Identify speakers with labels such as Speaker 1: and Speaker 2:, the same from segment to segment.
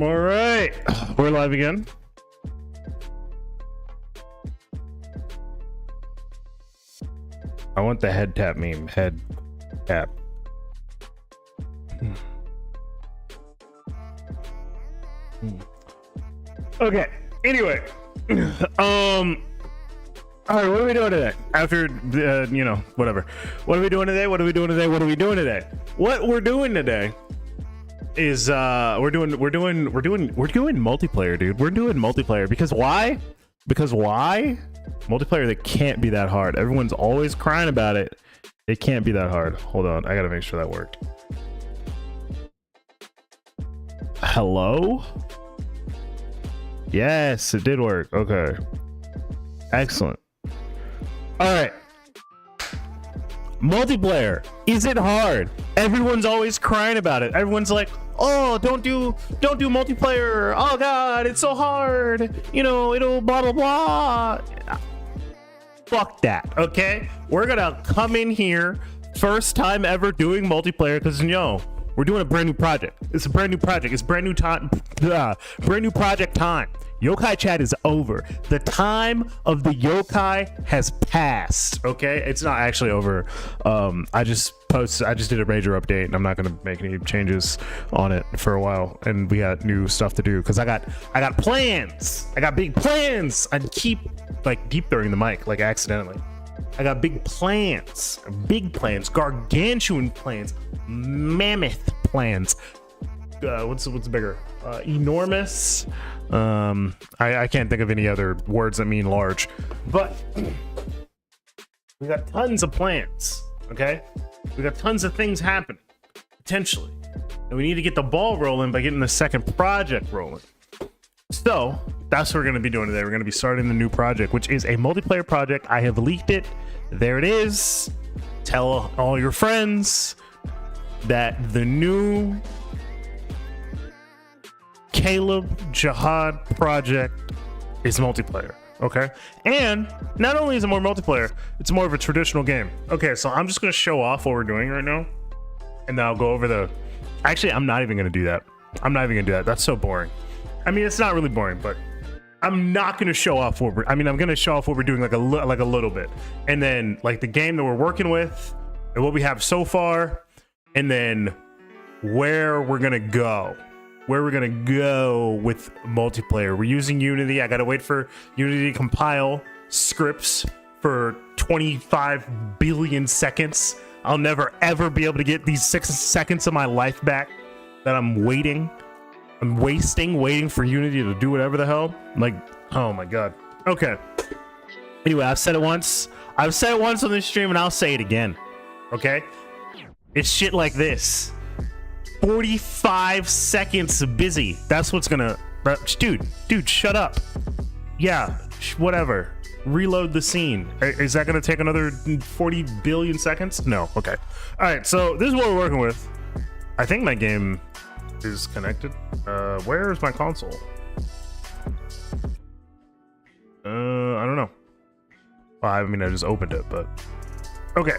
Speaker 1: All right, we're live again. I want the head tap meme. Head tap. Okay. Anyway, all right. What are we doing today? After whatever. What are we doing today? What are we doing today? What are we doing today? What we're doing today is we're doing multiplayer, dude. We're doing multiplayer because why? Multiplayer that can't be that hard. Everyone's always crying about it. It can't be that hard. Hold on, I gotta make sure that worked. Hello? Yes, it did work. Okay. Excellent. All right. Multiplayer. Is it hard? Everyone's always crying about it. Everyone's like, oh, don't do multiplayer. Oh god, it's so hard. You know, it'll blah blah blah. Fuck that, okay? We're gonna come in here, first time ever doing multiplayer, because we're doing a brand new project. It's a brand new project. It's brand new time. Brand new project time. Yokai chat is over. The time of the yokai has passed. Okay, it's not actually over. I just did a major update, and I'm not gonna make any changes on it for a while. And we got new stuff to do because I got plans. I got big plans. I keep like deep throwing the mic like accidentally. I got big plans, gargantuan plans, mammoth plans. What's bigger? Enormous. I can't think of any other words that mean large, but we got tons of plans. Okay, we got tons of things happening potentially, and we need to get the ball rolling by getting the second project rolling. So that's what we're going to be doing today. We're going to be starting the new project, which is a multiplayer project. I have leaked it. There it is. Tell all your friends that the new Caleb Jihad project is multiplayer. Okay, and not only is it more multiplayer, it's more of a traditional game. Okay, so I'm just going to show off what we're doing right now, and then I'll go over the... Actually, I'm not even going to do that. That's so boring. I mean, it's not really boring, but I'm not going to show off what we're... I'm going to show off what we're doing like a little bit, and then like the game that we're working with and what we have so far, and then where we're going to go. Where we're going to go with multiplayer. We're using Unity. I got to wait for Unity to compile scripts for 25 billion seconds. I'll never ever be able to get these 6 seconds of my life back that I'm waiting. I'm waiting for Unity to do whatever the hell. Like, oh my god. Okay. Anyway, I've said it once on this stream, and I'll say it again. Okay? It's shit like this. 45 seconds busy. That's what's gonna... Dude, shut up. Yeah, whatever. Reload the scene. Is that gonna take another 40 billion seconds? No. Okay. All right, so this is what we're working with. I think my game is connected. Where is my console? I don't know. Well, I mean, I just opened it, but okay.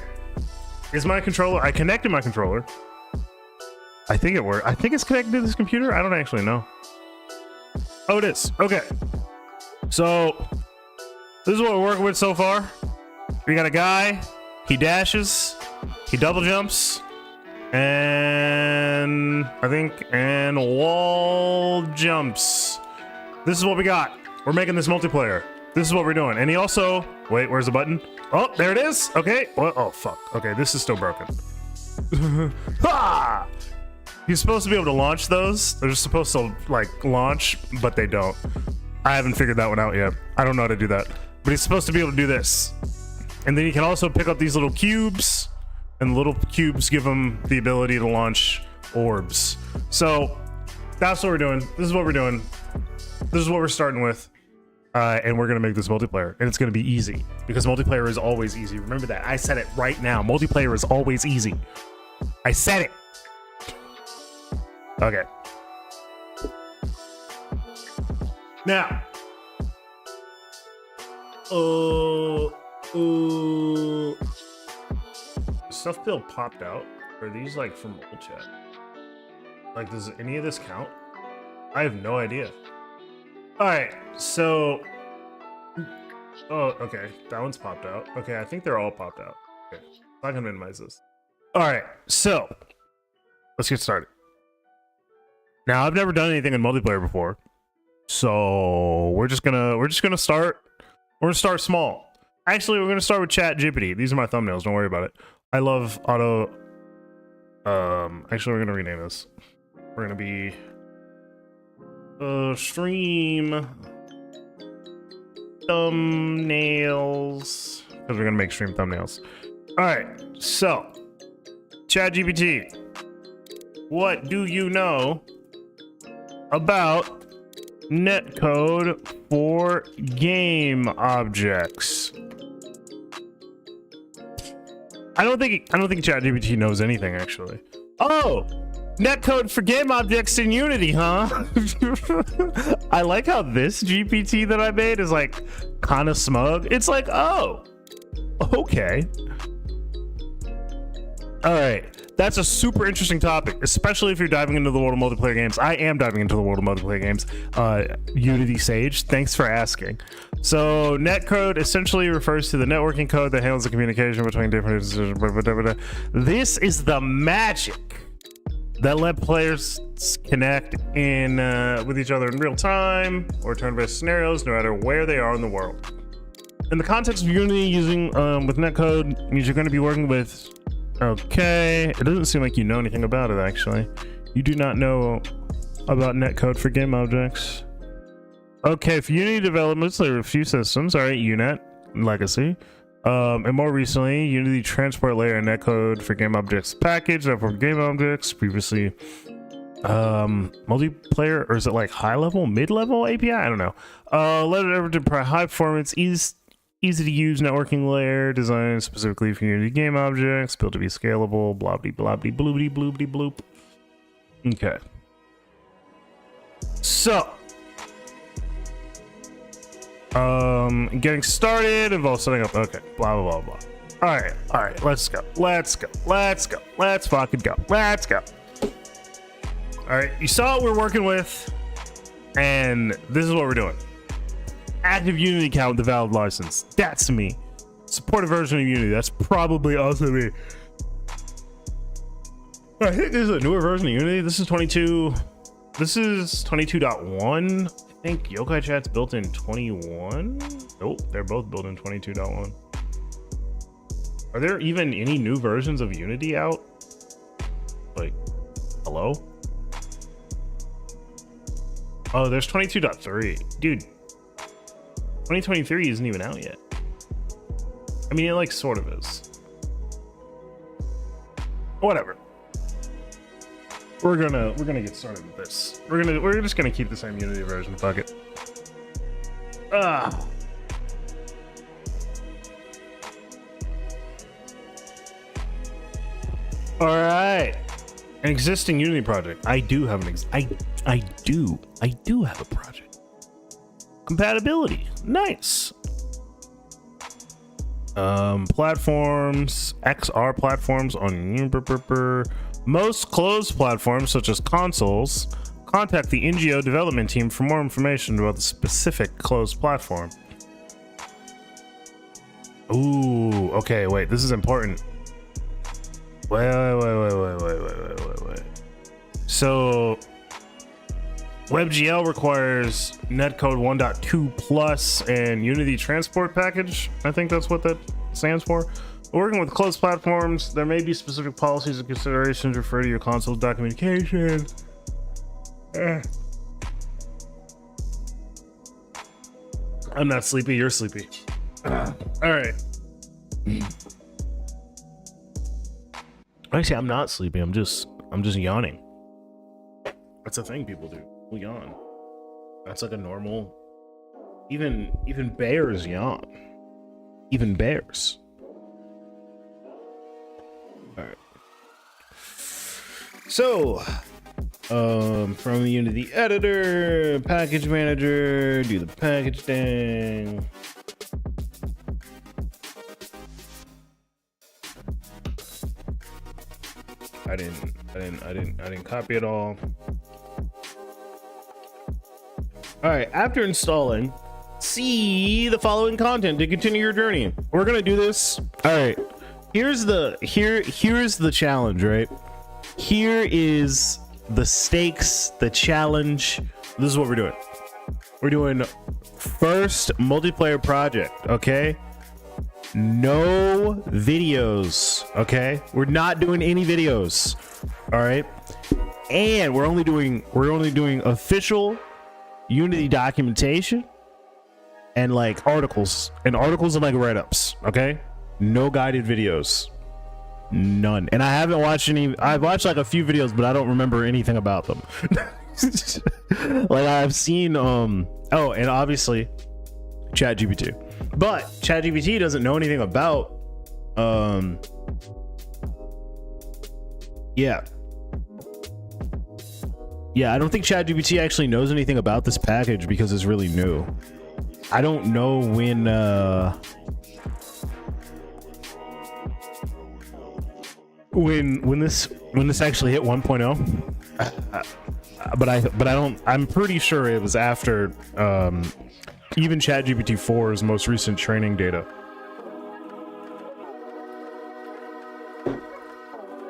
Speaker 1: Is my controller? I connected my controller. I think it worked. I think it's connected to this computer. I don't actually know. Oh, it is. Okay. So this is what we're working with so far. We got a guy. He dashes. He double jumps. And wall jumps. This is what we got. We're making this multiplayer. This is what we're doing. And he also... Wait, where's the button? Oh, there it is. Okay. What? Oh, fuck. Okay, this is still broken. Ha! He's supposed to be able to launch those. They're just supposed to, like, launch, but they don't. I haven't figured that one out yet. I don't know how to do that. But he's supposed to be able to do this. And then he can also pick up these little cubes, and the little cubes give him the ability to launch orbs. So that's what we're doing. This is what we're doing. This is what we're starting with. And we're going to make this multiplayer. And it's going to be easy. Because multiplayer is always easy. Remember that. I said it right now. Multiplayer is always easy. I said it. Okay. Now. Stuff bill popped out. Are these like from old chat? Like, does any of this count? I have no idea. All right, so. Oh, okay. That one's popped out. Okay, I think they're all popped out. Okay, I'm not gonna minimize this. All right, so let's get started. Now, I've never done anything in multiplayer before, so we're just gonna start. We're gonna start small. Actually, we're gonna start with Chat GPT. These are my thumbnails. Don't worry about it. I love auto. Actually, we're gonna rename this. We're gonna be stream thumbnails, because we're gonna make stream thumbnails. All right, so ChatGPT, what do you know about netcode for game objects? I don't think ChatGPT knows anything, actually. Oh, netcode for game objects in Unity, huh? I like how this GPT that I made is like kind of smug. It's like, oh, okay. All right. That's a super interesting topic, especially if you're diving into the world of multiplayer games. I am diving into the world of multiplayer games. Unity Sage, thanks for asking. So netcode essentially refers to the networking code that handles the communication between different... This is the magic that let players connect in with each other in real time or turn-based scenarios, no matter where they are in the world. In the context of Unity, using with netcode means you're going to be working with... Okay, it doesn't seem like you know anything about it, actually. You do not know about netcode for game objects. Okay, for Unity developments, there are a few systems. All right, UNet, Legacy. And more recently, Unity Transport Layer and netcode for game objects package for game objects. Previously, multiplayer, or is it like high level, mid level API? I don't know. Let it ever to provide high performance, easy to use networking layer designed specifically for Unity game objects, built to be scalable. Blah blah blah blah bloobity bloobity bloop. Okay. So. Getting started involves setting up. Okay, blah blah blah blah. All right, let's go. Let's fucking go. Let's go. All right, you saw what we're working with, and this is what we're doing. Active Unity account with the valid license. That's me. Support a version of Unity. That's probably also me. I think this is a newer version of Unity. This is 22. This is 22.1. I think Yokai Chat's built in 21. Nope, they're both built in 22.1. Are there even any new versions of Unity out? Like, hello? Oh, there's 22.3. Dude, 2023 isn't even out yet. I mean, it like sort of is. Whatever. We're gonna get started with this. We're just gonna keep the same Unity version. Fuck it. Ah. All right. An existing Unity project. I do have an I do have a project. Compatibility. Nice. Platforms. XR platforms on most closed platforms, such as consoles. Contact the NGO development team for more information about the specific closed platform. Ooh, okay, wait, this is important. Wait. So, WebGL requires netcode 1.2 plus and Unity Transport Package. I think that's what that stands for. Working with closed platforms, there may be specific policies and considerations refer to your console documentation. I'm not sleepy, you're sleepy. All right. Actually, I'm not sleepy. I'm just yawning. That's a thing people do. People yawn. That's like a normal. Even bears yawn. Even bears. All right. So, from the Unity editor, package manager, do the package thing. I didn't copy it all. All right, after installing, see the following content to continue your journey. We're gonna do this. All right, here's the challenge, right? Here is the stakes, the challenge. This is what we're doing. We're doing first multiplayer project, okay? No videos, okay? We're not doing any videos, all right? And we're only doing official Unity documentation and like articles and like write-ups, okay? No guided videos, none. And I haven't watched any. I've watched like a few videos, but I don't remember anything about them. Like I've seen oh, and obviously ChatGPT, but ChatGPT doesn't know anything about yeah, I don't think ChatGPT actually knows anything about this package because it's really new. I don't know when this actually hit 1.0. But I'm pretty sure it was after even ChatGPT 4's most recent training data.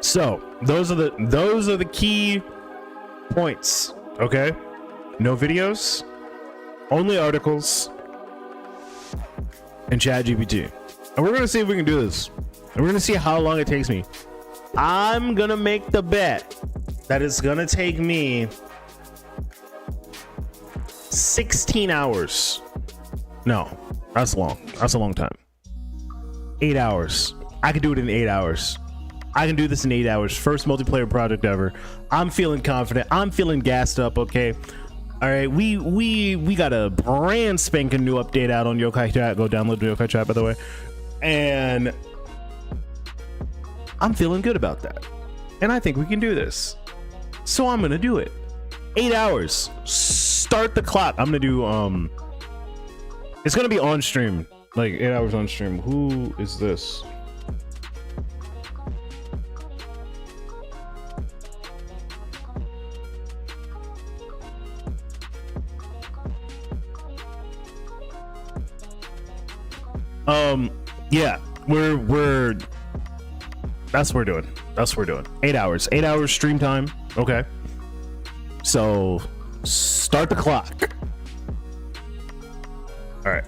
Speaker 1: So those are the key points, okay? No videos, only articles, and ChatGPT. And we're gonna see if we can do this. And we're gonna see how long it takes me. I'm gonna make the bet that it's gonna take me 16 hours. No, that's long. That's a long time. 8 hours. I could do it in 8 hours. I can do this in 8 hours. First multiplayer project ever. I'm feeling confident. I'm feeling gassed up. Okay. All right. We got a brand spanking new update out on Yokai Chat. Go download the Yokai Chat, by the way. And I'm feeling good about that. And I think we can do this. So I'm gonna do it. 8 hours. Start the clock. I'm gonna do it's gonna be on stream. Like 8 hours on stream. Who is this? Yeah, we're that's what we're doing. That's what we're doing. 8 hours. 8 hours stream time. Okay. So start the clock. All right.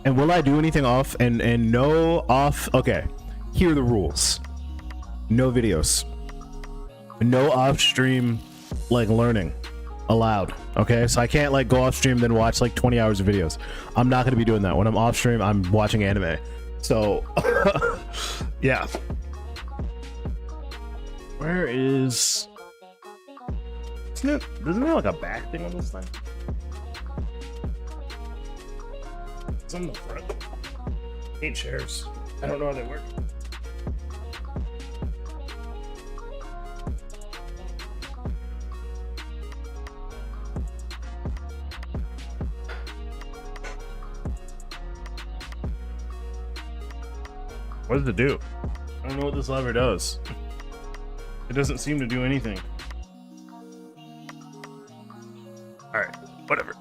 Speaker 1: And will I do anything off and no off? Okay. Here are the rules. No videos. No off stream like learning allowed. Okay, so I can't like go off stream then watch like 20 hours of videos. I'm not gonna be doing that. When I'm off stream, I'm watching anime. So yeah. Where is doesn't it have like a back thing on this thing? It's on the front. 8 chairs. I don't know how they work. What does it do? I don't know what this lever does. It doesn't seem to do anything. Alright, whatever.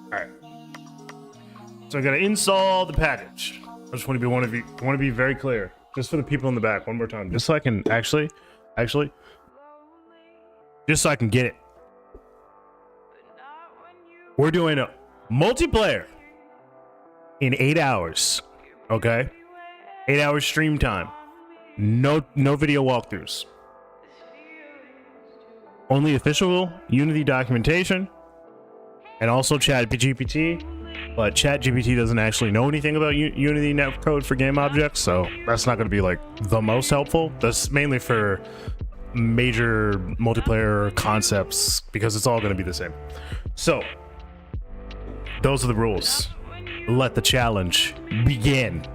Speaker 1: Alright. So I gotta install the package. I just want to be very clear. Just for the people in the back, one more time. Just so I can actually just so I can get it. We're doing a multiplayer in 8 hours. Okay? 8 hours stream time. No video walkthroughs. Only official Unity documentation and also ChatGPT. But ChatGPT doesn't actually know anything about Unity netcode for game objects, so that's not going to be like the most helpful. That's mainly for major multiplayer concepts because it's all going to be the same. So those are the rules. Let the challenge begin.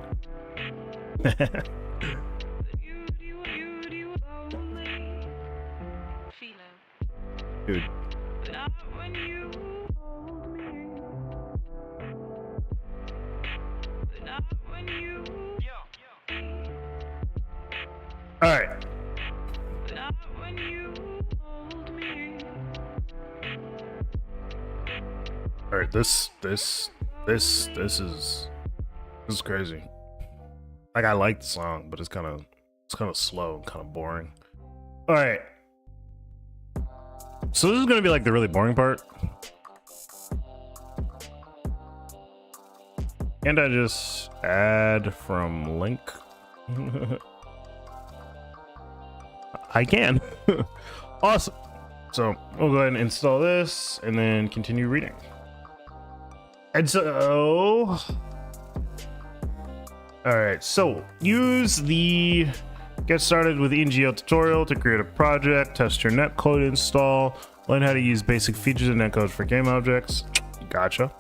Speaker 1: Dude. right, this is crazy. Like, I like the song, but it's kind of slow and kind of boring. All right, so this is gonna be like the really boring part. And I just add from link. I can. Awesome. So we'll go ahead and install this and then continue reading. And so, all right, so use the get started with NGL tutorial to create a project, test your netcode install, learn how to use basic features of netcode for game objects. Gotcha.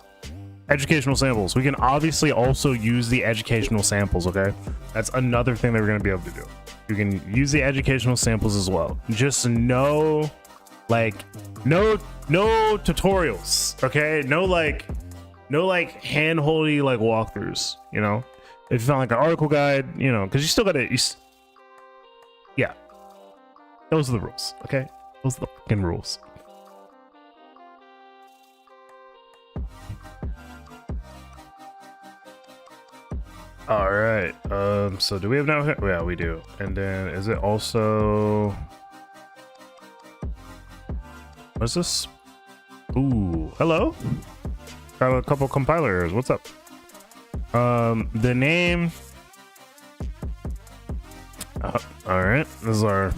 Speaker 1: Educational samples. We can obviously also use the educational samples, okay? That's another thing that we're gonna be able to do. You can use the educational samples as well. Just no, like, no tutorials, okay? No hand-holdy like walkthroughs, you know? If you found like an article guide, you know, because you still gotta, yeah. Those are the rules, okay? Those are the fucking rules. All right, so do we have now? Yeah, we do. And then is it also, what's this? Ooh, hello. Got a couple compiler errors. What's up? The name. All right, this is our.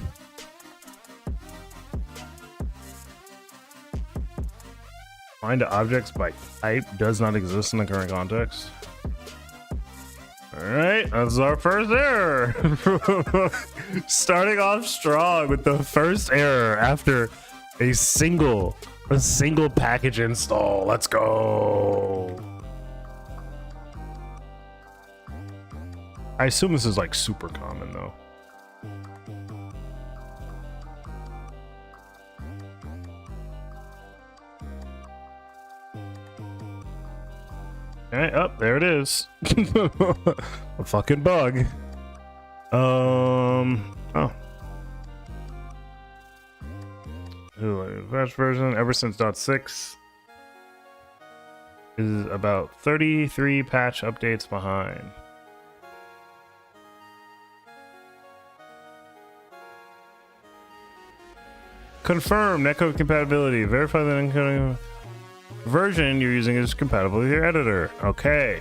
Speaker 1: Find objects by type does not exist in the current context. All right, that's our first error. Starting off strong with the first error after a single package install. Let's go. I assume this is like super common though. All right, up there it is. A fucking bug. Oh. Patch version ever since .6 is about 33 patch updates behind. Confirm netcode compatibility. Verify that encoding version you're using is compatible with your editor. Okay.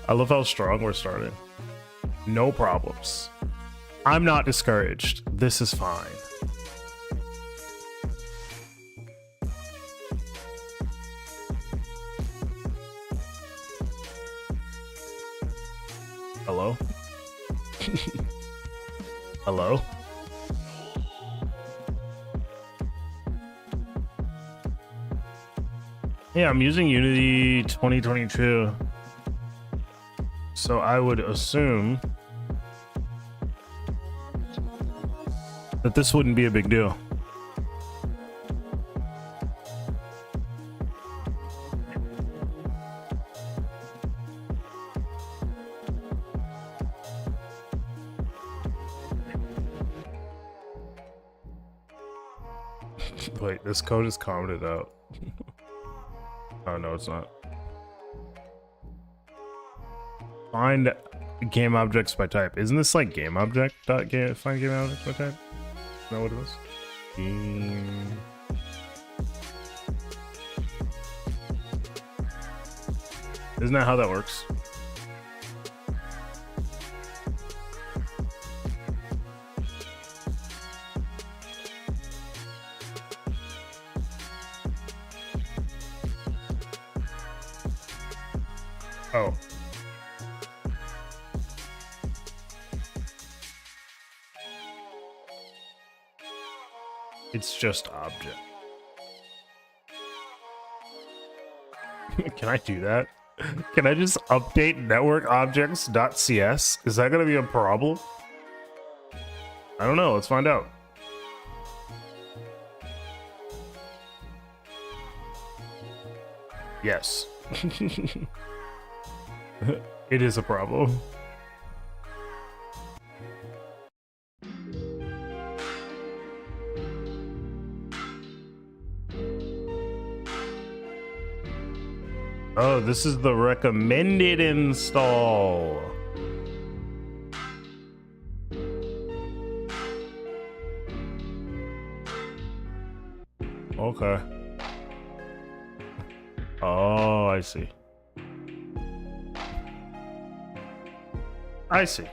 Speaker 1: I love how strong we're starting. No problems. I'm not discouraged. This is fine. Hello? Hello? Yeah, I'm using Unity 2022. So I would assume that this wouldn't be a big deal. Wait, this code is commented out. Oh, no, it's not. Find game objects by type. Isn't this like game object dot game find game objects by type? Is that what it is? Game. Isn't that how that works? Oh. It's just object. Can I do that? Can I just update network objects.cs? Is that gonna be a problem? I don't know. Let's find out. Yes. It is a problem. Oh, this is the recommended install. Okay. Oh, I see. I see.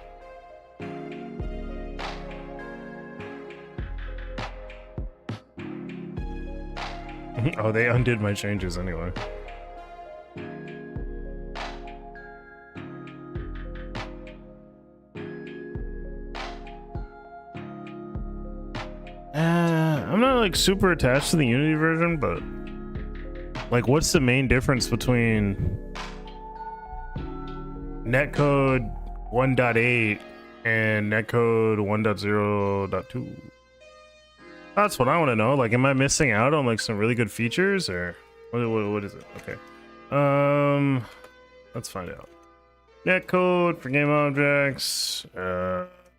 Speaker 1: Oh, they undid my changes anyway. I'm not like super attached to the Unity version, but like, what's the main difference between netcode 1.8 and netcode 1.0.2? That's what I want to know. Like, am I missing out on like some really good features, or what is it? Okay. Let's find out. Netcode for game objects.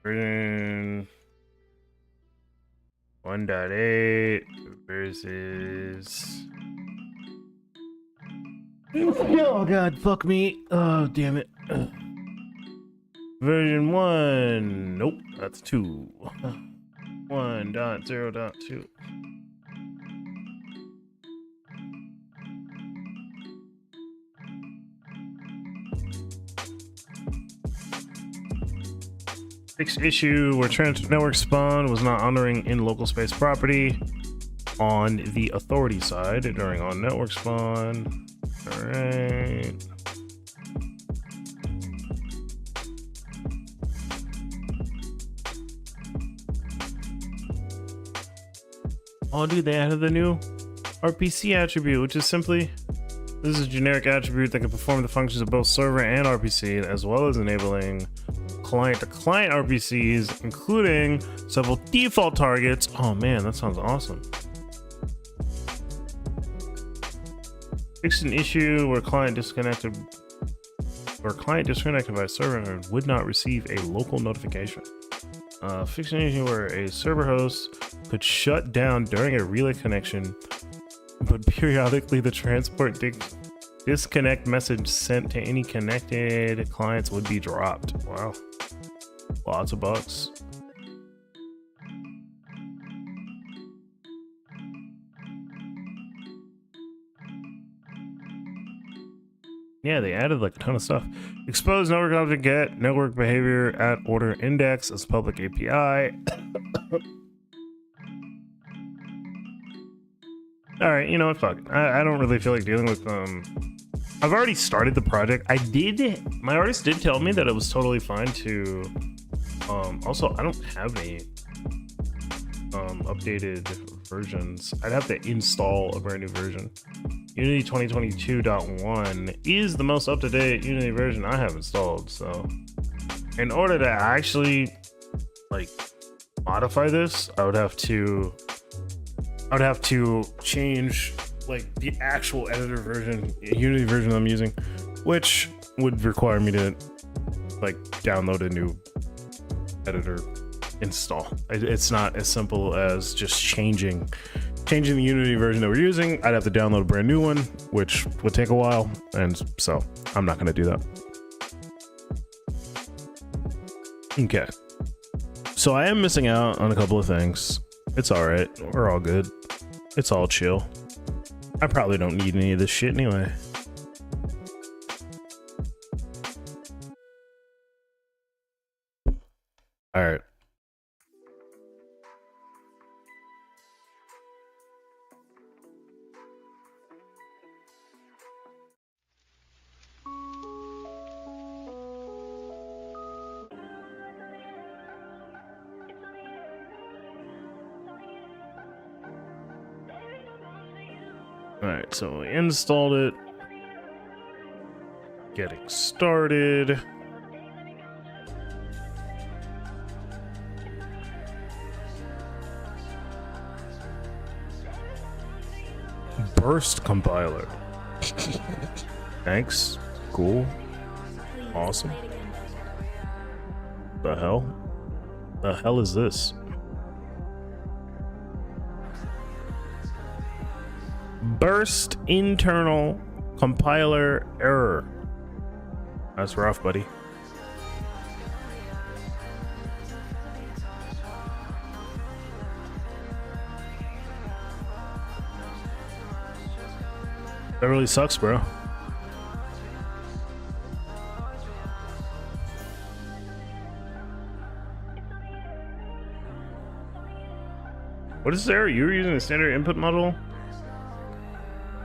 Speaker 1: Version 1.8 versus. Oh god, fuck me. Oh damn it. Version 1. Nope, that's 2. 1.0.2. Fixed issue where network spawn was not honoring in local space property on the authority side during on network spawn. All right. Oh, dude, they added the new RPC attribute, which is simply, this is a generic attribute that can perform the functions of both server and RPC, as well as enabling client-to-client RPCs, including several default targets. Oh man, that sounds awesome. Fixed an issue where client disconnected by server and would not receive a local notification. Fixed an issue where a server host could shut down during a relay connection, but periodically the transport disconnect message sent to any connected clients would be dropped. Wow. Lots of bugs. Yeah, they added like a ton of stuff. Expose network object get network behavior at order index as public API. All right, you know what? Fuck. I don't really feel like dealing with I've already started the project. My artist did tell me that it was totally fine to also I don't have any updated versions. I'd have to install a brand new version. Unity 2022.1 is the most up-to-date Unity version I have installed, so in order to actually like modify this, I would have to change like the actual editor version, Unity version I'm using, which would require me to like download a new editor install. It's not as simple as just changing the Unity version that we're using. I'd have to download a brand new one, which would take a while, and so I'm not going to do that. Okay, so I am missing out on a couple of things. It's all right. We're all good. It's all chill. I probably don't need any of this shit anyway. All right. Alright, so we installed it. Getting started. Burst compiler. Thanks. Cool. Awesome. The hell? The hell is this? Burst internal Compiler error. That's rough, buddy. That really sucks, bro. What is there? You're using a standard input module?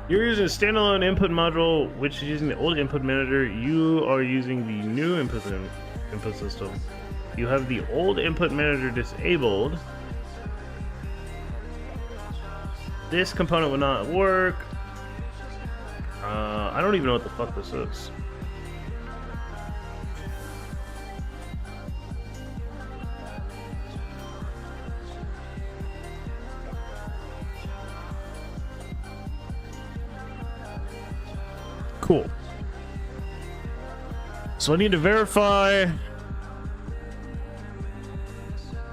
Speaker 1: You're using a standalone input module, which is using the old input manager. You are using the new input system. You have the old input manager disabled. This component would not work. I don't even know what the fuck this is. Cool. So I need to verify.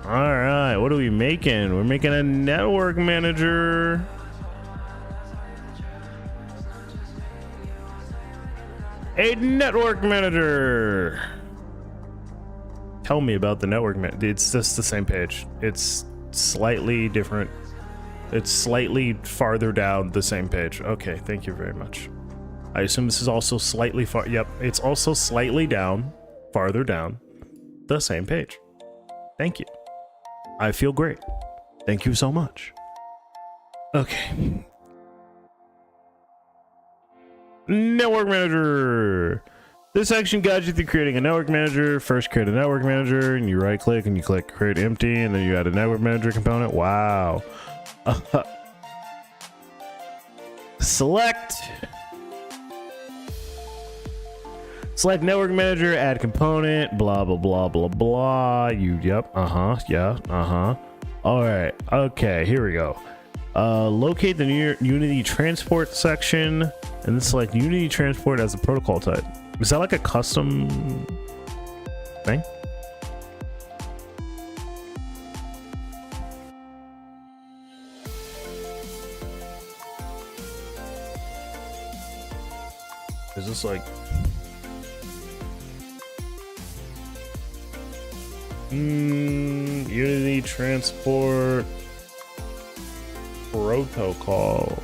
Speaker 1: All right, what are we making? We're making a network manager. A network manager. Tell me about the network manager. It's just the same page. It's slightly different. It's slightly farther down the same page. Okay, thank you very much. I assume this is also slightly far. Yep, it's also slightly down, farther down, the same page. Thank you. I feel great. Thank you so much. Okay. Network manager. This section guides you through creating a network manager. First, create a network manager, and you right click and you click create empty, and then you add a network manager component. Wow. Select network manager, add component, blah blah blah blah blah. Yep, yeah, all right, okay, here we go. Locate the Unity transport section and then select Unity transport as a protocol type. Is that like a custom thing? Is this like Unity transport protocol?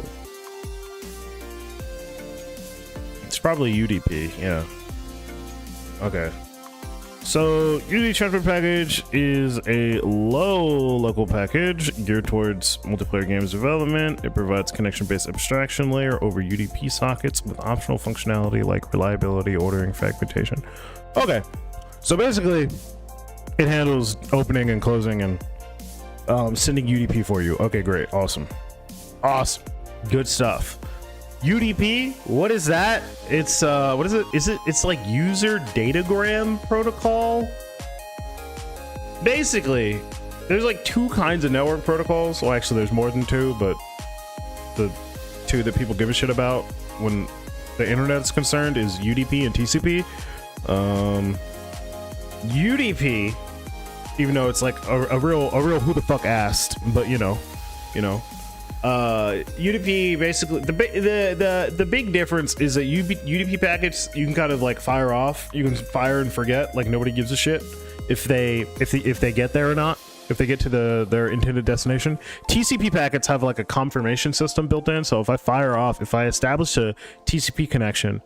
Speaker 1: It's probably UDP, yeah. Okay. So Unity transport package is a low local package geared towards multiplayer games development. It provides connection-based abstraction layer over UDP sockets with optional functionality like reliability, ordering, fragmentation. Okay, so basically it handles opening and closing and sending UDP for you. Okay, great, awesome, good stuff. UDP, what is that? It's what is it? It's like user datagram protocol. Basically, there's like two kinds of network protocols. Well, actually there's more than two, but the two that people give a shit about when the internet's concerned is UDP and TCP. UDP, even though it's like a real who the fuck asked, but you know, UDP basically the big difference is that UDP packets you can kind of like fire off. You can fire and forget, like nobody gives a shit if they get there or not, if they get to their intended destination. TCP packets have like a confirmation system built in, so if I fire off, if I establish a TCP connection,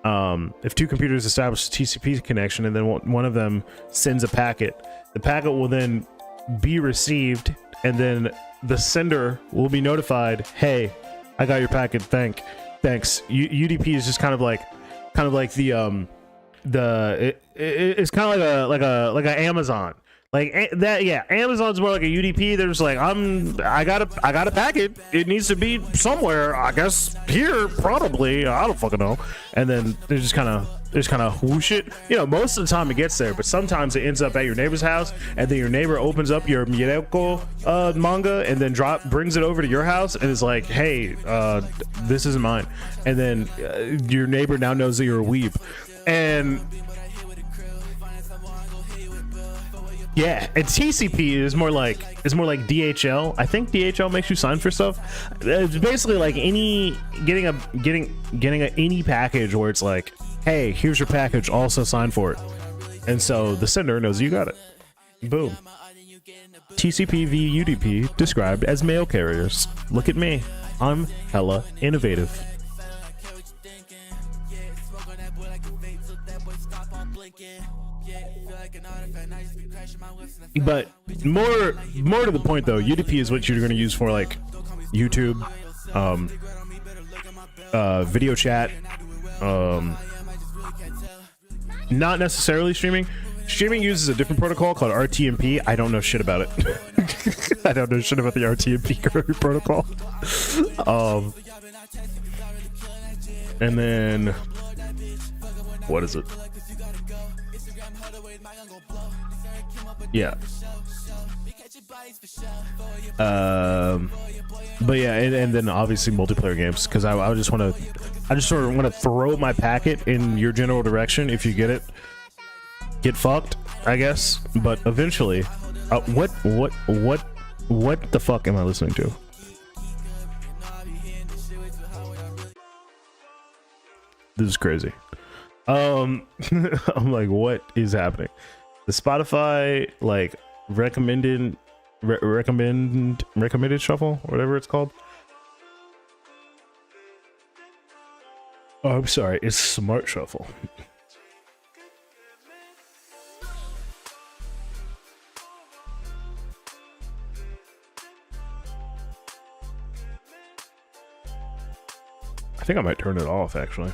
Speaker 1: if two computers establish a TCP connection and then one of them sends a packet, the packet will then be received, and then the sender will be notified, hey, I got your packet, thanks. UDP is just kind of like the it's kind of like a Amazon. Like that, yeah. Amazon's more like a UDP. They're just like, I got a packet. It needs to be somewhere. I guess here, probably. I don't fucking know. And then they just kind of whoosh it. You know, most of the time it gets there, but sometimes it ends up at your neighbor's house, and then your neighbor opens up your Mireko manga and then brings it over to your house and is like, hey, this isn't mine. And then your neighbor now knows that you're a weeb. And Yeah, and TCP is more like DHL. I think DHL makes you sign for stuff. It's basically like getting any package where it's like, hey, here's your package, also sign for it, and so the sender knows you got it. Boom. TCP v UDP described as mail carriers. Look at me, I'm hella innovative. But more to the point though, UDP is what you're going to use for like YouTube, video chat, not necessarily streaming. Streaming uses a different protocol called RTMP. I don't know shit about it. I don't know shit about the RTMP protocol. And then what is it? Yeah. But yeah, and then obviously multiplayer games, because I just sort of want to throw my packet in your general direction. If you get it, get fucked, I guess. But eventually, what the fuck am I listening to? This is crazy. I'm like, what is happening? The Spotify like recommended shuffle, whatever it's called. Oh, I'm sorry, it's Smart Shuffle. I think I might turn it off actually.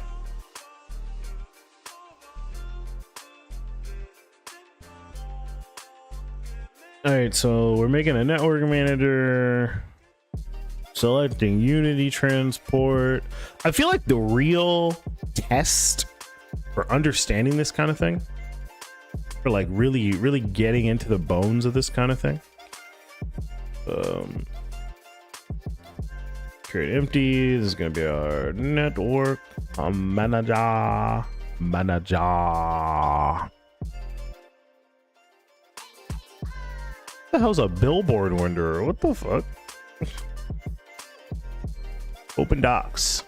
Speaker 1: All right, so we're making a network manager, selecting Unity transport. I feel like the real test for understanding this kind of thing, for like really getting into the bones of this kind of thing, create empty. This is gonna be our network manager. What the hell's a billboard window? What the fuck? Open docs.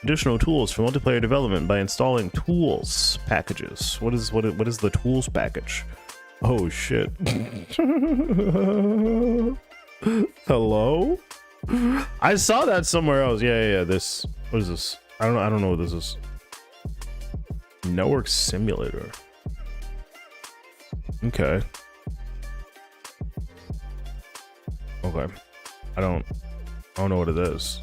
Speaker 1: Additional tools for multiplayer development by installing tools packages. What is the tools package? Oh shit. Hello? I saw that somewhere else. Yeah. This. What is this? I don't know what this is. Network simulator. Okay. Okay. I don't know what it is.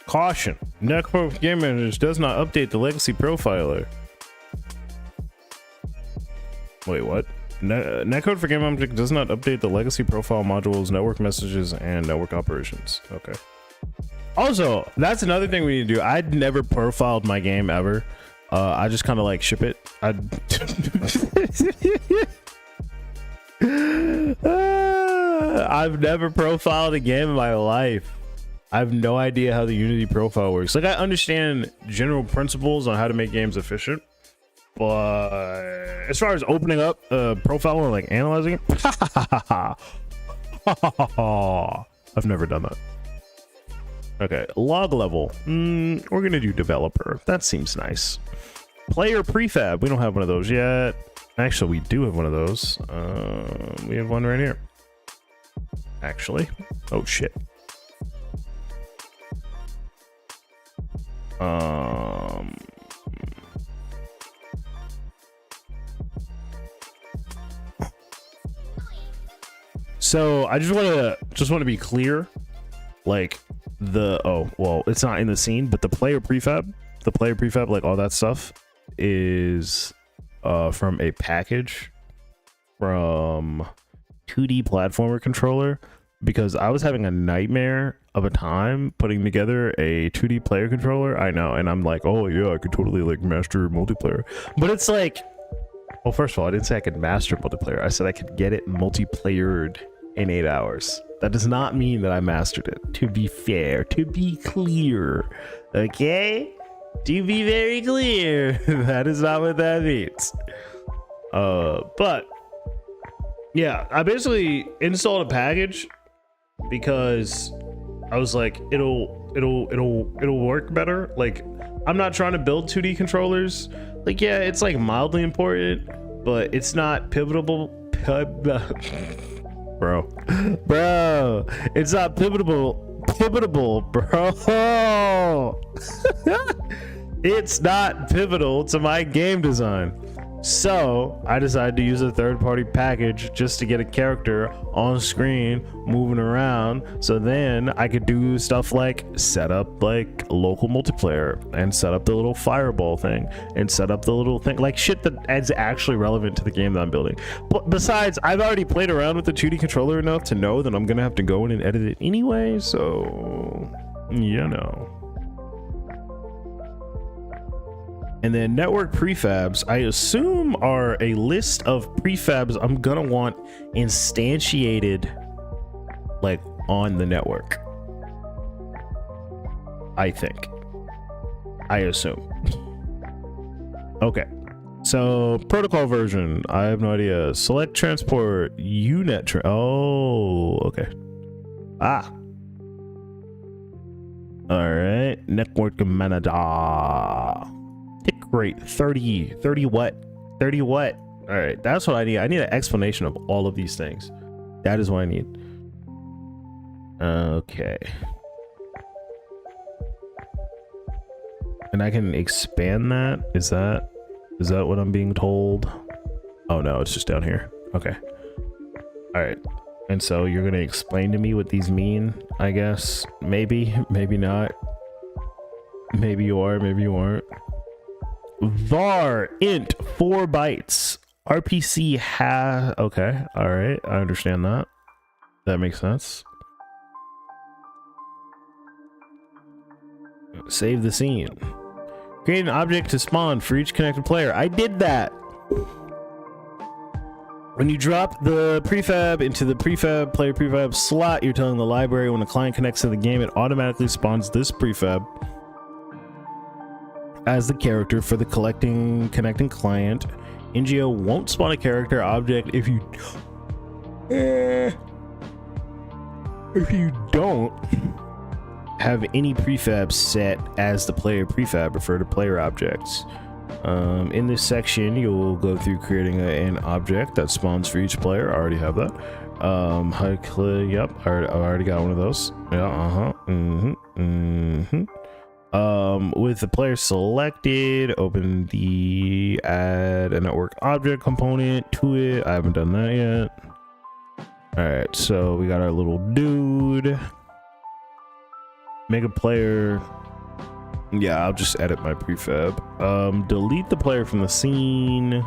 Speaker 1: Caution. Network Game Manager does not update the legacy profiler. Wait, what? Netcode for Game Object does not update the legacy profile modules, network messages, and network operations. Okay. Also, that's another thing we need to do. I'd never profiled my game ever. I just kind of like ship it. I've never profiled a game in my life. I have no idea how the Unity profile works. Like, I understand general principles on how to make games efficient, but as far as opening up a profile and like analyzing it, I've never done that. Okay, log level. We're gonna do developer. That seems nice. Player prefab. We don't have one of those yet. Actually, we do have one of those. We have one right here. Actually, oh shit. So I just want to be clear, like it's not in the scene, but the player prefab, like all that stuff is from a package from 2D platformer controller, because I was having a nightmare of a time putting together a 2D player controller. I know, and I'm like, oh yeah, I could totally like master multiplayer, but it's like Well, first of all, I didn't say I could master multiplayer. I said I could get it multiplayered in 8 hours. That does not mean that I mastered it. To be fair, to be clear, okay? To be very clear, that is not what that means. But yeah, I basically installed a package because I was like, it'll work better. Like, I'm not trying to build 2D controllers. Like, yeah, it's like mildly important, but it's not pivotal. Bro, it's not pivotal, bro. It's not pivotal to my game design. So I decided to use a third-party package just to get a character on screen moving around, so then I could do stuff like set up like local multiplayer and set up the little fireball thing and set up the little thing, like shit that is actually relevant to the game that I'm building. But besides, I've already played around with the 2D controller enough to know that I'm gonna have to go in and edit it anyway, so you know. And then network prefabs, I assume, are a list of prefabs I'm gonna want instantiated like on the network. I think. I assume. Okay. So protocol version, I have no idea. Select transport, UNet. Oh, okay. Ah. All right. Network manager. Tick rate 30 what? 30 what? All right, that's what I need. I need an explanation of all of these things. That is what I need. Okay. And I can expand that? Is that what I'm being told? Oh no, it's just down here. Okay. All right. And so you're gonna explain to me what these mean, I guess. Maybe, maybe not. Maybe you are, maybe you aren't. Var int 4 bytes. RPC okay, all right, I understand that. That makes sense. Save the scene. Create an object to spawn for each connected player. I did that. When you drop the prefab into the player prefab slot, you're telling the library when a client connects to the game, it automatically spawns this prefab as the character for the connecting client. NGO won't spawn a character object if you don't have any prefab set as the player prefab. Refer to player objects. In this section, you'll go through creating an object that spawns for each player. I already have that. Yep, I already got one of those. Yeah, with the player selected, open the add a network object component to it. I haven't done that yet. All right, so we got our little dude. Make a player. Yeah, I'll just edit my prefab. Delete the player from the scene.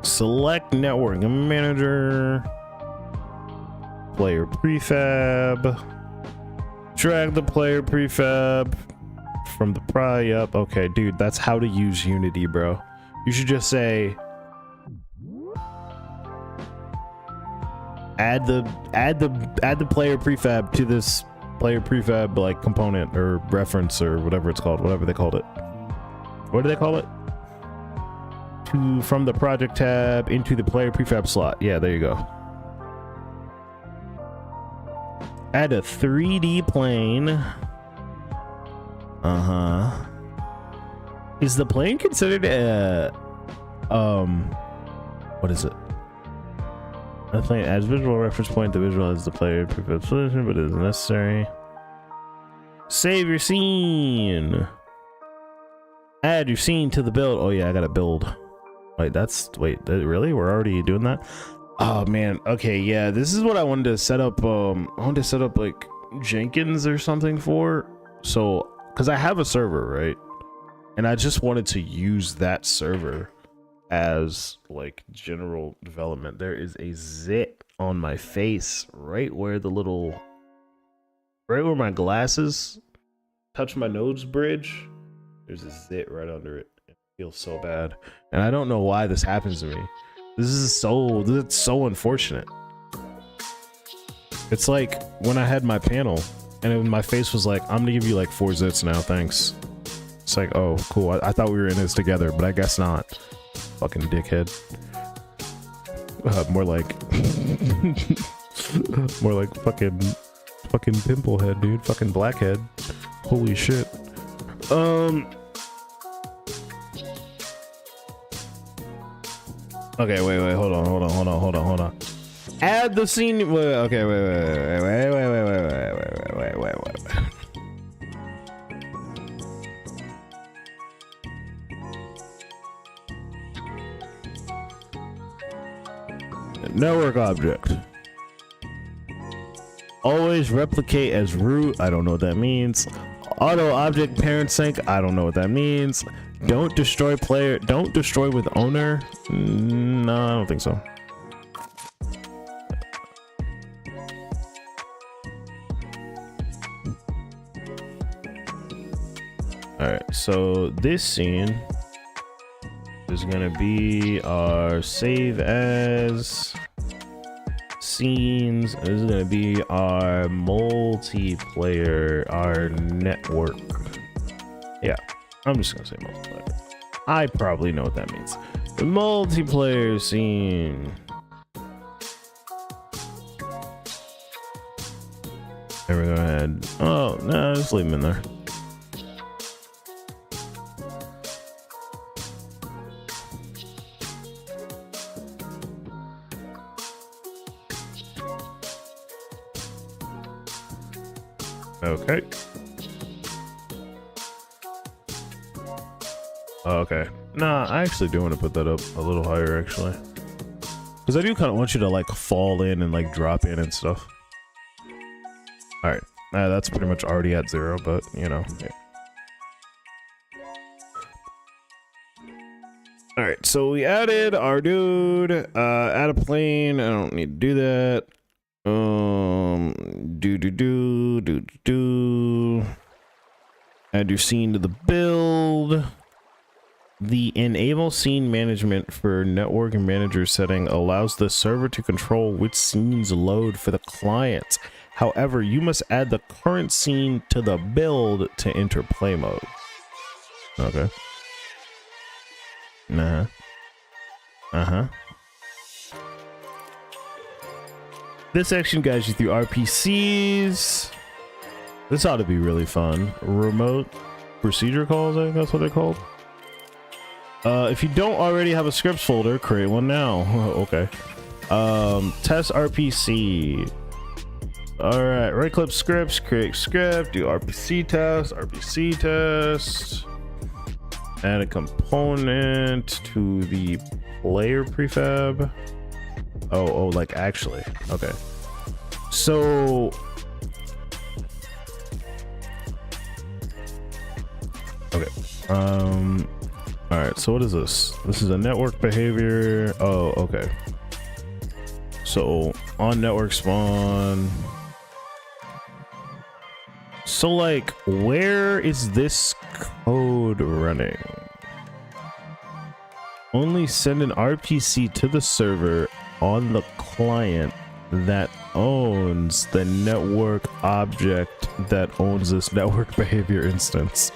Speaker 1: Select network manager. Player prefab. Drag the player prefab from the yep. Okay, dude, that's how to use Unity, bro. You should just say add the player prefab to this player prefab like component or reference or whatever it's called, whatever they called it. What do they call it? From the project tab into the player prefab slot. Yeah, there you go. Add a 3D plane. Is the plane considered a what is it? The plane adds visual reference point. The visual is the player prefab solution, but it isn't necessary. Save your scene. Add your scene to the build. Oh yeah, I gotta build. Wait, really? We're already doing that? Oh man, okay, yeah, this is what I wanted to set up. I wanted to set up like Jenkins or something for, so because I have a server, right, and I just wanted to use that server as like general development. There is a zit on my face right where my glasses touch my nose bridge. There's a zit right under it. Feels so bad, and I don't know why this happens to me. This is so unfortunate. It's like when I had my panel and my face was like, I'm gonna give you like 4 zits now, thanks. It's like, oh cool, I thought we were in this together, but I guess not. Fucking dickhead. More like more like fucking pimple head, dude. Fucking blackhead. Holy shit. Okay, wait, hold on. Add the scene. Okay, wait. Network object. Always replicate as root. I don't know what that means. Auto object parent sync. I don't know what that means. Don't destroy player. Don't destroy with owner. No, I don't think so. Alright, so this scene is gonna be our save as scenes. This is gonna be our multiplayer, our network. Yeah, I'm just gonna say multiplayer. I probably know what that means. The multiplayer scene. There we go ahead. Oh, no, just leave them in there. Okay. Okay. Nah, I actually do want to put that up a little higher, actually. Because I do kind of want you to, like, fall in and, like, drop in and stuff. Alright. That's pretty much already at 0, but, you know. Yeah. Alright, so we added our dude. Add a plane. I don't need to do that. Add your scene to the build. The enable scene management for network manager setting allows the server to control which scenes load for the client. However, you must add the current scene to the build to enter play mode. Okay. This action guides you through RPCs. This ought to be really fun. Remote procedure calls, I think that's what they're called. If you don't already have a scripts folder, create one now. Okay. Test RPC. Alright, right click scripts, create script, do RPC test. Add a component to the player prefab. Oh, like actually. Okay. So okay. All right, so what is this? This is a network behavior. Oh, okay. So on network spawn. So like, where is this code running? Only send an RPC to the server on the client that owns the network object that owns this network behavior instance.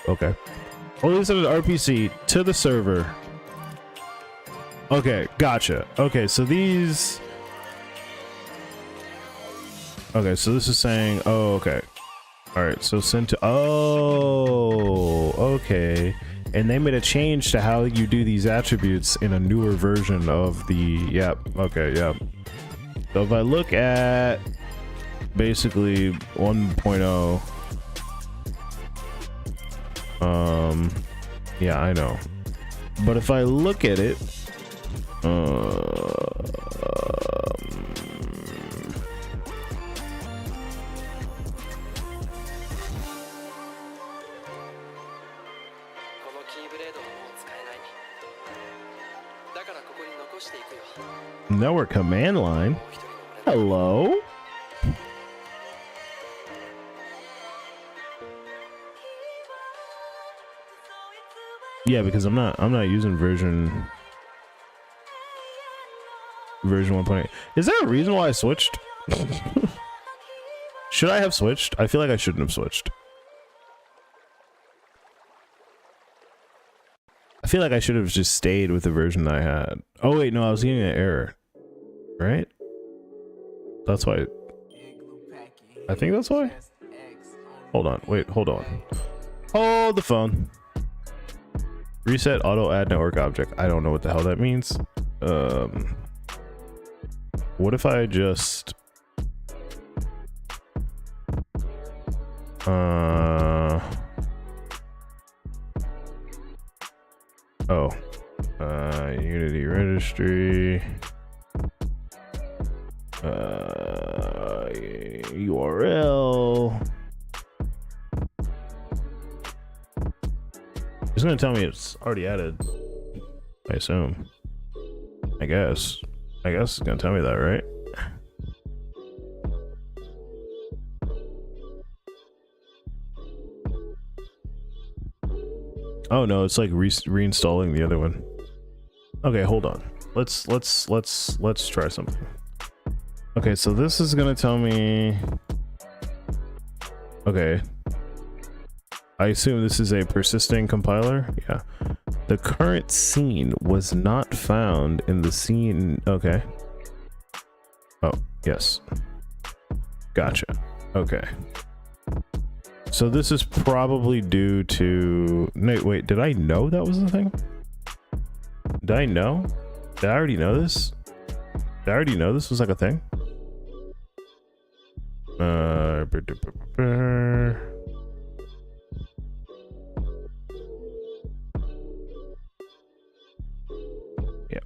Speaker 1: Okay. Only send an RPC to the server. Okay, gotcha. Okay, so these... Okay, so this is saying... Oh, okay. Alright, so send to... Oh, okay. And they made a change to how you do these attributes in a newer version of the... Yep, okay, yep. So if I look at basically 1.0... yeah, I know. But if I look at it... network command line. Hello? Yeah, because I'm not using version 1.8. Is there a reason why I switched? Should I have switched? I feel like I shouldn't have switched. I feel like I should have just stayed with the version that I had. Oh wait, no, I was getting an error. Right? That's why. I think that's why. Hold on, wait, hold on. Hold the phone. Reset auto add network object. I don't know what the hell that means. What if I just Unity registry URL. It's gonna tell me it's already added, I assume. I guess it's gonna tell me that, right? Oh no, it's like reinstalling the other one. Okay, hold on. Let's try something. Okay, so this is gonna tell me. Okay. I assume this is a persisting compiler. Yeah. The current scene was not found in the scene. Okay. Oh, yes. Gotcha. Okay. So this is probably due to... No, wait, did I know that was the thing? Did I know? Did I already know this? Did I already know this was like a thing? Yeah.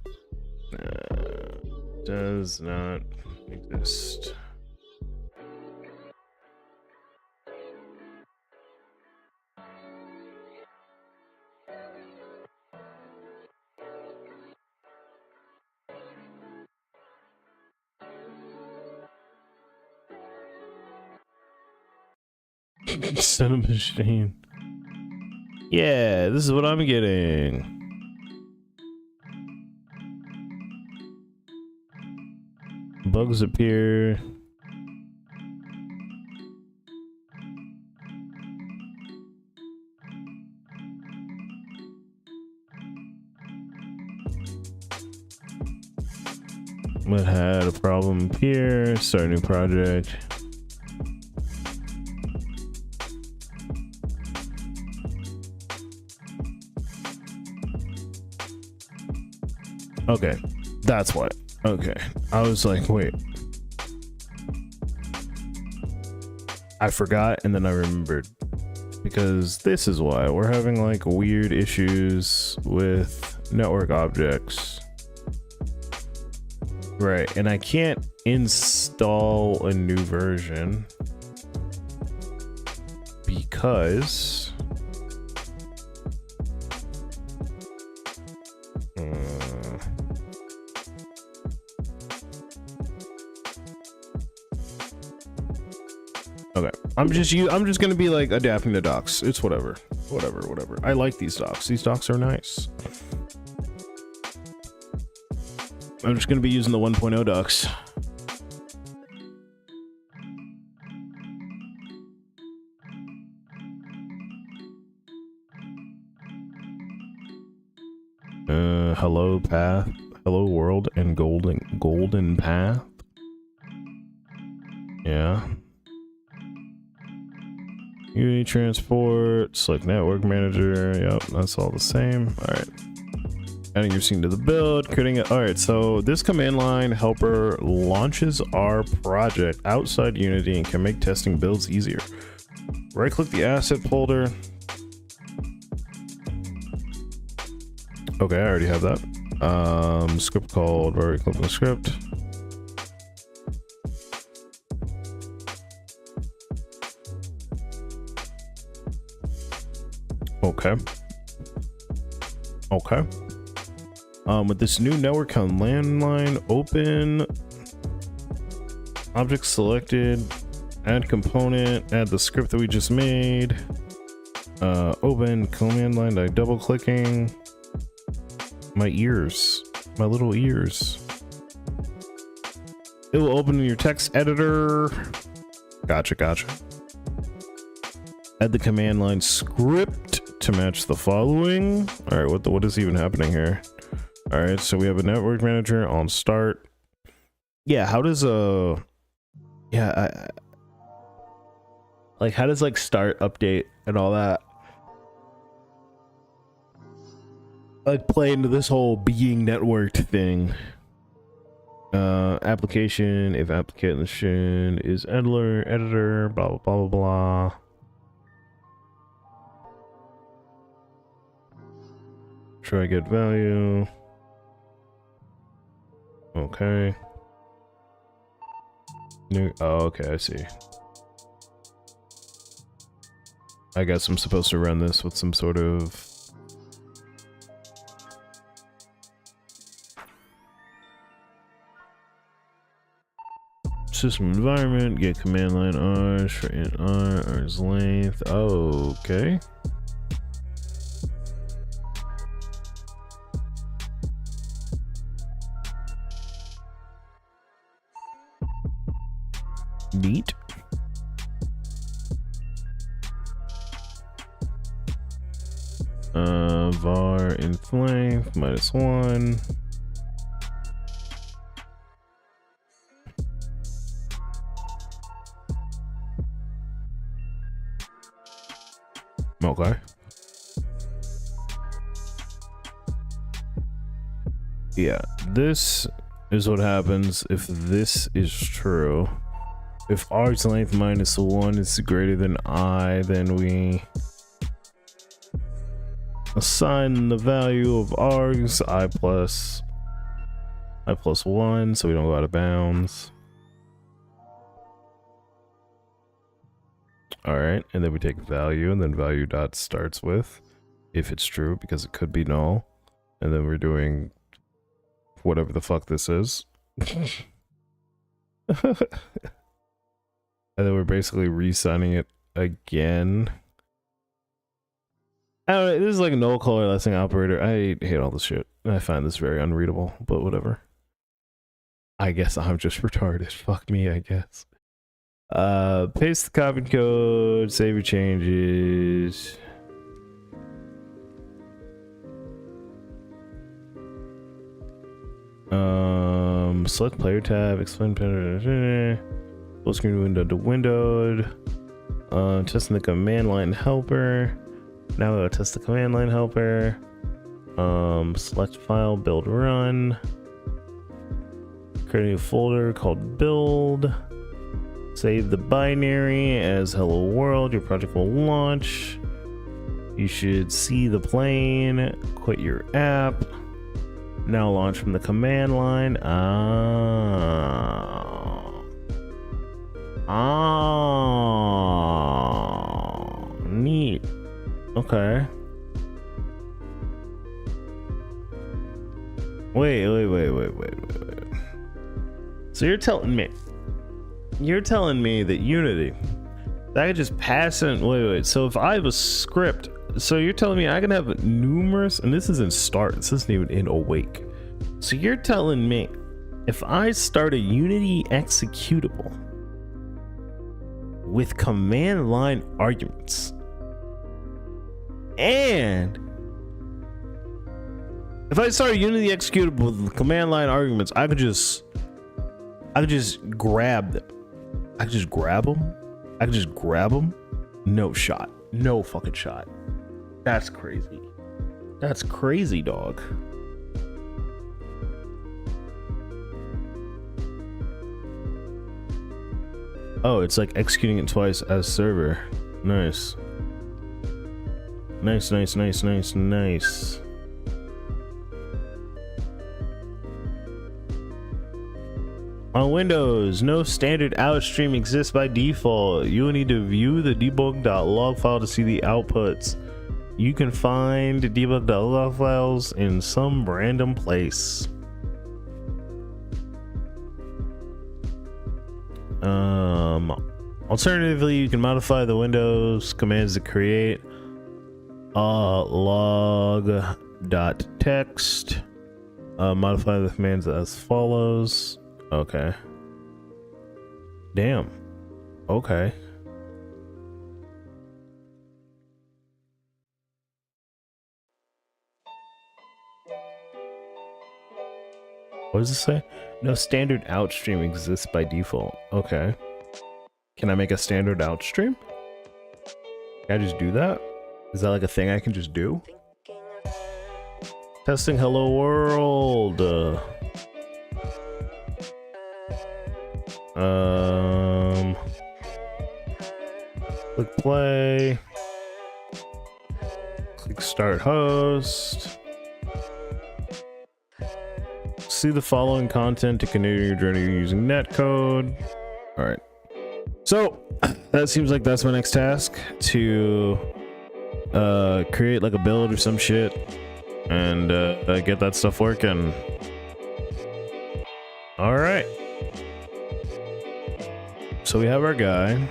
Speaker 1: Does not exist. Son of a machine. Yeah, this is what I'm getting. Bugs appear. What had a problem appear? Start a new project. Okay, that's why. Okay, I was like, wait. I forgot, and then I remembered. Because this is why we're having like weird issues with network objects. Right, and I can't install a new version because okay, I'm just gonna be like adapting to docs. It's whatever. I like these docs. These docs are nice. I'm just gonna be using the 1.0 docs. Hello path, hello world, and golden path. Yeah. Unity transport, select network manager. Yep, that's all the same. All right. Adding your scene to the build, creating it. All right, so this command line helper launches our project outside Unity and can make testing builds easier. Right click the asset folder. Okay, I already have that. Script called, right click on the script. Okay. Okay. With this new network command line, open object selected, add component, add the script that we just made. Open command line by double clicking. My ears, my little ears. It will open in your text editor. Gotcha. Add the command line script to match the following. All right, what is even happening here? All right, so we have a network manager on start. Yeah, how does like how does like start update and all that like play into this whole being networked thing? Application, if application is editor, blah blah blah blah blah. Try get value. Okay. New, oh, okay, I see. I guess I'm supposed to run this with some sort of system environment, get command line R, for int R, R's length. Oh, okay. Neat. Var int length -1. Okay. Yeah, this is what happens if this is true. If arg's length -1 is greater than I, then we assign the value of args I plus 1, so we don't go out of bounds. All right, and then we take value, and then value dot starts with, if it's true, because it could be null, and then we're doing whatever the fuck this is. And then we're basically re-signing it again. I don't know, this is like a null coalescing operator. I hate all this shit. I find this very unreadable, but whatever. I guess I'm just retarded. Fuck me, I guess. Paste the copy code, save your changes. Select player tab, explain full screen window to windowed. Testing the command line helper. Now we'll test the command line helper. Select file, build, run. Create a new folder called build. Save the binary as hello world. Your project will launch. You should see the plane. Quit your app. Now launch from the command line. Neat. Okay. Wait. So you're telling me that Unity, that I could just pass in, wait. So if I have a script, so you're telling me I can have numerous, and this isn't start, this isn't even in awake. So you're telling me if I start a Unity executable with command line arguments, and if I start a Unity executable with command line arguments, I could just grab them. I could just grab them. No shot. No fucking shot. That's crazy. That's crazy, dog. Oh, it's like executing it twice as server. Nice. Nice. On Windows, no standard outstream exists by default. You will need to view the debug.log file to see the outputs. You can find debug.log files in some random place. Alternatively, you can modify the Windows commands to create log.text. Modify the commands as follows. Okay. Damn. Okay. What does it say? No standard outstream exists by default. Okay. Can I make a standard outstream? Can I just do that? Is that like a thing I can just do? Testing hello world. Click play. Click start host. See the following content to continue your journey using netcode. All right. So that seems like that's my next task, to create like a build or some shit and get that stuff working. All right. So we have our guy.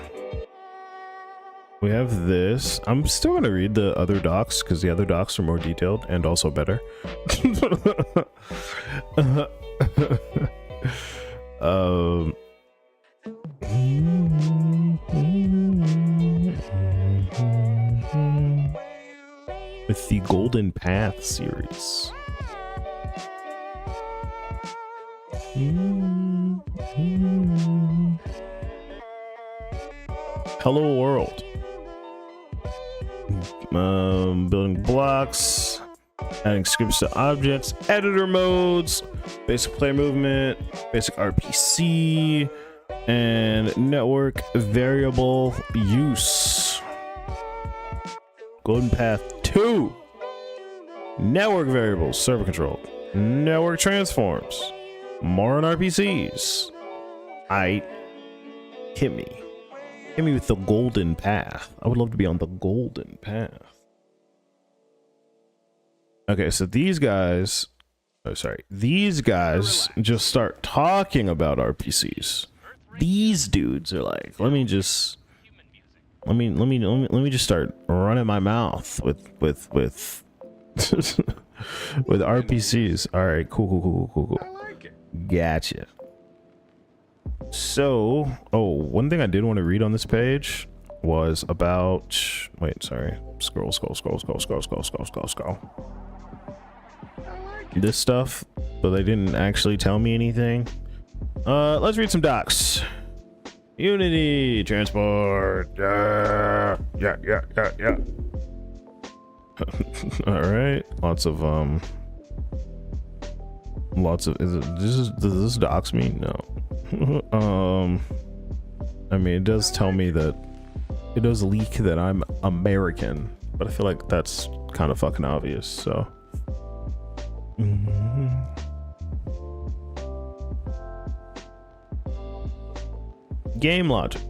Speaker 1: We have this. I'm still gonna read the other docs because the other docs are more detailed and also better. With the Golden Path series. Hello world. Building blocks, adding scripts to objects, editor modes, basic player movement, basic RPC, and network variable use. Golden Path 2. Network variables, server control, network transforms, more on RPCs. Hit me. Hit me with the Golden Path. I would love to be on the Golden Path. Okay, so these guys, these guys just start talking about RPCs. These dudes are like, let me just start running my mouth with with RPCs. All right, cool.
Speaker 2: I like it.
Speaker 1: Gotcha. So, one thing I did want to read on this page was about, wait, sorry. Scroll. This stuff, but they didn't actually tell me anything. Let's read some docs. Unity transport. Yeah. All right. Lots of does this docs me? No. I mean, it does tell me that it does leak that I'm American, but I feel like that's kind of fucking obvious, so. Game logic,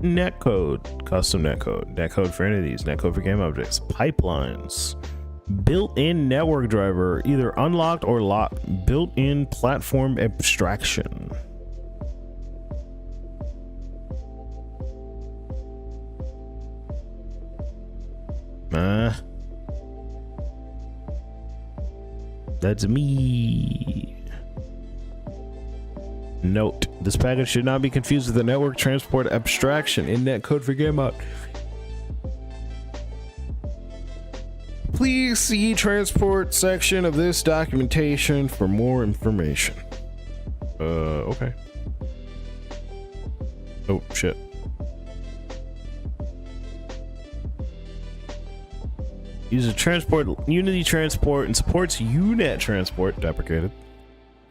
Speaker 1: netcode, custom netcode for entities, netcode for game objects, pipelines, built-in network driver, either unlocked or locked, built-in platform abstraction. That's me. Note, this package should not be confused with the network transport abstraction in netcode for game mode. Please see transport section of this documentation for more information. Okay. Oh, shit. Uses Unity transport and supports UNet transport, deprecated.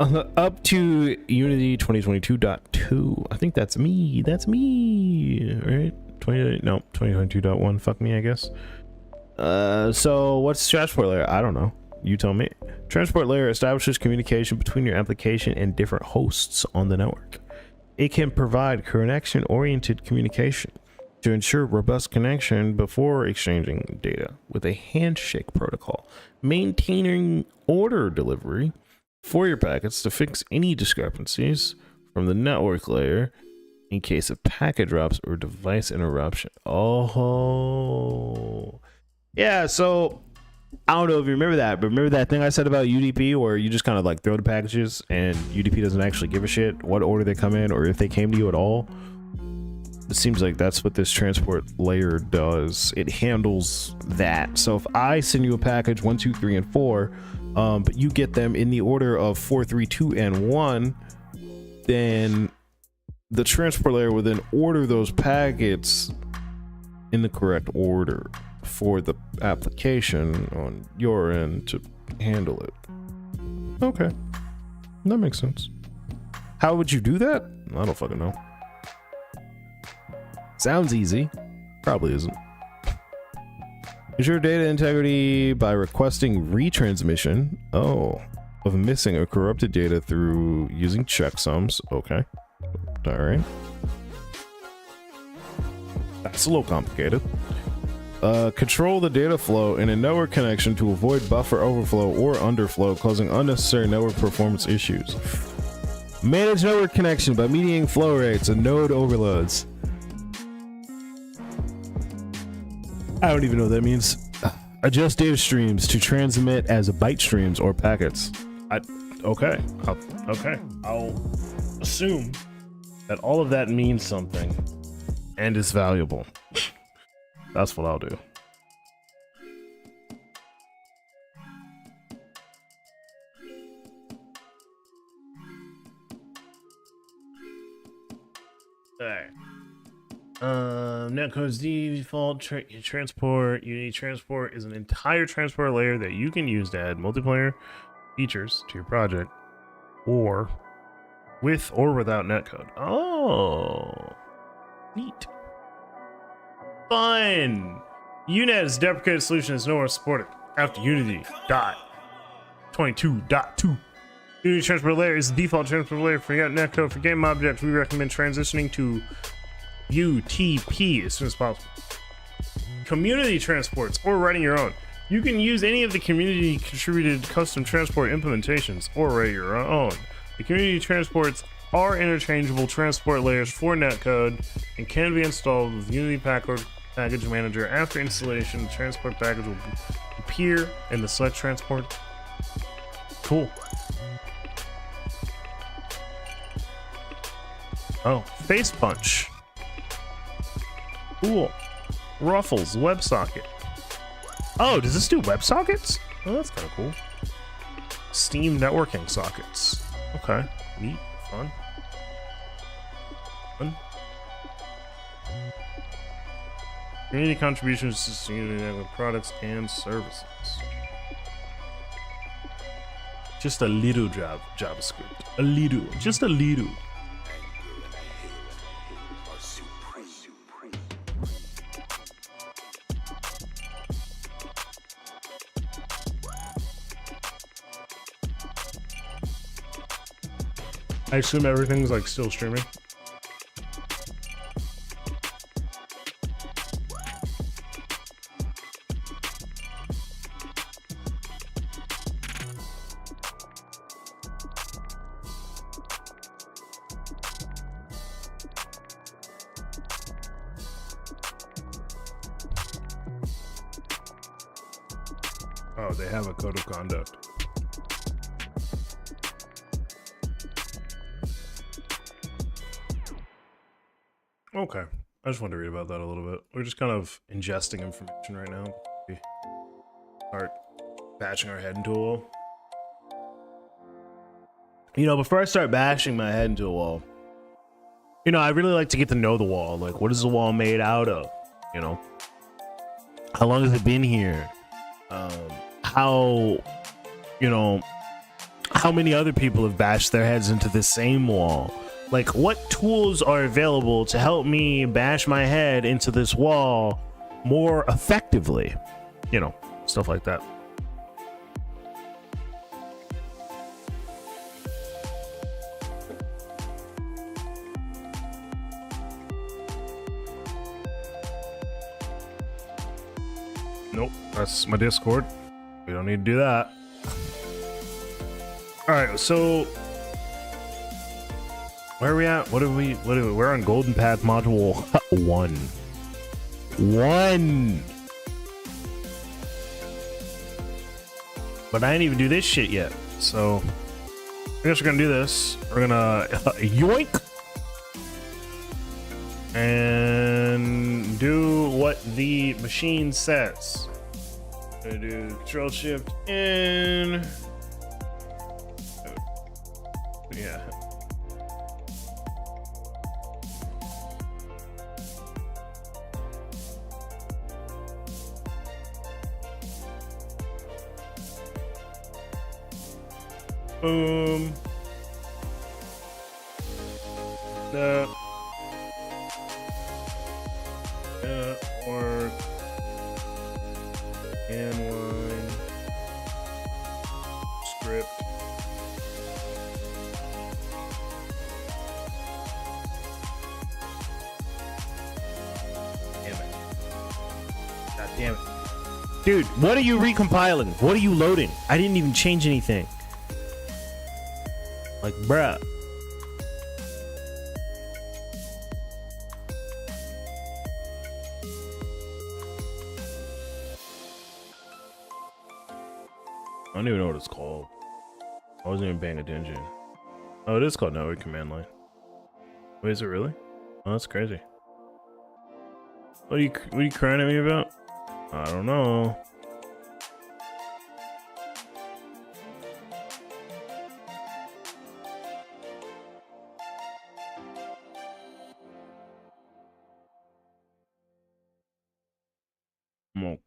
Speaker 1: Up to Unity 2022.2. I think that's me. That's me. Right? 2022.1. Fuck me, I guess. So what's transport layer? I don't know. You tell me. Transport layer establishes communication between your application and different hosts on the network. It can provide connection-oriented communication to ensure robust connection before exchanging data with a handshake protocol, maintaining order delivery for your packets to fix any discrepancies from the network layer in case of packet drops or device interruption. Oh, Yeah, so I don't know if you remember that, but remember that thing I said about UDP where you just kind of like throw the packages and UDP doesn't actually give a shit what order they come in or if they came to you at all? It seems like that's what this transport layer does. It handles that. So if I send you a package 1, 2, 3, and 4, but you get them in the order of 4, 3, 2, and 1, then the transport layer will then order those packets in the correct order for the application on your end to handle it. Okay, that makes sense. How would you do that? I don't fucking know. Sounds easy. Probably isn't. Ensure data integrity by requesting retransmission of missing or corrupted data through using checksums. Okay. Alright. That's a little complicated. Control the data flow in a network connection to avoid buffer overflow or underflow, causing unnecessary network performance issues. Manage network connection by mediating flow rates and node overloads. I don't even know what that means. Adjust data streams to transmit as byte streams or packets. Okay. I'll assume that all of that means something and is valuable. That's what I'll do. Alright. Netcode's default transport. Unity transport is an entire transport layer that you can use to add multiplayer features to your project, or with or without netcode. Oh, neat. Fun. UNet's deprecated solution is no more supported after Unity 22.2. Unity transport layer is the default transport layer for netcode for game objects. We recommend transitioning to UTP as soon as possible. Community transports or writing your own. You can use any of the community contributed custom transport implementations or write your own. The community transports are interchangeable transport layers for netcode and can be installed with Unity Package Manager. After installation, the transport package will appear in the select transport. Cool. Oh, face punch. Cool. Ruffles, WebSocket. Oh, does this do WebSockets? Oh, that's kind of cool. Steam networking sockets. Okay, neat, fun. Community contributions to Unity Network products and services. Just a little JavaScript. A little, just a little. I assume everything's like still streaming. Oh, they have a code of conduct. Okay, I just wanted to read about that a little bit. We're just kind of ingesting information right now. We start bashing our head into a wall. You know, before I start bashing my head into a wall, you know, I really like to get to know the wall. Like, what is the wall made out of? You know, how long has it been here? How, you know, how many other people have bashed their heads into the same wall? Like, what tools are available to help me bash my head into this wall more effectively? You know, stuff like that. Nope, that's my Discord. We don't need to do that. All right, so where are we at? We're on Golden Path module 1. But I didn't even do this shit yet. So I guess we're gonna do this. We're gonna yoink and do what the machine says. Gonna do Control Shift in. Yeah. Boom. Or inline script. Damn it. God damn it. Dude, what are you recompiling? What are you loading? I didn't even change anything. Like, bruh. I don't even know what it's called. I wasn't even paying attention. Oh, it is called Network Command Line. Wait, is it really? Oh, that's crazy. What are you crying at me about? I don't know.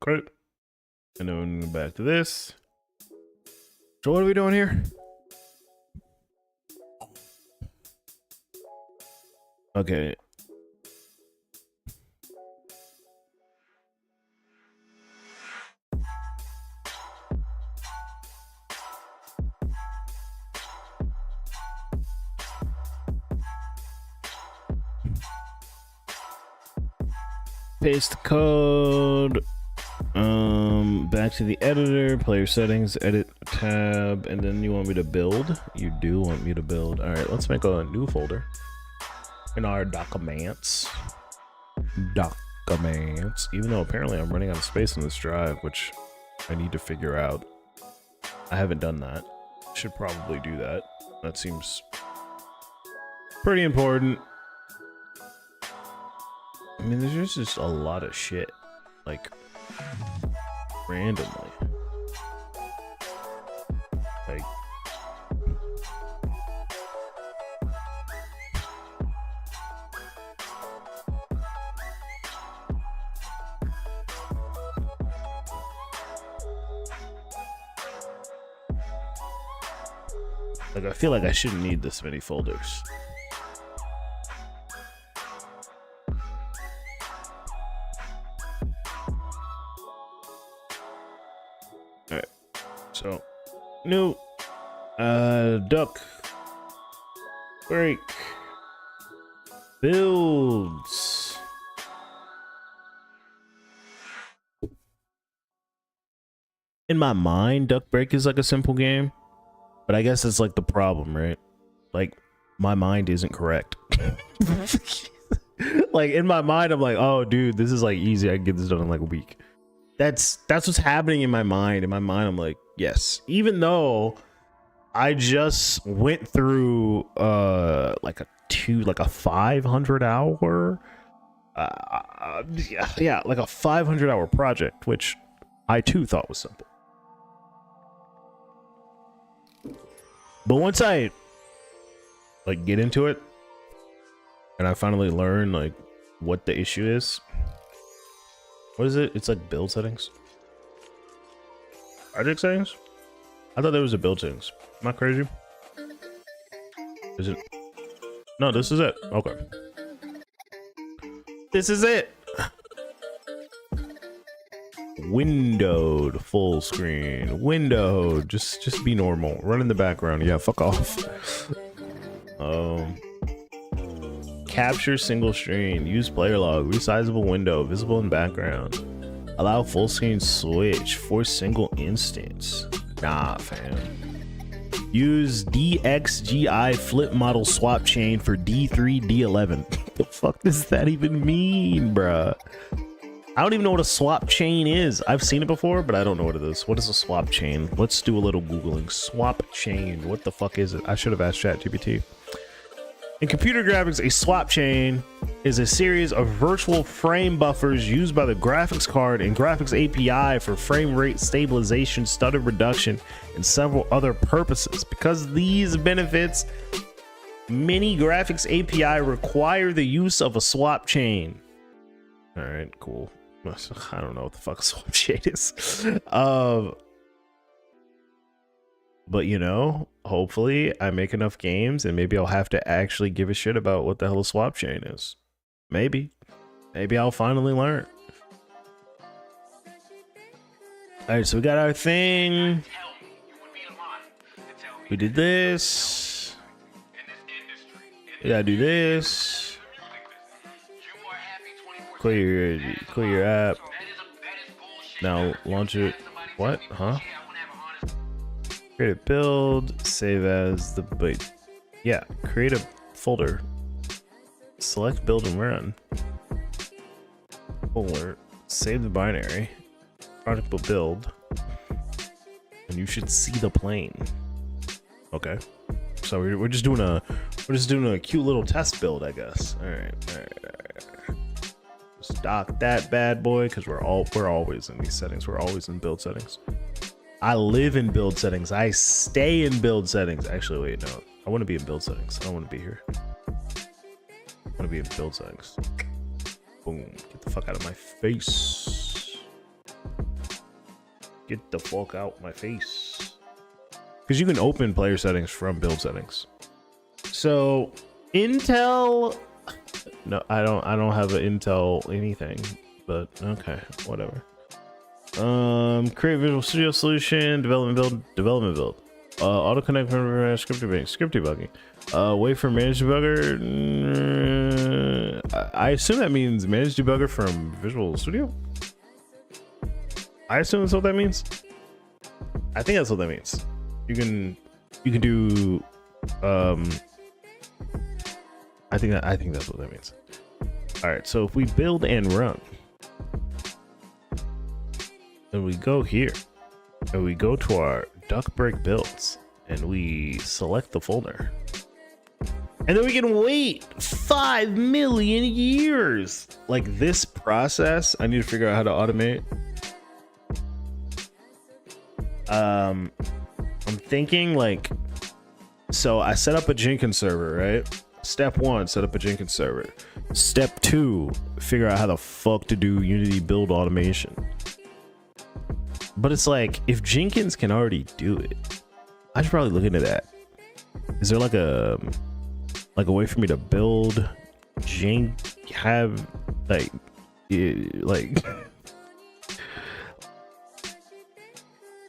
Speaker 1: Okay. And then back to this. So what are we doing here? Okay. Paste the code. Back to the editor, player settings, edit tab, and then you want me to build? You do want me to build. All right, let's make a new folder in our documents. Documents. Even though apparently I'm running out of space on this drive, which I need to figure out. I haven't done that. Should probably do that. That seems pretty important. I mean, there's just a lot of shit, like, randomly. Like, I feel like I shouldn't need this many folders. Alright, so new duck break builds. In my mind, duck break is like a simple game. But I guess it's like the problem, right? Like, my mind isn't correct. Like, in my mind, I'm like, oh, dude, this is like easy. I can get this done in like a week. That's what's happening in my mind. In my mind, I'm like, yes. Even though I just went through like a 500 hour, yeah, like a 500 hour project, which I too thought was simple. But once I like get into it and I finally learn like what the issue is, what is it? It's like build settings, project settings. I thought there was a build settings. Am I crazy? Is it? No, this is it. Okay, this is it. Windowed full screen. Windowed. Just be normal. Run in the background. Yeah, fuck off. Capture single screen. Use player log. Resizable window. Visible in background. Allow full screen switch for single instance. Nah, fam. Use DXGI flip model swap chain for D3, D11. What the fuck does that even mean, bruh? I don't even know what a swap chain is. I've seen it before, but I don't know what it is. What is a swap chain? Let's do a little Googling. Swap chain. What the fuck is it? I should have asked ChatGPT. In computer graphics, a swap chain is a series of virtual frame buffers used by the graphics card and graphics API for frame rate stabilization, stutter reduction, and several other purposes. Because of these benefits, many graphics API require the use of a swap chain. All right, cool. I don't know what the fuck a swap chain is. But you know, hopefully I make enough games and maybe I'll have to actually give a shit about what the hell a swap chain is. Maybe I'll finally learn. All right, so we got our thing. We did this. We gotta do this. Clear your app. Now launch it. What? Huh? Create a build. Save as the wait. Yeah. Create a folder. Select build and run. Folder. Save the binary. Project will build. And you should see the plane. Okay. So we're just doing a cute little test build, I guess. All right. Stock that bad boy, because we're always in these settings. We're always in build settings. I live in build settings. I stay in build settings. Actually, wait, no. I want to be in build settings. I don't want to be here. I want to be in build settings. Boom. Get the fuck out of my face. Get the fuck out my face. Because you can open player settings from build settings. So Intel. No, I don't have an Intel anything, but okay, whatever. Create Visual Studio solution, development build, auto connect script debugging, wait for managed debugger. I assume that means managed debugger from Visual Studio. I assume that's what that means. I think that's what that means. You can do I think that's what that means. All right, so if we build and run, and we go here, and we go to our duck break builds, and we select the folder, and then we can wait 5 million years. Like this process, I need to figure out how to automate. I'm thinking like, so I set up a Jenkins server, right? Step 1, set up a Jenkins server. Step 2, figure out how the fuck to do Unity build automation. But it's like, if Jenkins can already do it, I should probably look into that. Is there like a way for me to build like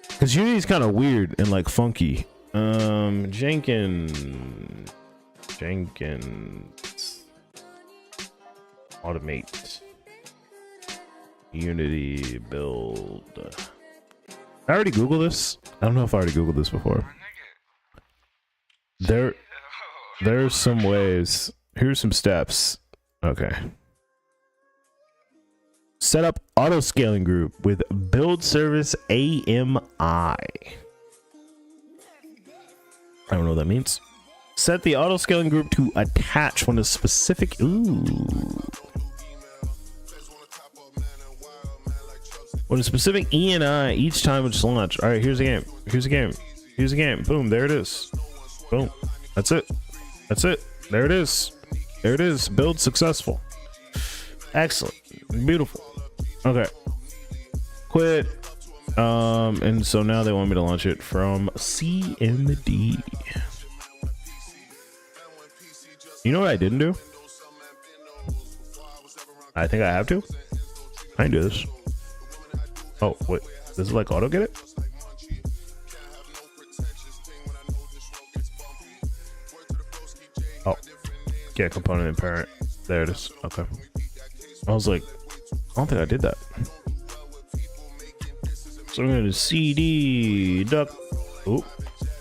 Speaker 1: because Unity's kind of weird and like funky. Jenkins automate Unity build. I already Googled this. I don't know if I already Googled this before. There's some ways. Here's some steps. Okay. Set up auto scaling group with build service AMI. I don't know what that means. Set the auto scaling group to attach when a specific when a specific ENI each time it's launched. All right, here's a game. Here's a game. Here's a game. Boom, there it is. Boom. That's it. That's it. There it is. There it is. Build successful. Excellent. Beautiful. Okay. Quit. And so now they want me to launch it from CMD. You know what I didn't do? I think I have to. I can do this. Oh, wait. Does it like auto get it? Oh. Get component and parent. There it is. Okay. I was like, I don't think I did that. So I'm going to CD duck. Oh.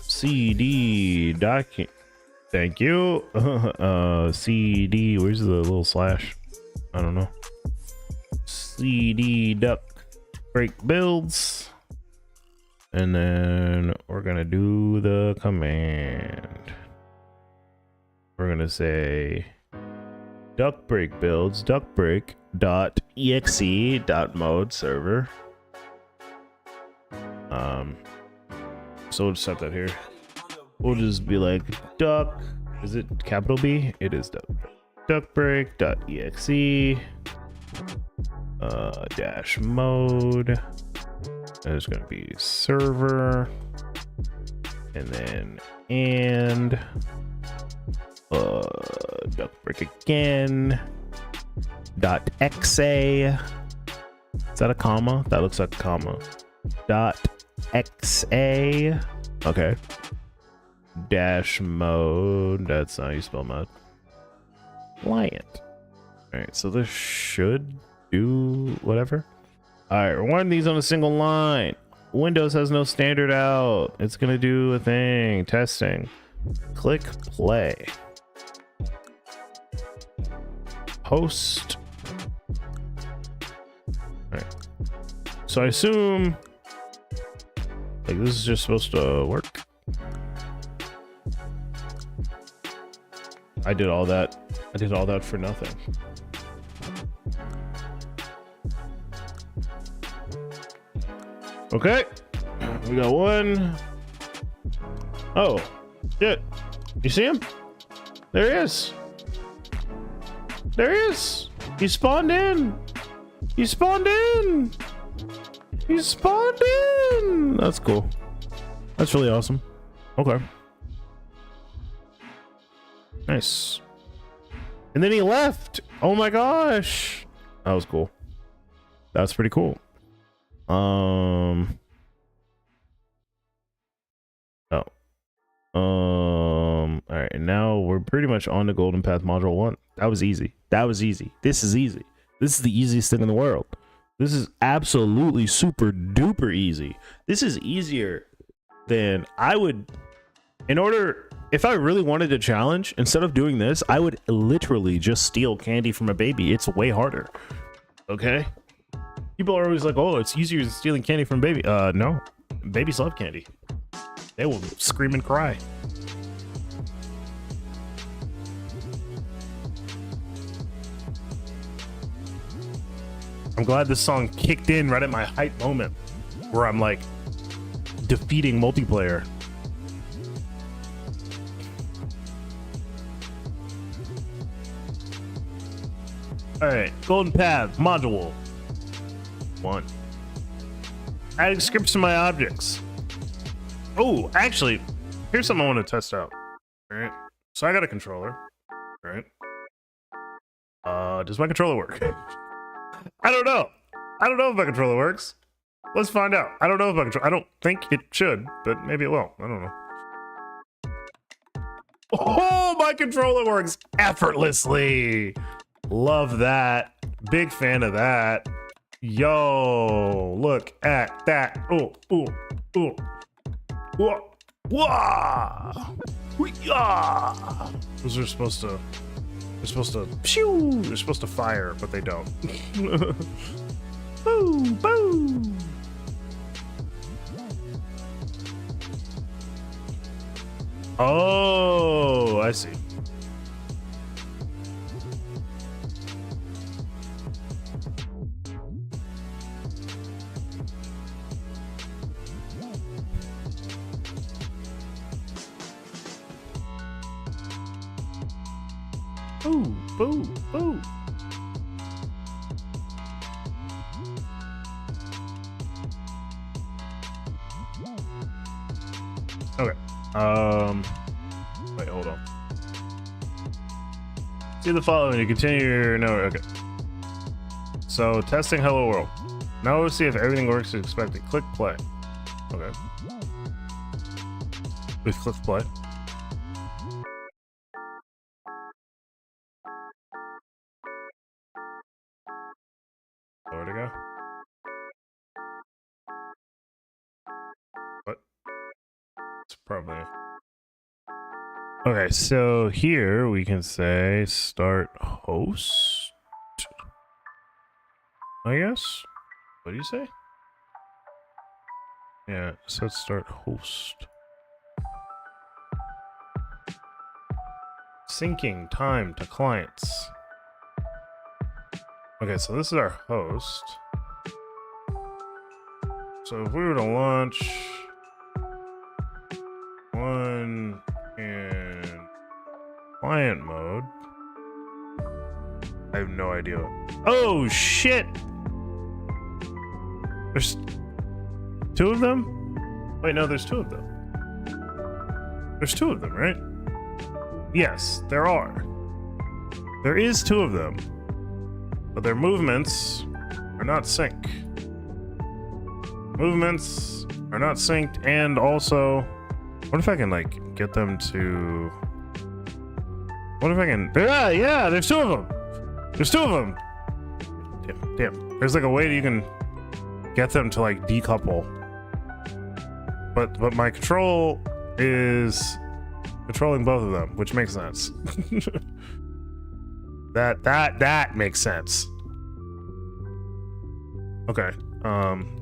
Speaker 1: CD document. Thank you. CD, where's the little slash? I don't know. cd duck break builds, and then we're gonna do the command. We're gonna say duck break builds duck break dot exe dot mode server. So we'll just set that here. We'll just be like duck, is it capital B? It is duck break dot exe dash mode. There's gonna be server, and then duck break again dot exa. Is that a comma? That looks like a comma. Dot exa. Okay. Dash mode. That's not how you spell mode. Client. All right, so this should do whatever. All right, we're running these on a single line. Windows has no standard out. It's gonna do a thing. Testing. Click play. Host. All right. So I assume like this is just supposed to work. I did all that for nothing. Okay, we got one. Oh, shit. You see him? There he is. There he is. He spawned in. He spawned in. He spawned in. That's cool. That's really awesome. Okay. Nice. And then he left. Oh my gosh. That was cool. That's pretty cool. Oh. All right, and now we're pretty much on the Golden Path Module 1. That was easy. That was easy. This is easy. This is the easiest thing in the world. This is absolutely super duper easy. This is easier than I would, if I really wanted a challenge, instead of doing this, I would literally just steal candy from a baby. It's way harder. Okay? People are always like, oh, it's easier than stealing candy from a baby. No. Babies love candy. They will scream and cry. I'm glad this song kicked in right at my hype moment where I'm like defeating multiplayer. All right, Golden Path Module 1. Adding scripts to my objects. Oh, actually, here's something I want to test out. All right, so I got a controller. All right. Does my controller work? I don't know. I don't know if my controller works. Let's find out. I don't know if my controller. I don't think it should, but maybe it will. I don't know. Oh, my controller works effortlessly. Love that. Big fan of that. Yo, look at that. Oh, oh, oh. Whoa. Whoa. Yeah. Those are supposed to. They're supposed to. Pew. They're supposed to fire, but they don't. Boom, boom. Oh, I see. Boo, boo, boo. Okay. Wait, hold on. See the following to continue your no. Okay. So testing hello world. Now we'll see if everything works as expected. Click play. Okay. We've clicked play. Where to go? What? It's probably. Okay, so here we can say start host. I guess. What do you say? Yeah, set start host. Syncing time to clients. Okay, so this is our host. So if we were to launch one in client mode, I have no idea. Oh shit! There's 2 of them? Wait, no, there's 2 of them. There's 2 of them, right? Yes, there are. There is 2 of them. But their movements are not synced. Movements are not synced, and also, what if I can, like, get them to... What if I can... Yeah, there's 2 of them! There's 2 of them! Damn. There's, like, a way that you can get them to, like, decouple. But my control is controlling both of them, which makes sense. That makes sense. Okay.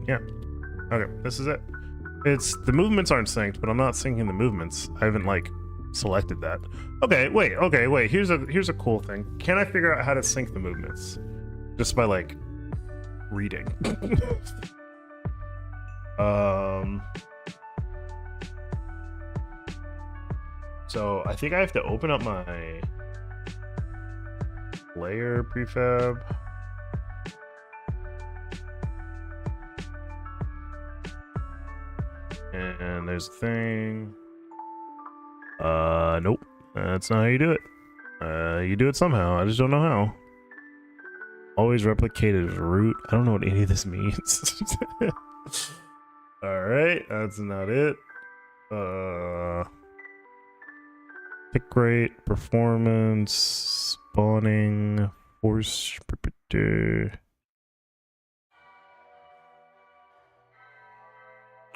Speaker 1: Yeah. Okay, this is it. It's the movements aren't synced, but I'm not syncing the movements. I haven't like selected that. Okay, wait. Here's a cool thing. Can I figure out how to sync the movements? Just by like reading. So I think I have to open up my layer prefab. And there's a thing. Nope. That's not how you do it. You do it somehow. I just don't know how. Always replicated as root. I don't know what any of this means. Alright, that's not it. Pick rate, performance, spawning, force.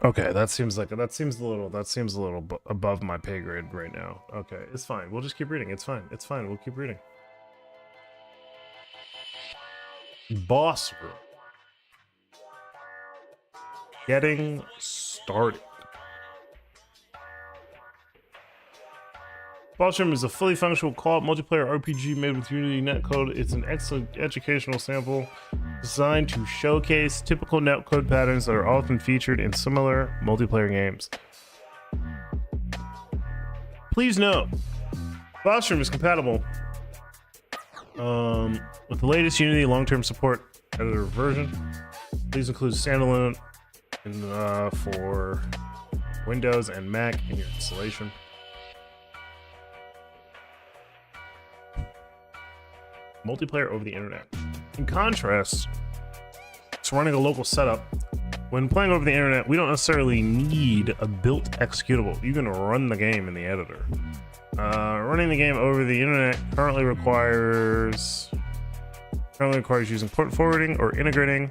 Speaker 1: Okay, that seems a little above my pay grade right now. Okay, it's fine. We'll just keep reading. It's fine. We'll keep reading. Boss room. Getting started. Boss Room is a fully functional co-op multiplayer RPG made with Unity netcode. It's an excellent educational sample designed to showcase typical netcode patterns that are often featured in similar multiplayer games. Please note, Boss Room is compatible with the latest Unity long-term support editor version. These include standalone for Windows and Mac in your installation. Multiplayer over the internet. In contrast to running a local setup, when playing over the internet, we don't necessarily need a built executable. You can run the game in the editor. Running the game over the internet currently requires using port forwarding or integrating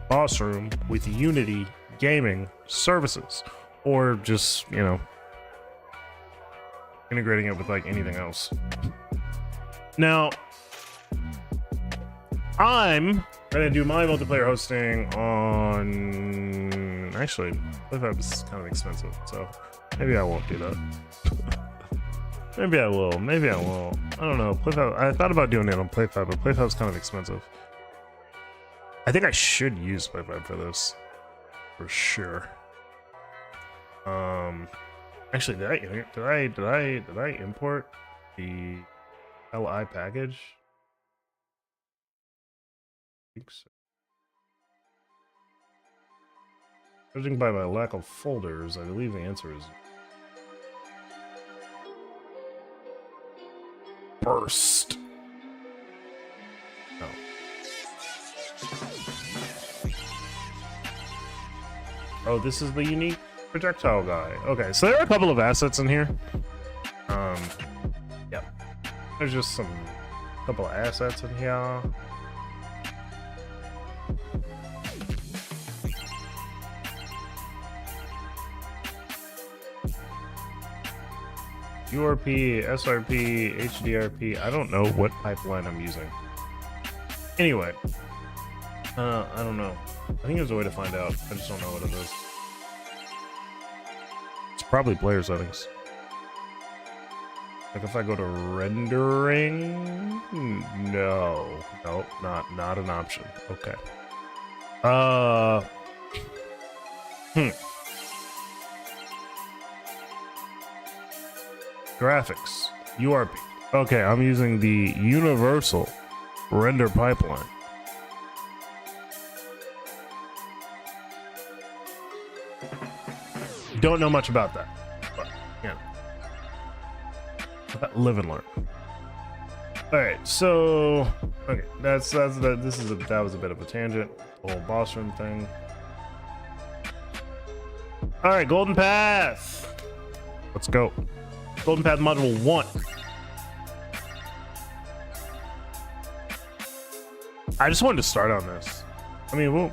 Speaker 1: Boss Room with Unity gaming services, or just, you know, integrating it with like anything else. Now, I'm gonna do my multiplayer hosting on... Actually, PlayFab is kind of expensive, so maybe I won't do that. Maybe I will. I don't know. PlayFab, I thought about doing it on PlayFab, but PlayFab's kind of expensive. I think I should use PlayFab for this, for sure. Actually, did I import the LI package? I think so. Judging by my lack of folders, I believe the answer is burst. Oh. Oh, this is the unique projectile guy. Okay, so there are a couple of assets in here. Yep. There's just a couple of assets in here. URP, SRP, HDRP. I don't know what pipeline I'm using. Anyway, I don't know. I think there's a way to find out. I just don't know what it is. It's probably player settings. Like if I go to rendering, no, nope, not an option. Okay. Graphics, URP. Okay, I'm using the universal render pipeline. Don't know much about that, but yeah. Live and learn. All right, so okay, that was a bit of a tangent. The whole boss room thing. All right, Golden Path. Let's go. Golden Path Module 1. I just wanted to start on this. I mean, we'll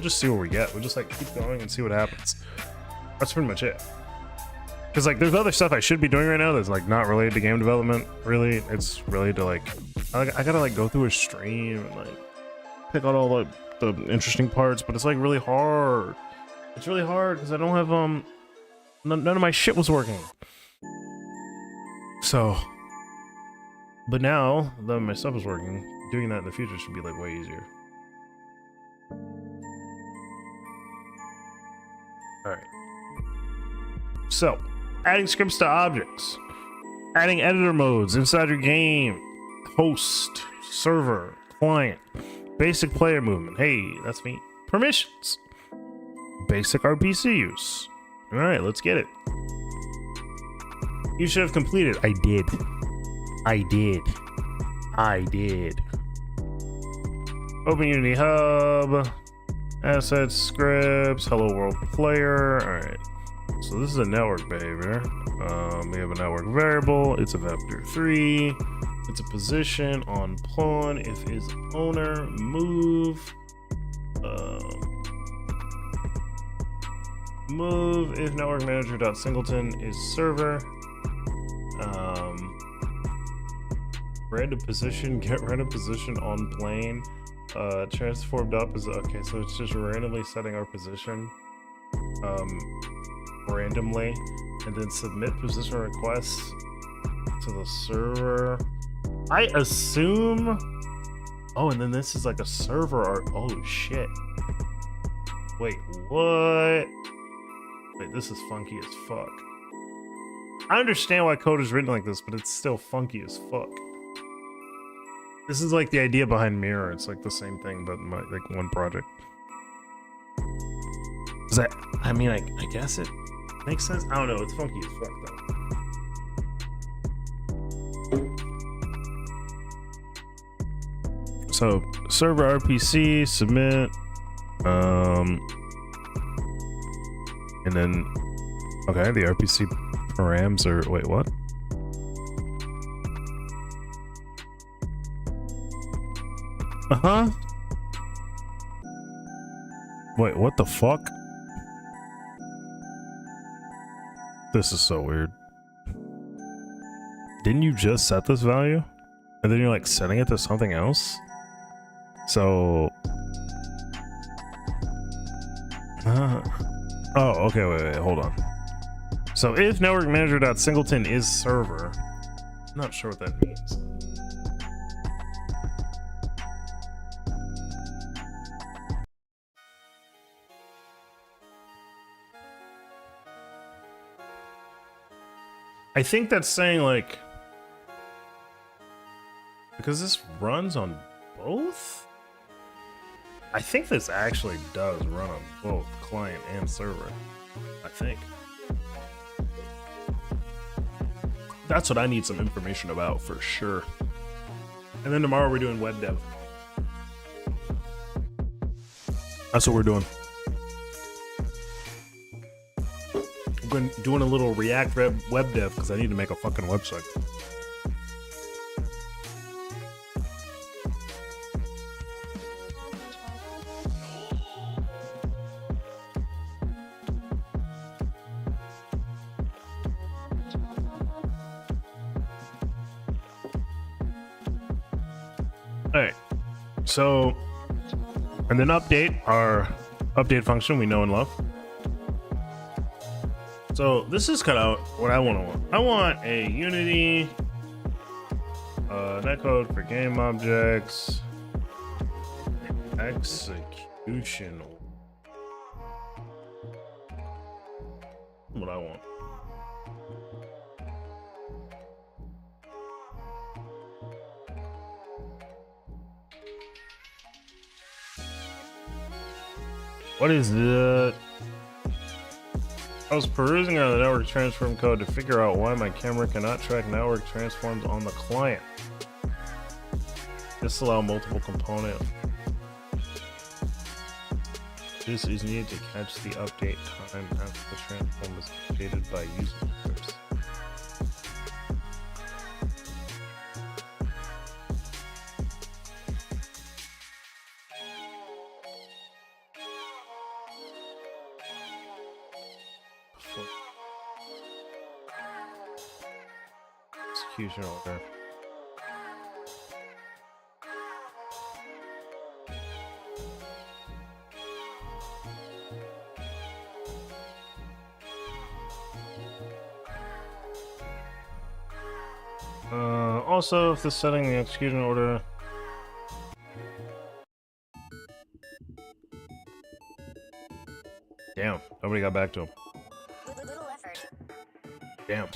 Speaker 1: just see what we get. We'll just like keep going and see what happens. That's pretty much it. Because like there's other stuff I should be doing right now that's like not related to game development. Really, it's related to like I gotta like go through a stream and like pick out all the interesting parts, but it's like really hard. It's really hard because I don't have none of my shit was working. So, but now that my stuff is working, doing that in the future should be like way easier. All right. So, adding scripts to objects, adding editor modes inside your game, host, server, client, basic player movement. Hey, that's me. Permissions, basic RPC use. All right, let's get it. You should have completed. I did. Open Unity Hub, assets, scripts, hello world player. All right. So this is a network behavior. We have a network variable. It's a vector3. It's a position on pawn if is owner move. Move if network manager dot singleton is server. Random position, get random position on plane. Transformed up is okay. So it's just randomly setting our position. Randomly, and then submit position requests to the server. I assume. Oh, and then this is like a server art. Oh shit. Wait, what? Wait, this is funky as fuck. I understand why code is written like this, but it's still funky as fuck. This is like the idea behind Mirror. It's like the same thing, but like one project. Is that? I mean, I guess it makes sense. I don't know. It's funky as fuck though. So server RPC submit, and then okay, the RPC params are wait what? Wait, what the fuck? This is so weird. Didn't you just set this value? And then you're like setting it to something else? So... Oh, okay, wait, hold on. So if network manager.singleton is server, I'm not sure what that means. I think that's saying like, because this runs on both? I think this actually does run on both client and server. I think. That's what I need some information about for sure. And then tomorrow we're doing web dev. That's what we're doing. I'm doing a little React web dev because I need to make a fucking website. All right, so And then update, our update function we know and love. So this is kind of what I want. I want a Unity netcode for game objects execution. What I want. What is it? I was perusing on the network transform code to figure out why my camera cannot track network transforms on the client. Disallow multiple component. This is needed to catch the update time after the transform is updated by user scripts. Execution order. Also, if the setting the execution order. Damn, nobody got back to him. Damn.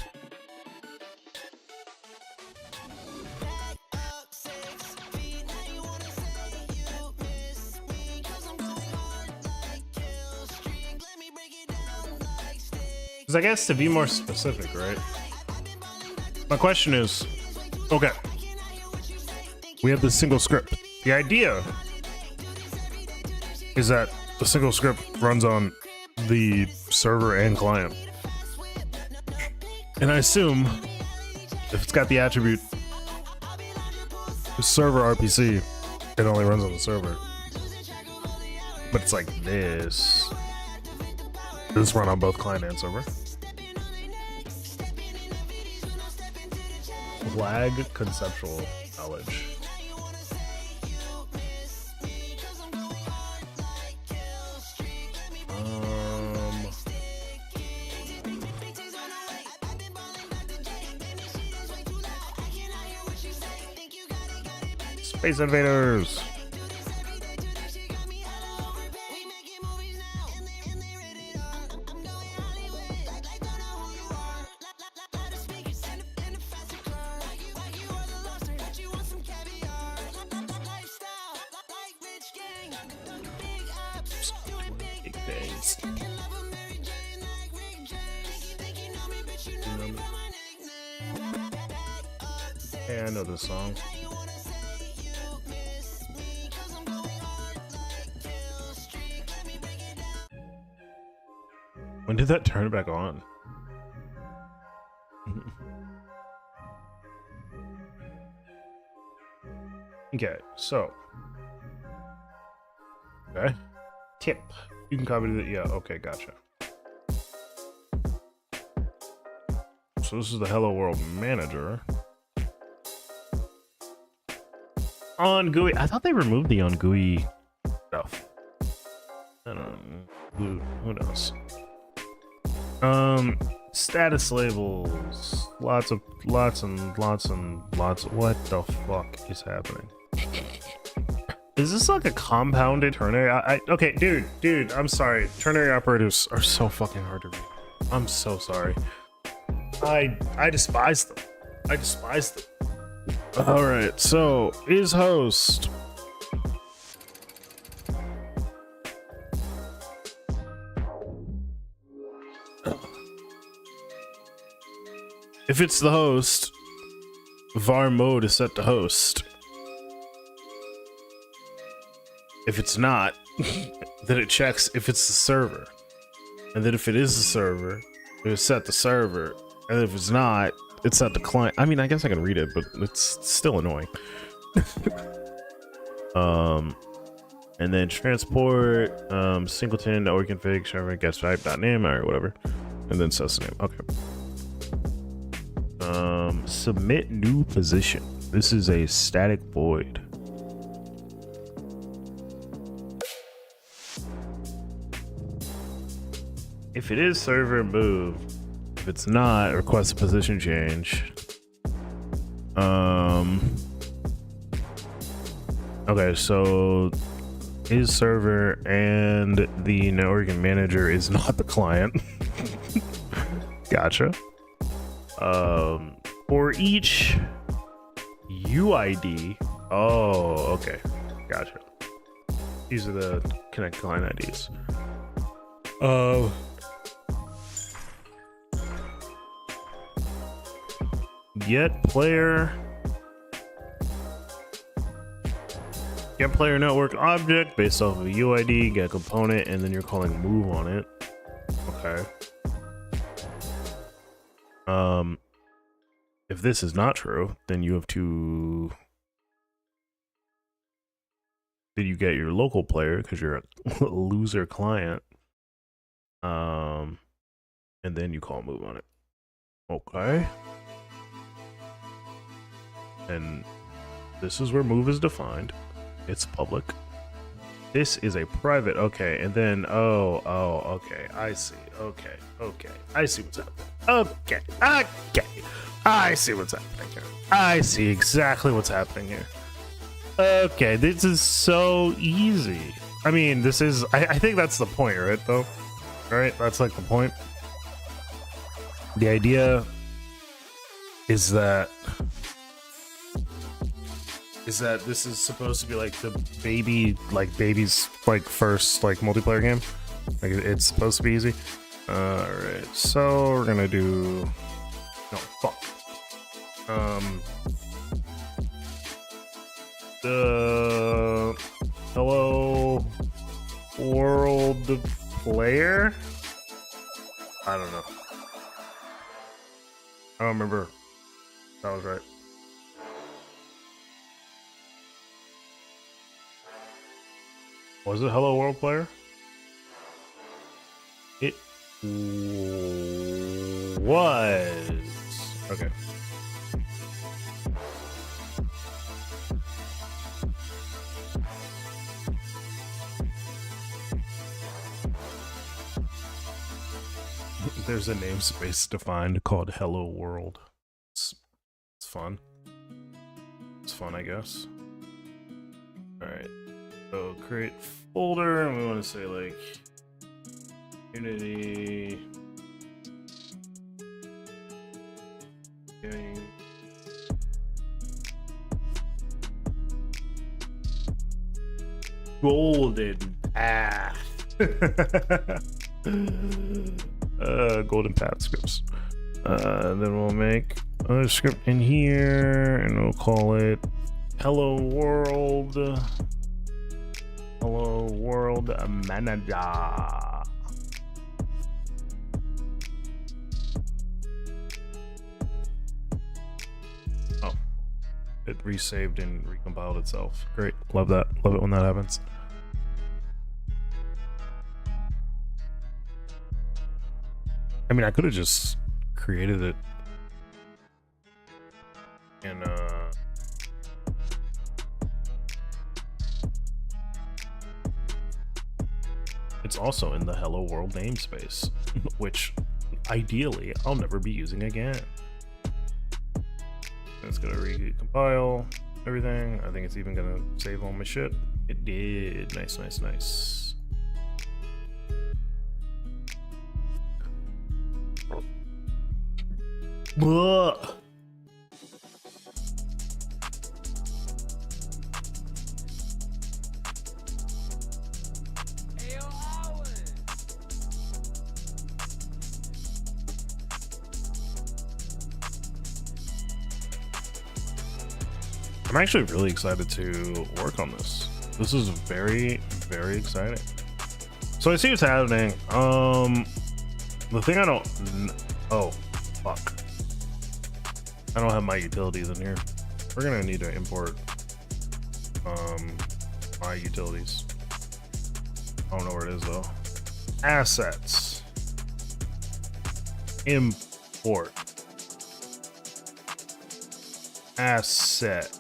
Speaker 1: Because I guess to be more specific, right? My question is, okay, we have this single script. The idea is that the single script runs on the server and client. And I assume if it's got the attribute server RPC, it only runs on the server. But it's like this. Does this run on both client and server? Flag conceptual knowledge. Space Invaders. Hey, I know this song. When did that turn back on? Okay, so. Okay. Tip. You can copy that. Yeah, okay, gotcha. So this is the Hello World Manager. On GUI. I thought they removed the on GUI stuff. I don't know. Who knows? Status labels. Lots and lots. What the fuck is happening? Is this like a compounded ternary? Okay, dude, I'm sorry. Ternary operators are so fucking hard to read. I'm so sorry. I despise them. I despise them. All right, so is host. If it's the host, var mode is set to host. If it's not, then it checks if it's the server. And then if it is the server, it is set to server. And if it's not, it's set to client. I mean, I guess I can read it, but it's still annoying. And then transport, singleton, network config, server, guest type, .name, or whatever. And then sys name. Okay. Submit new position. This is a static void. If it is server, move. If it's not, request a position change. Okay, so is server and the networking manager is not the client. Gotcha. For each UID. Oh, okay. Gotcha. These are the connect client IDs. Get player network object based off of a UID, get component, and then you're calling move on it. Okay. If this is not true, then you have to get your local player because you're a loser client. And then you call move on it. Okay. And this is where move is defined. It's public. This is a private. Okay, and then okay. I see. Okay. I see what's happening. Okay. I see what's happening here. I see exactly what's happening here. Okay, this is so easy. I mean, this is. I think that's the point, right? Though, right? That's like the point. The idea is that this is supposed to be like the baby's like first like multiplayer game. Like it's supposed to be easy. All right, so we're gonna do no fuck. The hello world player. I don't know. I don't remember if that was right. Was it hello world player? It was. Okay. There's a namespace defined called hello world. It's fun. It's fun, I guess. All right. So create folder, and we want to say like Unity game golden path. Golden path scripts. Then we'll make a script in here, and we'll call it hello world. Hello world manager. Oh, it resaved and recompiled itself. Great, love that. Love it when that happens. I mean, I could have just created it in it's also in the hello world namespace, which ideally I'll never be using again. It's gonna recompile everything. I think it's even gonna save all my shit. It did. Nice, nice, nice. Ugh. I'm actually really excited to work on this. This is very, very exciting. So I see what's happening. The thing I don't... Oh, fuck. I don't have my utilities in here. We're gonna need to import my utilities. I don't know where it is though. Assets. Import. Asset.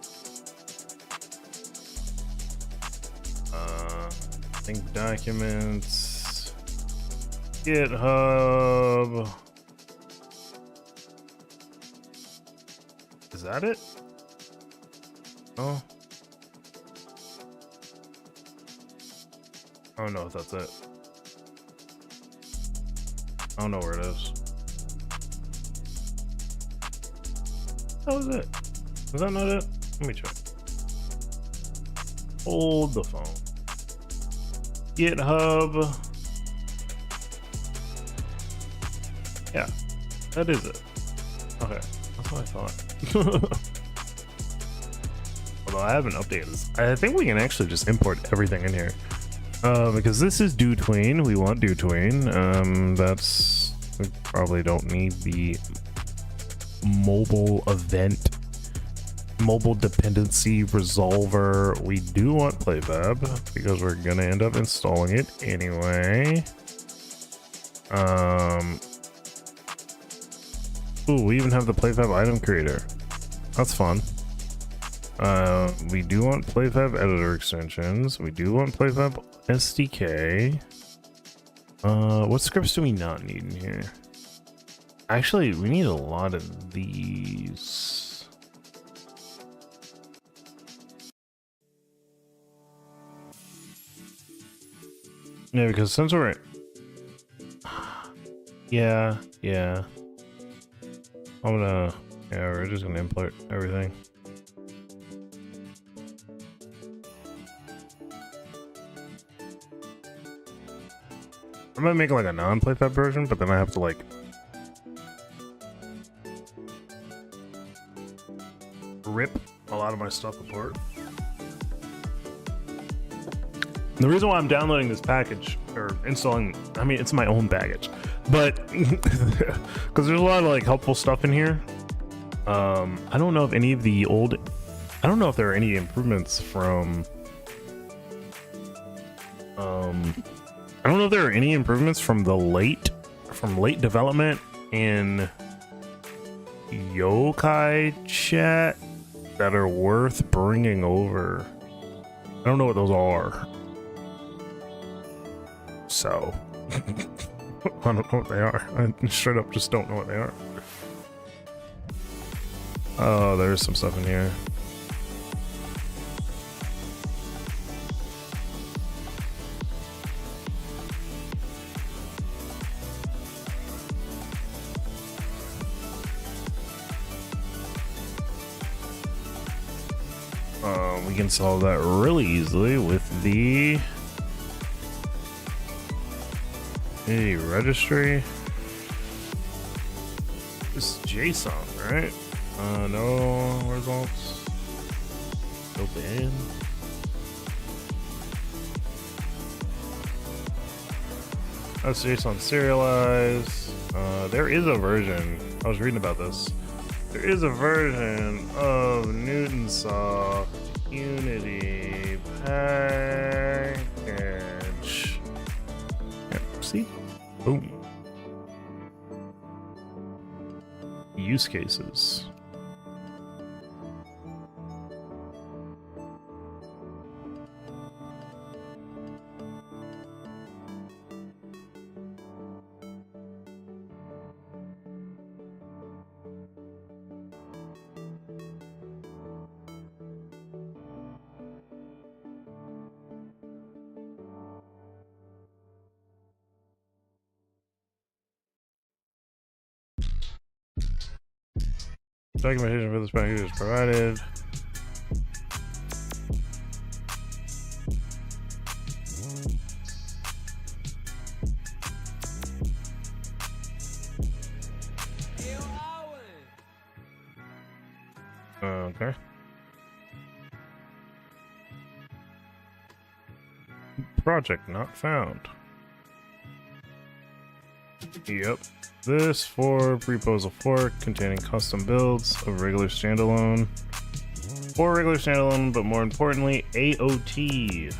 Speaker 1: Think documents. GitHub. Is that it? Oh. I don't know if that's it. I don't know where it is. That was it. Was that not it? Let me check. Hold the phone. GitHub. Yeah, that is it. Okay, that's what I thought. Although I haven't updated this. I think we can actually just import everything in here. Because this is DoTween. We want DoTween. That's... We probably don't need the mobile event, mobile dependency resolver. We do want PlayFab because we're gonna end up installing it anyway. Ooh, we even have the PlayFab item creator. That's fun. We do want PlayFab editor extensions. We do want PlayFab SDK. What scripts do we not need in here? Actually, we need a lot of these. Yeah, because since we're... Yeah. Yeah, we're just gonna import everything. I might make like a non-PlayFab version, but then I have to like rip a lot of my stuff apart. The reason why I'm downloading this package or installing, I mean, it's my own baggage, but because there's a lot of like helpful stuff in here. I don't know if any of the old, I don't know if there are any improvements from, I don't know if there are any improvements from the late development in Yokai chat that are worth bringing over. I don't know what those are. So, I don't know what they are. I straight up just don't know what they are. Oh, there's some stuff in here. We can solve that really easily with the registry. This is JSON, right? No results. Open. That's JSON serialized. There is a version. I was reading about this. There is a version of Newtonsoft Unity package. Yep, see? Boom. Use cases. Documentation for this package is provided. Okay. Project not found. Yep. This for repos a fork containing custom builds of regular standalone. For regular standalone, but more importantly, AOT.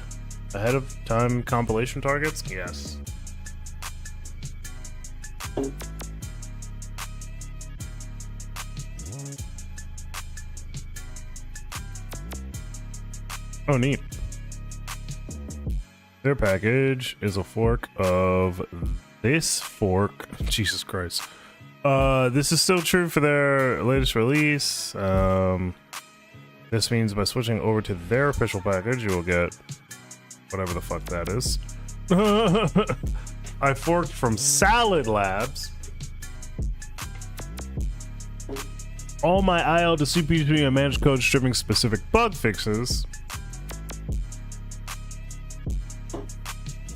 Speaker 1: Ahead of time compilation targets? Yes. Oh, neat. Their package is a fork of This fork, Jesus Christ. This is still true for their latest release. This means by switching over to their official package, you will get whatever the fuck that is. I forked from Salad Labs. All my IL to CP2 and managed code stripping specific bug fixes.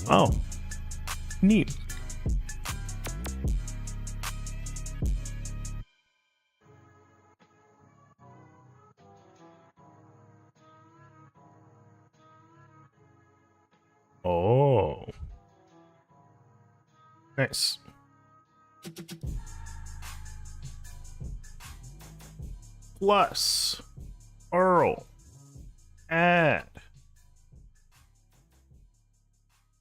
Speaker 1: Oh, neat. Oh, nice. Plus, Earl, add.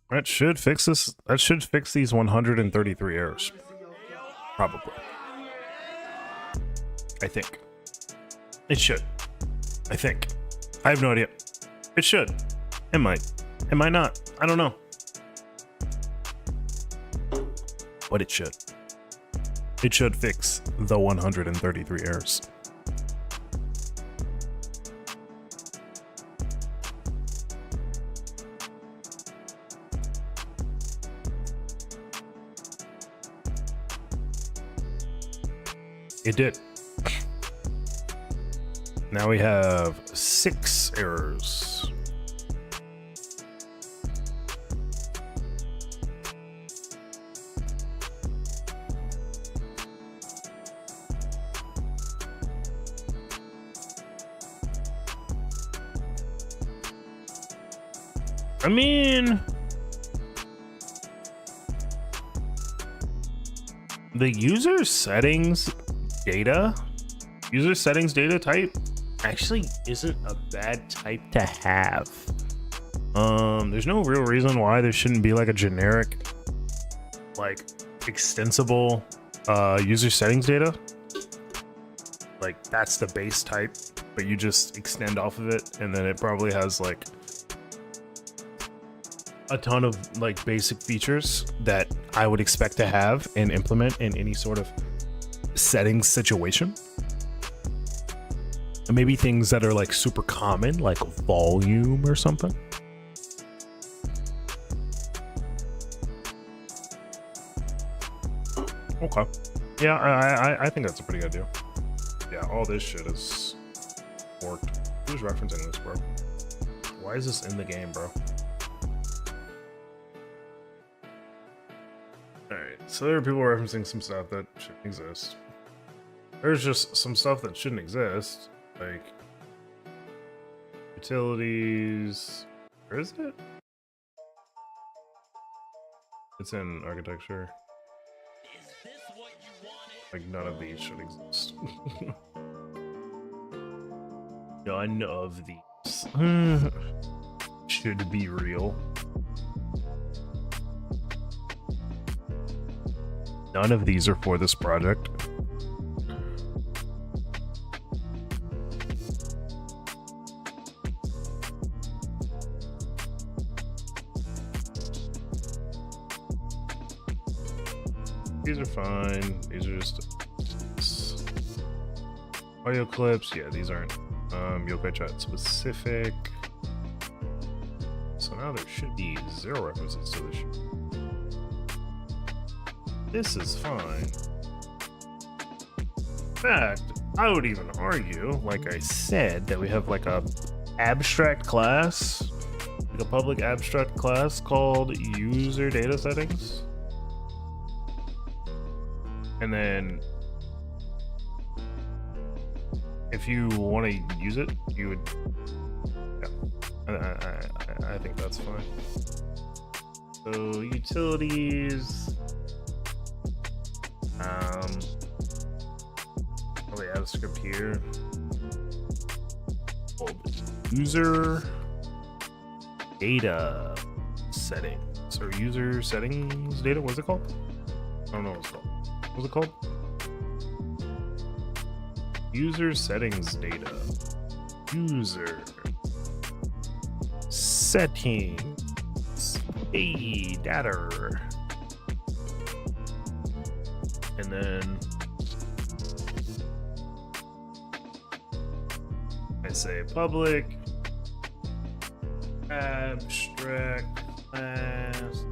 Speaker 1: That should fix this. That should fix these 133 errors. Probably. I think. It should. I think. I have no idea. It should. It might. It might not. I don't know. But it should. It should fix the 133 errors. It did. Now we have 6 errors. I mean, the user settings data type actually isn't a bad type to have. There's no real reason why there shouldn't be like a generic, like extensible user settings data. Like that's the base type, but you just extend off of it, and then it probably has like a ton of like basic features that I would expect to have and implement in any sort of settings situation. And maybe things that are like super common, like volume or something. Okay. Yeah, I think that's a pretty good idea. Yeah, all this shit is worked. Who's referencing this, bro? Why is this in the game, bro? Alright, so there are people referencing some stuff that shouldn't exist. There's just some stuff that shouldn't exist, like utilities. Where is it? It's in architecture. Like none of these should exist. None of these should be real. None of these are for this project. These are fine. These are just audio clips. Yeah, these aren't Yokai Chat specific. So now there should be 0 references to this shit. This is fine. In fact, I would even argue, like I said, that we have like a abstract class, like a public abstract class called user data settings. And then if you want to use it, you would, yeah, I think that's fine. So utilities, probably add a script here. User data settings, or user settings data, what's it called? I don't know what it's called. What's it called? User settings data. User settings. Hey, data. And then I say public abstract class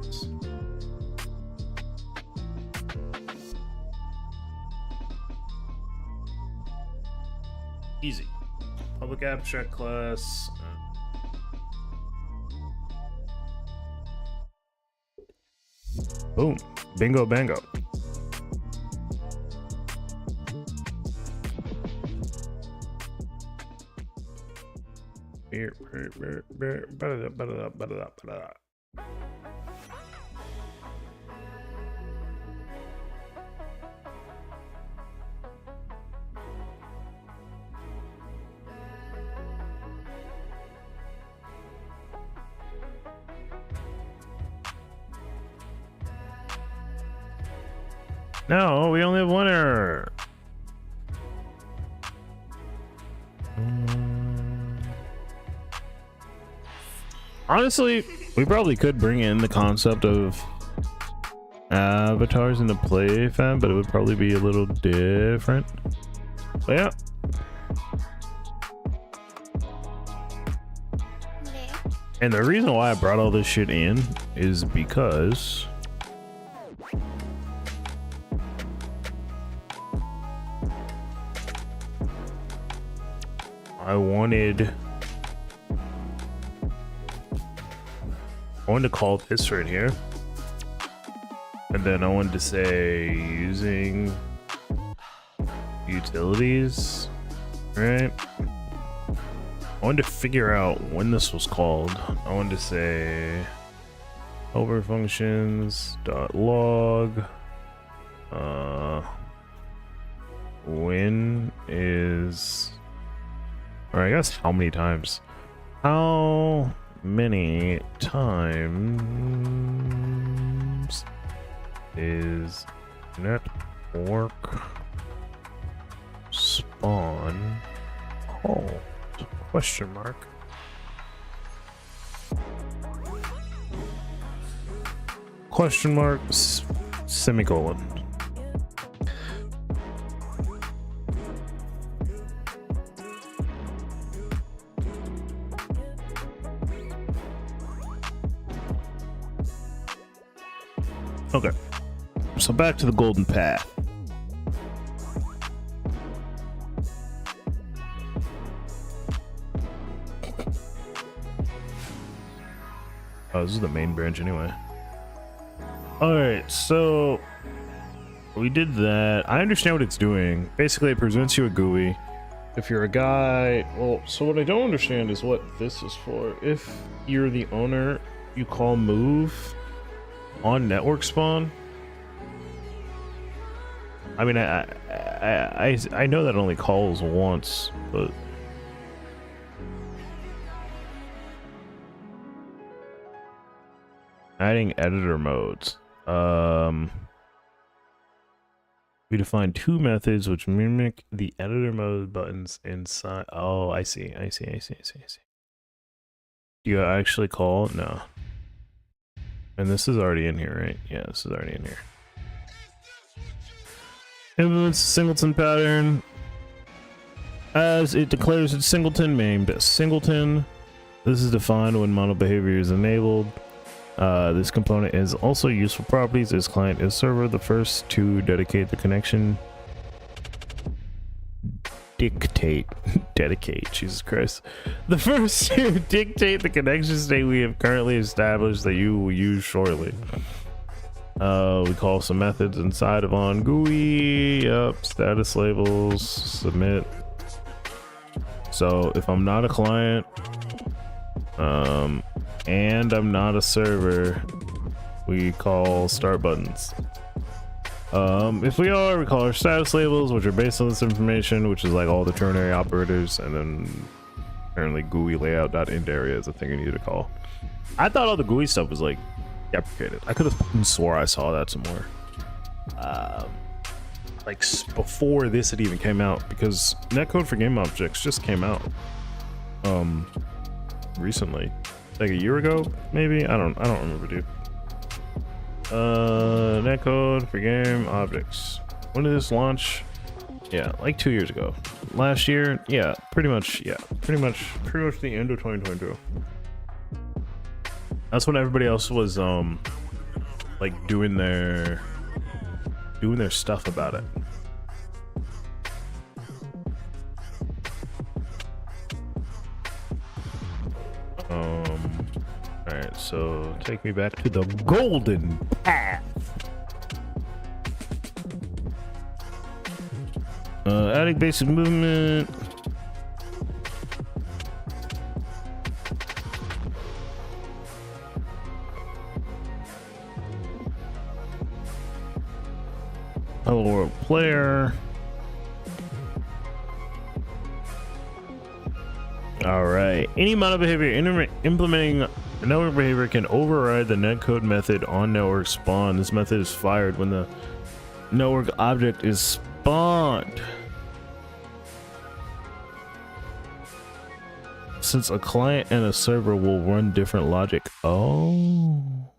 Speaker 1: easy. Public abstract class boom, bingo bango. No, we only have one error. Honestly, we probably could bring in the concept of avatars into play, fam, but it would probably be a little different. But yeah. And the reason why I brought all this shit in is because I wanted to call this right here, and then I wanted to say using utilities, right? I wanted to figure out when this was called. I wanted to say over functions dot log when is, or I guess how many times, how many times is network spawn called? Question mark. Question mark semicolon. Okay, so back to the golden path. Oh, this is the main branch anyway. Alright, so we did that. I understand what it's doing. Basically, it presents you a GUI. If you're a guy, well, so what I don't understand is what this is for. If you're the owner, you call move on network spawn. I mean, I know that only calls once, but adding editor modes. We define two methods which mimic the editor mode buttons inside. Oh, I see. Do you actually call? No. And this is already in here, right? Yeah, this is already in here. Implements singleton pattern as it declares its singleton named singleton. This is defined when model behavior is enabled. This component is also used for properties as client is server. The first to dedicate the connection. Dedicate, Jesus Christ. The first to dictate the connection state we have currently established that you will use shortly. We call some methods inside of on GUI. Yep, status labels, submit. So if I'm not a client, and I'm not a server, we call start buttons. If we are, we call our status labels, which are based on this information, which is like all the ternary operators, and then apparently GUI layout.end area is a thing I need to call. I thought all the GUI stuff was like deprecated. I could have swore I saw that somewhere. Like before this had even came out, because netcode for game objects just came out recently, like a year ago, maybe. I don't remember, dude. Netcode for game objects. When did this launch? Yeah, like 2 years ago. Last year, yeah, pretty much the end of 2022. That's when everybody else was like doing their stuff about it. All right, so take me back to the golden path. Adding basic movement. Hello world player. All right. Any model behavior implementing network behavior can override the netcode method on network spawn. This method is fired when the network object is spawned. Since a client and a server will run different logic. Oh.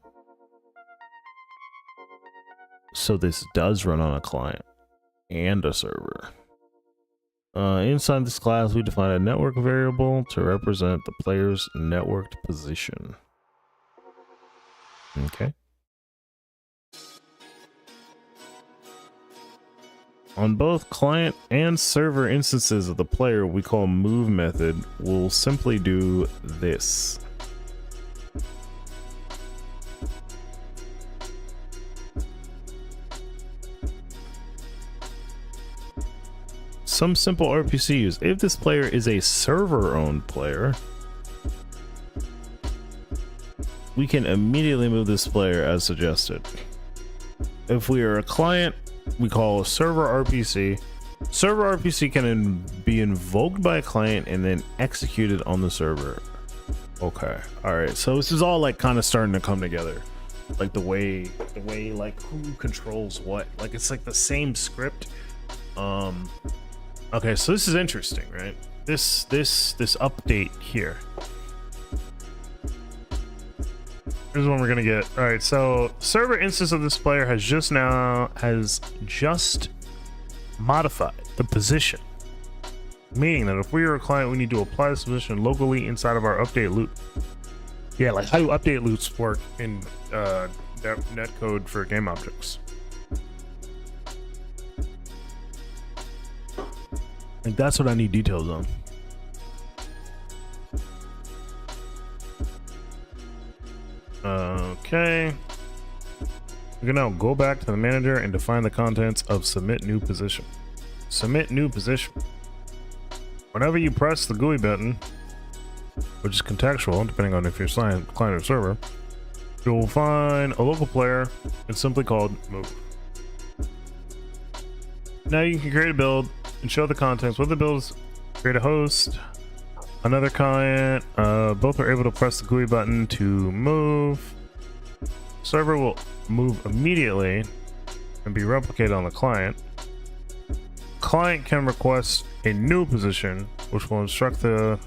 Speaker 1: So this does run on a client and a server. Inside this class, we define a network variable to represent the player's networked position. Okay. On both client and server instances of the player we call move method, we'll simply do this. Some simple RPC use. If this player is a server-owned player, we can immediately move this player as suggested. If we are a client, we call a server RPC. Server RPC can be invoked by a client and then executed on the server. Okay, all right. So this is all like kind of starting to come together, like the way like who controls what. Like it's like the same script. Okay, so this is interesting, right? This update here. Here's what we're gonna get. All right, so server instance of this player has just modified the position, meaning that if we are a client, we need to apply this position locally inside of our update loop. Yeah, like how do update loops work in netcode for game objects? Like that's what I need details on. Okay. We can now go back to the manager and define the contents of submit new position. Submit new position. Whenever you press the GUI button, which is contextual, depending on if you're client or server, you will find a local player. It's simply called move. Now you can create a build and show the contents. With the builds, create a host, another client. Both are able to press the GUI button to move. Server will move immediately and be replicated on the client. Client can request a new position, which will instruct the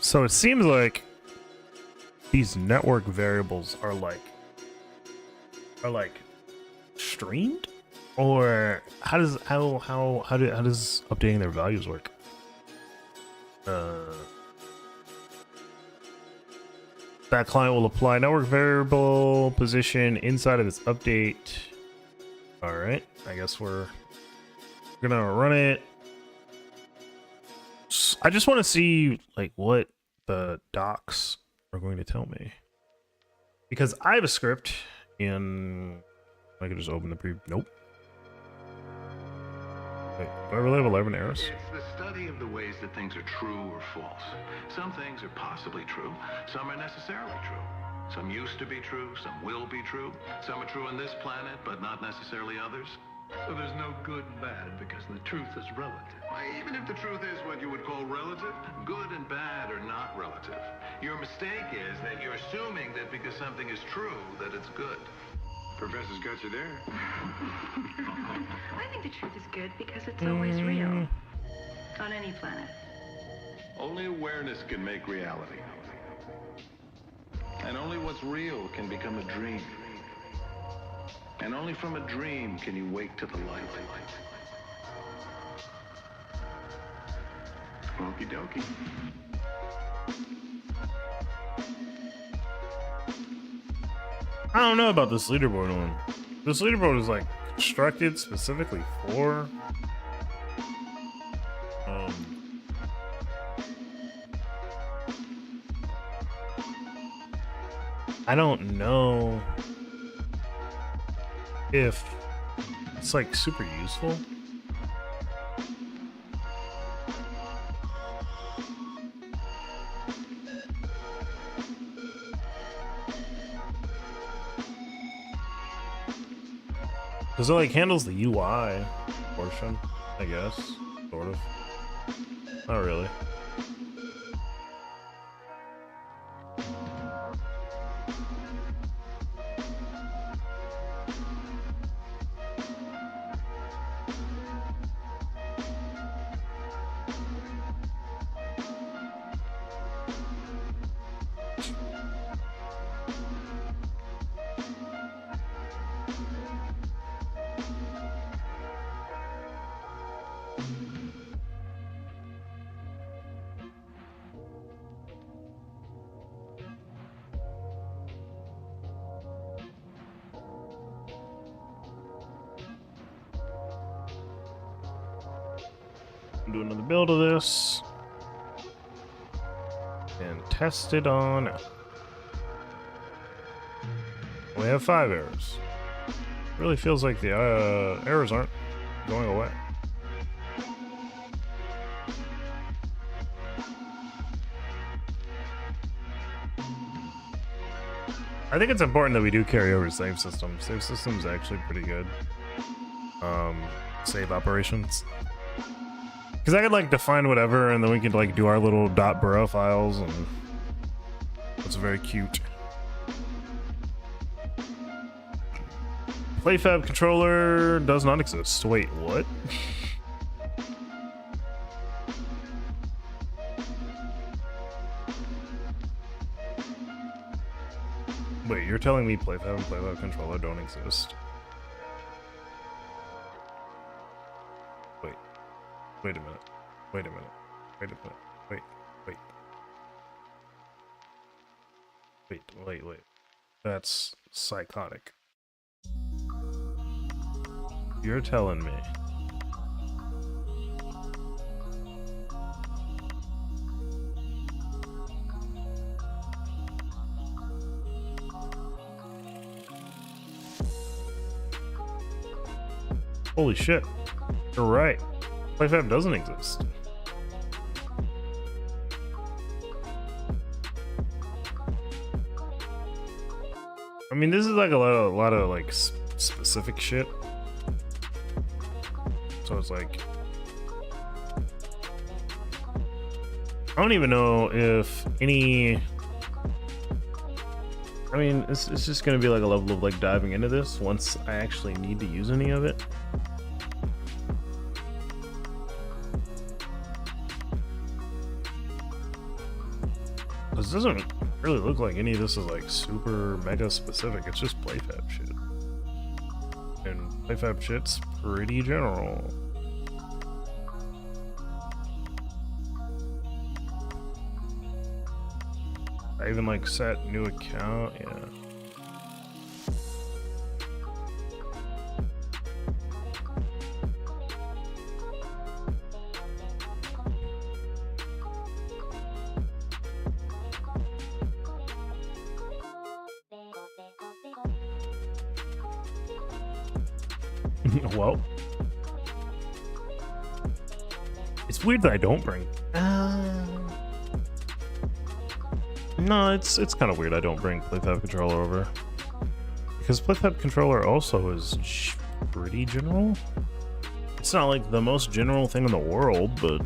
Speaker 1: so it seems like these network variables are like streamed, or how does updating their values work? That client will apply network variable position inside of its update. All right, I guess we're gonna run it. I just want to see like what the docs are going to tell me, because I have a script in. I could just open the nope. Wait, do I really have 11 errors?
Speaker 2: It's the study of the ways that things are true or false. Some things are possibly true. Some are necessarily true. Some used to be true. Some will be true. Some are true on this planet, but not necessarily others.
Speaker 3: So there's no good and bad because the truth is relative.
Speaker 2: Even if the truth is what you would call relative, good and bad are not relative. Your mistake is that you're assuming that because something is true, that it's good. Professor's got you there.
Speaker 4: I think the truth is good because it's always real. On any planet.
Speaker 2: Only awareness can make reality. And only what's real can become a dream. And only from a dream can you wake to the light. Okie dokie.
Speaker 1: I don't know about this leaderboard one. This leaderboard is like constructed specifically for I don't know if it's like super useful. Because it like handles the UI portion, I guess, sort of. Not really. Do another build of this and test it on out. We have 5 errors. Really feels like the errors aren't going away. I think it's important that we do carry over save systems. Save systems actually pretty good. Save operations. Because I could like define whatever and then we could like do our little .bro files and it's very cute. Playfab controller does not exist. Wait, what? Wait, you're telling me Playfab and Playfab controller don't exist? Wait a minute. Wait a minute. Wait a minute. Wait. That's psychotic. You're telling me. Holy shit. You're right. Playfab doesn't exist. I mean, this is like a lot of like specific shit. So it's like, I don't even know if any. I mean, it's just gonna be like a level of like diving into this once I actually need to use any of it. This doesn't really look like any of this is like super mega specific. It's just Playfab shit. And Playfab shit's pretty general. I even like set new account, yeah. Well, it's weird that I don't bring. No, it's kind of weird I don't bring Playfab controller over, because Playfab controller also is pretty general. It's not like the most general thing in the world, but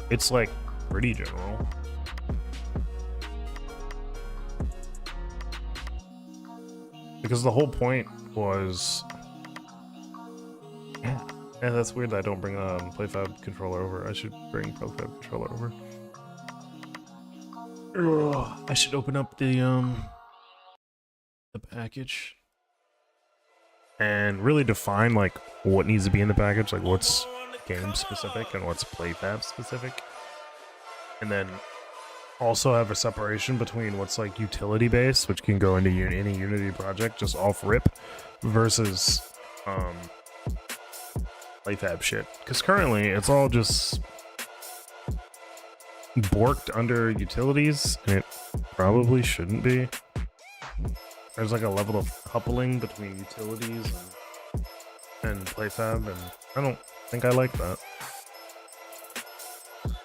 Speaker 1: it's like pretty general. Because the whole point was. Yeah, that's weird that I don't bring Playfab controller over. I should bring Playfab controller over. Ugh, I should open up the package. and really define like what needs to be in the package, like what's game specific and what's playfab specific, and then also have a separation between what's like utility based, which can go into any Unity project just off rip, versus playfab shit. Because currently it's all just borked under utilities, and it probably shouldn't be. There's like a level of coupling between utilities and playfab, and I don't think I like that.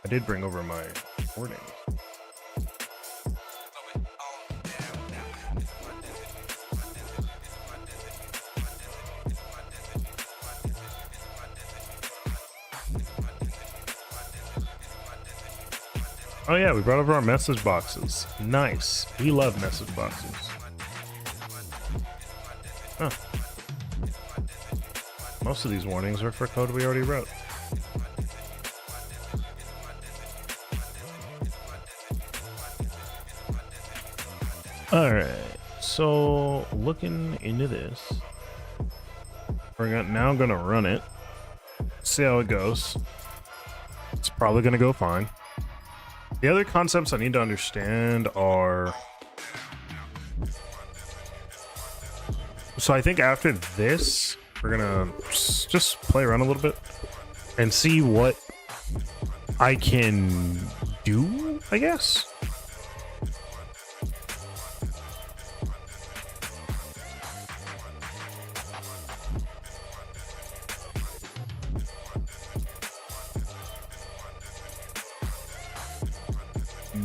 Speaker 1: I did bring over my warnings. Oh yeah, we brought over our message boxes. Nice. We love message boxes. Huh. Most of these warnings are for code we already wrote. Alright, so looking into this, we're now gonna run it, see how it goes. It's probably gonna go fine. The other concepts I need to understand are... So I think after this, we're gonna just play around a little bit and see what I can do, I guess.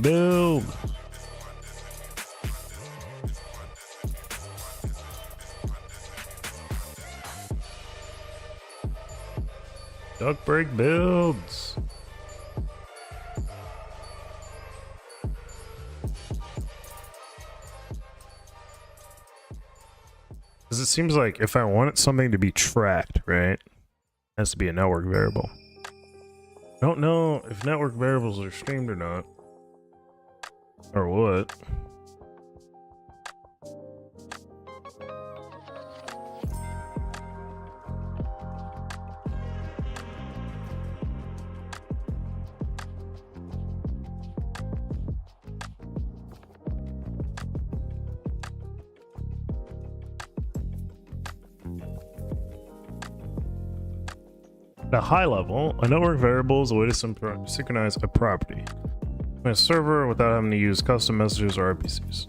Speaker 1: Boom. Duck break builds. Because it seems like if I want something to be tracked, right, it has to be a network variable. I don't know if network variables are streamed or not. Or what? At a high level, a network variable is a way to synchronize a property from a server without having to use custom messages or RPCs.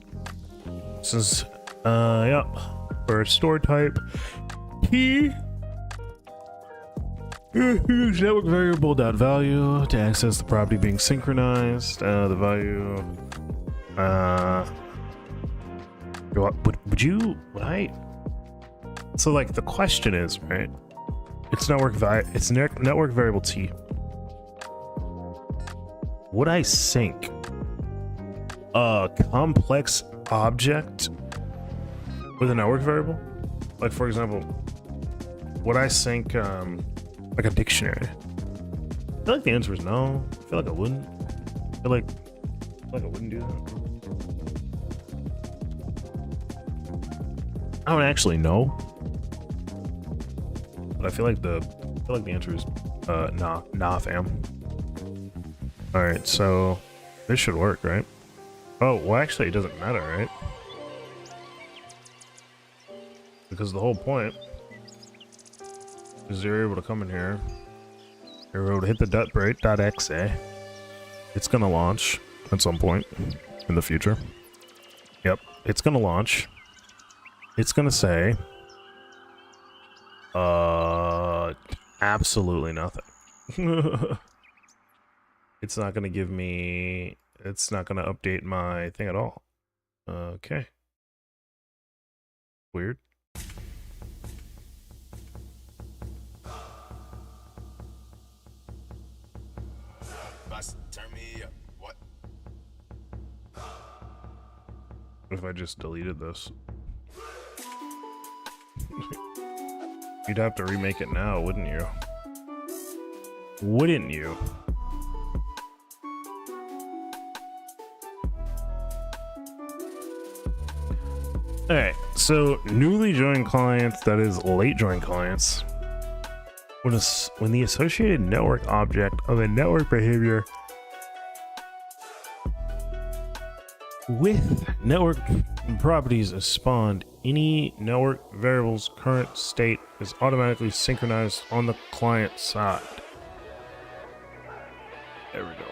Speaker 1: Since, yeah, for store type, key, use network variable .value to access the property being synchronized. The value, would I? So like the question is, right? It's network variable T. Would I sync a complex object with a network variable? Like, for example, would I sync like a dictionary? I feel like the answer is no. I feel like I wouldn't. I feel like I wouldn't do that. I don't actually know, but I feel like the answer is nah, fam. All right, so this should work, right? Oh, well, actually, it doesn't matter, right? Because the whole point is you're able to come in here, you're able to hit the .break.exe. It's gonna launch at some point in the future. Yep, it's gonna launch. It's gonna say, absolutely nothing. It's not gonna give me, it's not gonna update my thing at all. Okay. Weird.
Speaker 5: Turn me up. What?
Speaker 1: What if I just deleted this? You'd have to remake it now, wouldn't you? Wouldn't you? Alright, So newly joined clients, that is late joined clients, when the associated network object of a network behavior with network properties is spawned, any network variable's current state is automatically synchronized on the client side. There we go.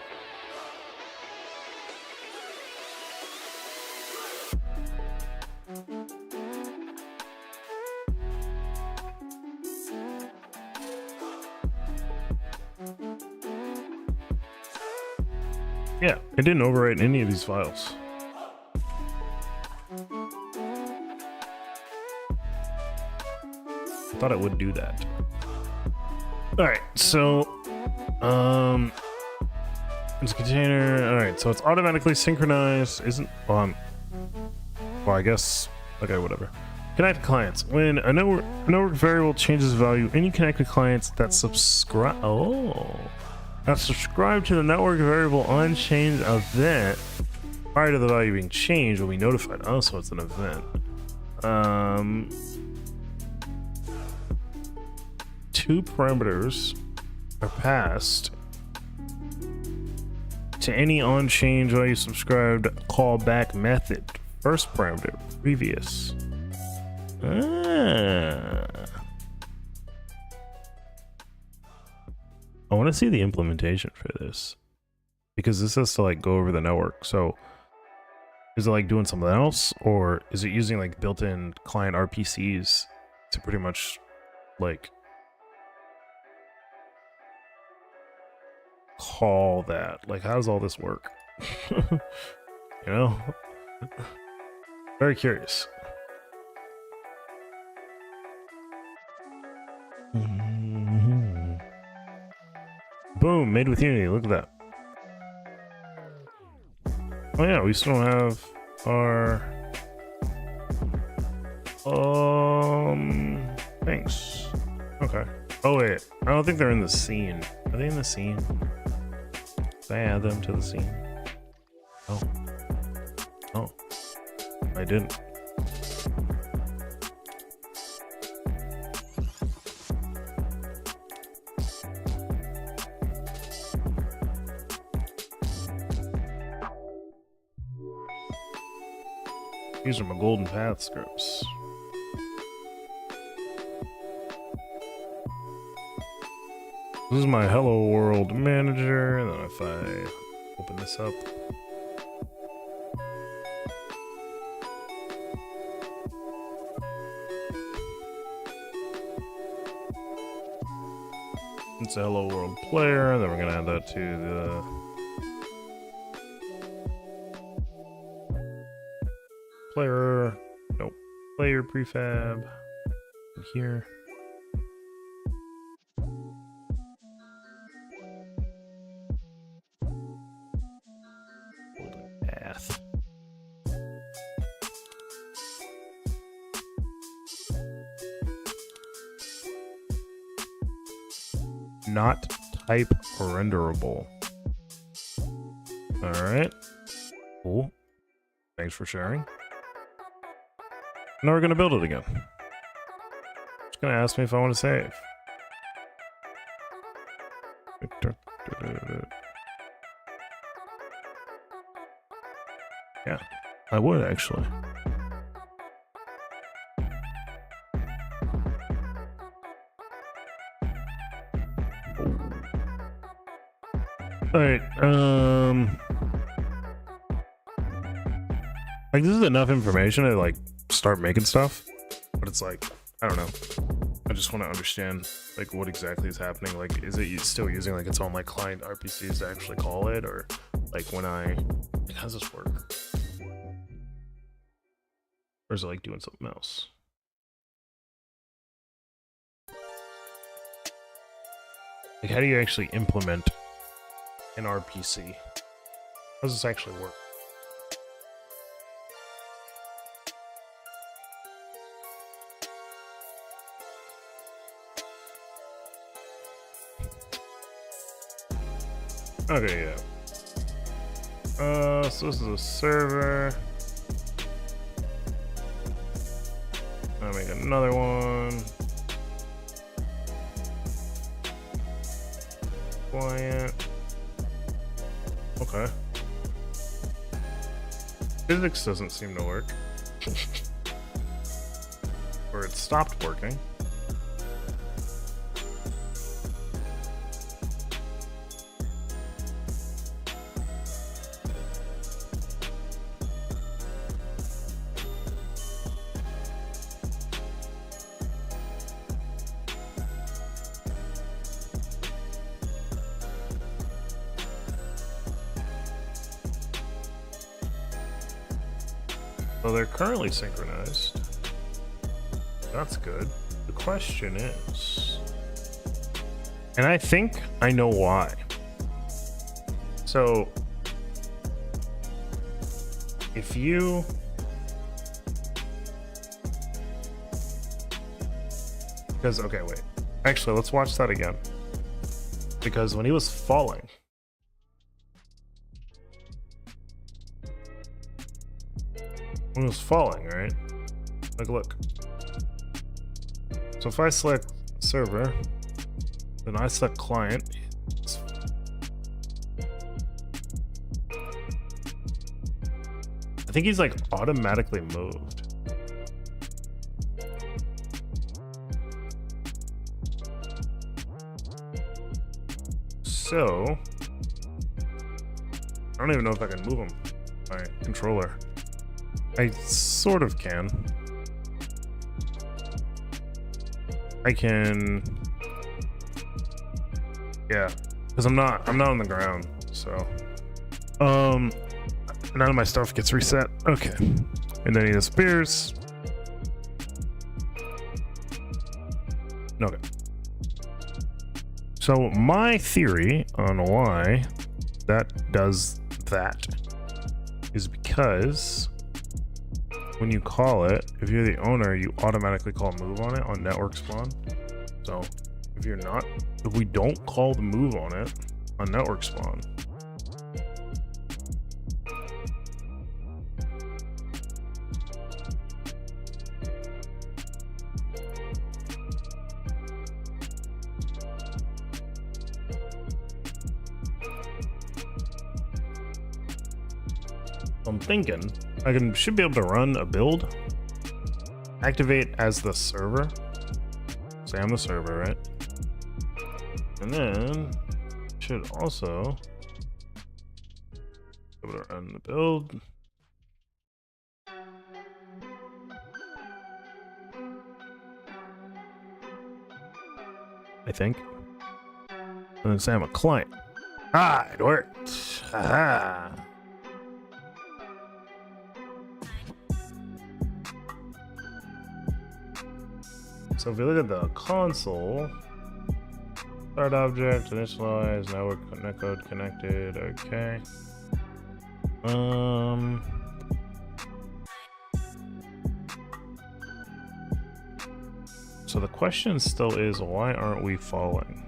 Speaker 1: Yeah, it didn't overwrite any of these files. I thought it would do that. Alright, so it's a container. Alright, so it's automatically synchronized. Isn't well, I guess okay, whatever. Connect clients. When a network variable changes value, any connected clients that subscribe to the network variable unchanged event prior to the value being changed will be notified. Oh, so it's an event. Two parameters are passed to any on-change value subscribed callback method. First parameter, previous. I want to see the implementation for this, because this has to like go over the network. So is it like doing something else, or is it using like built-in client RPCs to pretty much like call that? Like, how does all this work? You know, very curious. Boom, made with Unity. Look at that. Oh yeah, we still don't have our things. Okay. Oh wait, I don't think they're in the scene. Are they in the scene? Did I add them to the scene? Oh. Oh. I didn't. These are my golden path scripts. This is my hello world manager, and then if I open this up, it's a hello world player, and then we're gonna add that to the player, nope, player prefab here. Golden path. Not type renderable. All right, cool. Thanks for sharing. Now we're gonna build it again. It's gonna ask me if I want to save. Yeah, I would actually. All right, like this is enough information to like start making stuff, but it's like, I don't know. I just want to understand like what exactly is happening. Like, is it still using like its own like client RPCs to actually call it, or like when I, like, how does this work? Or is it like doing something else? Like, how do you actually implement an RPC? How does this actually work? Okay, yeah. So this is a server. I'll make another one. Client. Okay. Physics doesn't seem to work. Or it stopped working. So they're currently synchronized. That's good. The question is, and I think I know why. So if you because okay, wait. Actually, let's watch that again. Because when he was falling, right? Like, look. So if I select server, then I select client. I think he's like automatically moved. So I don't even know if I can move him by controller. I sort of can. I can, yeah, because I'm not on the ground, so none of my stuff gets reset. Okay, and then he disappears. Okay. So my theory on why that does that is because when you call it, if you're the owner, you automatically call move on it on network spawn. So if we don't call the move on it on network spawn, I'm thinking should be able to run a build, activate as the server. Say I'm the server, right? And then should also be able to run the build. I think. And then say I'm a client. Ah, it worked. Aha. So if you look at the console, start object, initialize, netcode connected, okay. So the question still is, why aren't we falling?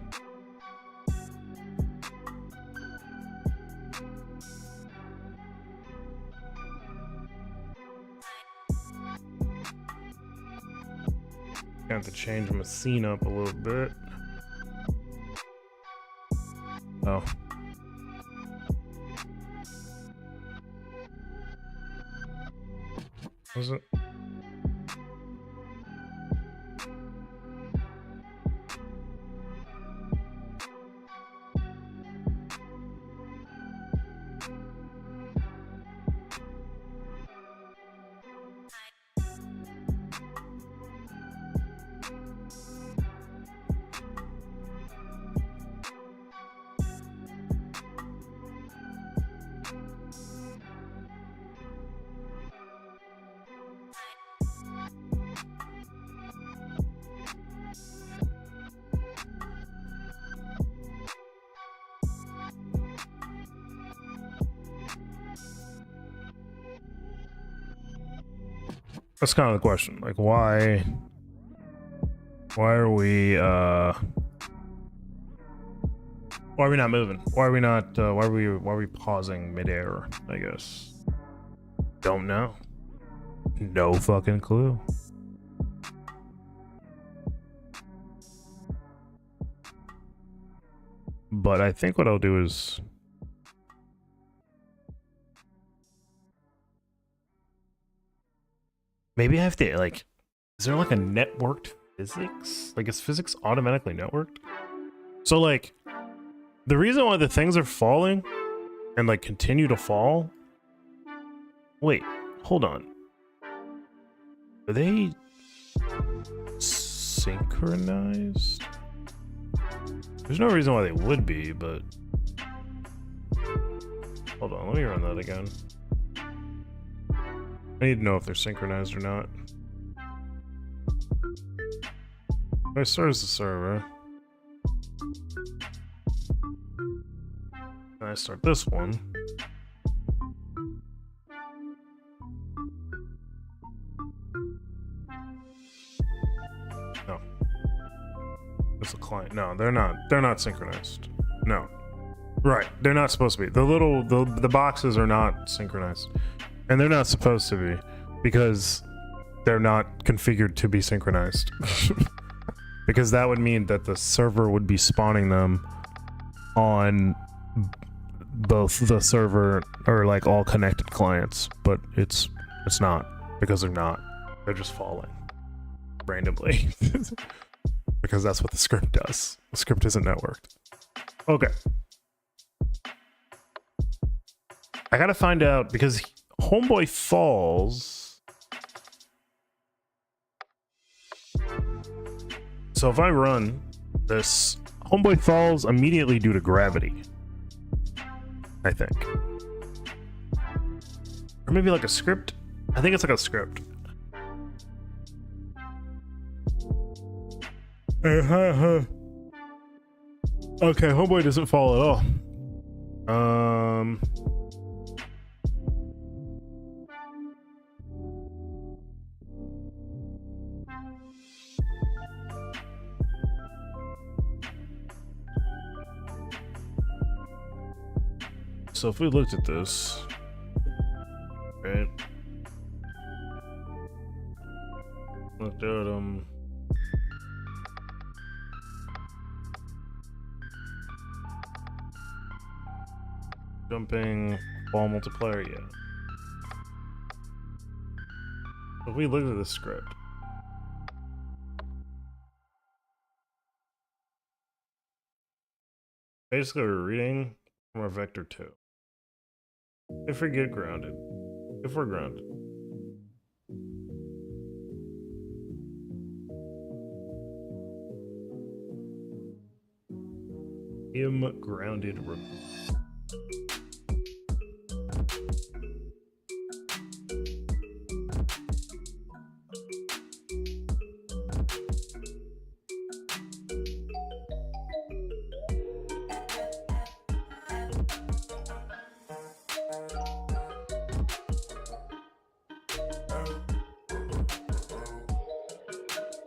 Speaker 1: I have to change my scene up a little bit. Oh. Was it? That's kind of the question. Like, why are we not moving? Why are we pausing midair, I guess? Don't know. No fucking clue. But I think what I'll do is maybe I have to like, is there like a networked physics? Like, is physics automatically networked? So like, the reason why the things are falling and like continue to fall. Wait, hold on. Are they synchronized? There's no reason why they would be, but hold on, let me run that again. I need to know if they're synchronized or not. I start as the server. And I start this one. No. It's a client. No, they're not. They're not synchronized. No. Right. They're not supposed to be. The boxes are not synchronized. And they're not supposed to be because they're not configured to be synchronized. Because that would mean that the server would be spawning them on both the server or like all connected clients, but it's not, because they're not. They're just falling randomly. Because that's what the script does. The script isn't networked. Okay. I gotta find out, because Homeboy falls. So if I run this, Homeboy falls immediately due to gravity, I think. Or maybe like a script? I think it's like a script. Okay, Homeboy doesn't fall at all. So if we looked at this, right? Looked at jumping ball multiplier, yeah. If we look at the script, basically we're reading from our vector 2. If we get grounded, if we're grounded, grounded.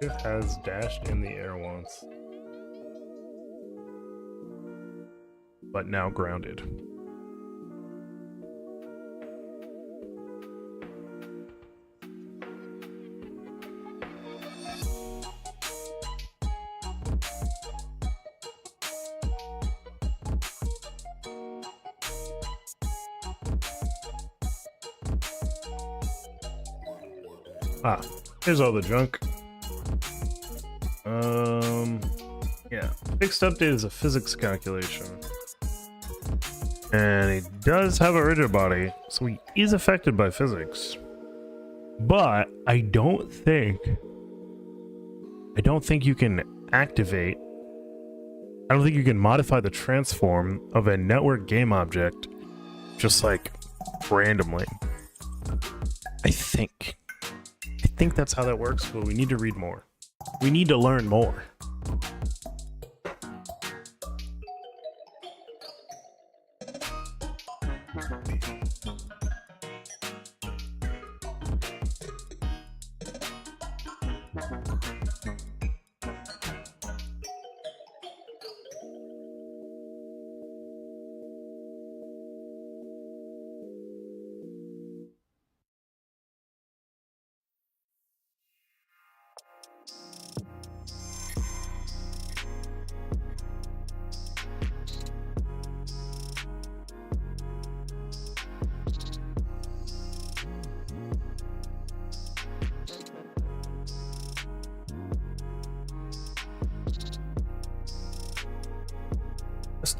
Speaker 1: It has dashed in the air once, but now grounded. Ah, here's all the junk. Yeah. Fixed update is a physics calculation. And he does have a rigid body, so he is affected by physics. But I don't think you can activate, I don't think you can modify the transform of a network game object just like randomly. I think that's how that works, but we need to read more. We need to learn more.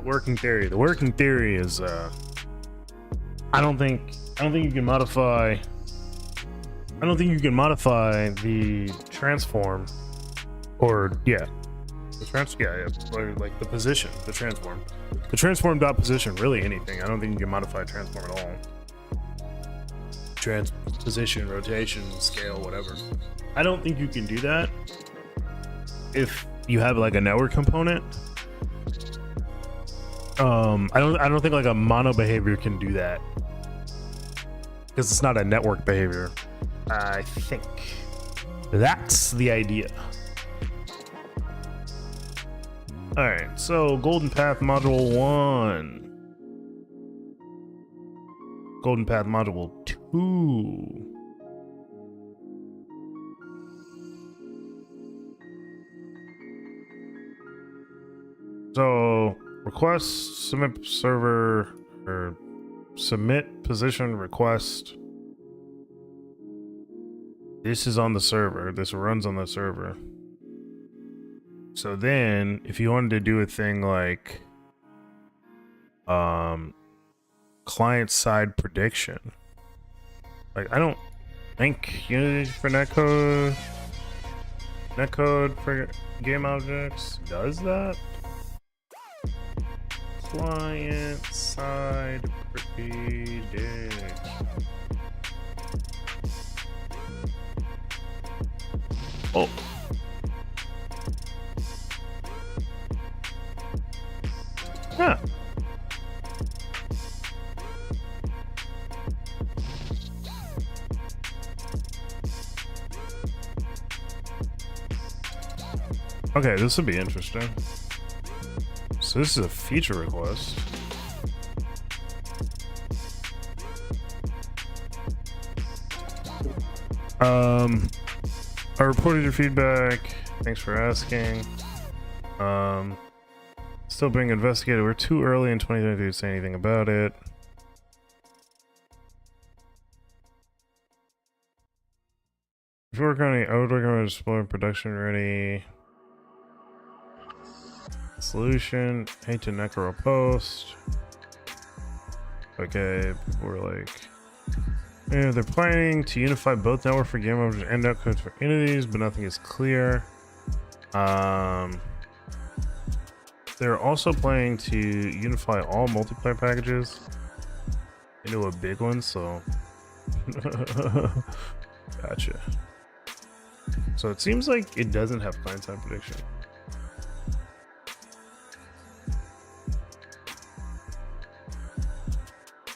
Speaker 1: working theory. The working theory is I don't think you can modify the transform, or yeah, or like the position, the transform dot position, really anything. I don't think you can modify transform at all. Position, rotation, scale, whatever. I don't think you can do that if you have like a network component. I don't think like a mono behavior can do that because it's not a network behavior. I think that's the idea. All right, so Golden Path Module 1. Golden Path Module 2. So request, submit server, or submit position request. This is on the server. This runs on the server. So then if you wanted to do a thing like client side prediction, like I don't think Unity for netcode for game objects does that. Client side prediction. Oh. Huh. Okay, this would be interesting. So this is a feature request. I reported your feedback. Thanks for asking. Still being investigated. We're too early in 2023 to say anything about it. If you work on it, I would recommend exploring production ready solution. Hate to necro post. Okay, people were like, yeah, they're planning to unify both network for game objects and netcodes for entities, but nothing is clear. They're also planning to unify all multiplayer packages into a big one, so gotcha. So it seems like it doesn't have client-side prediction.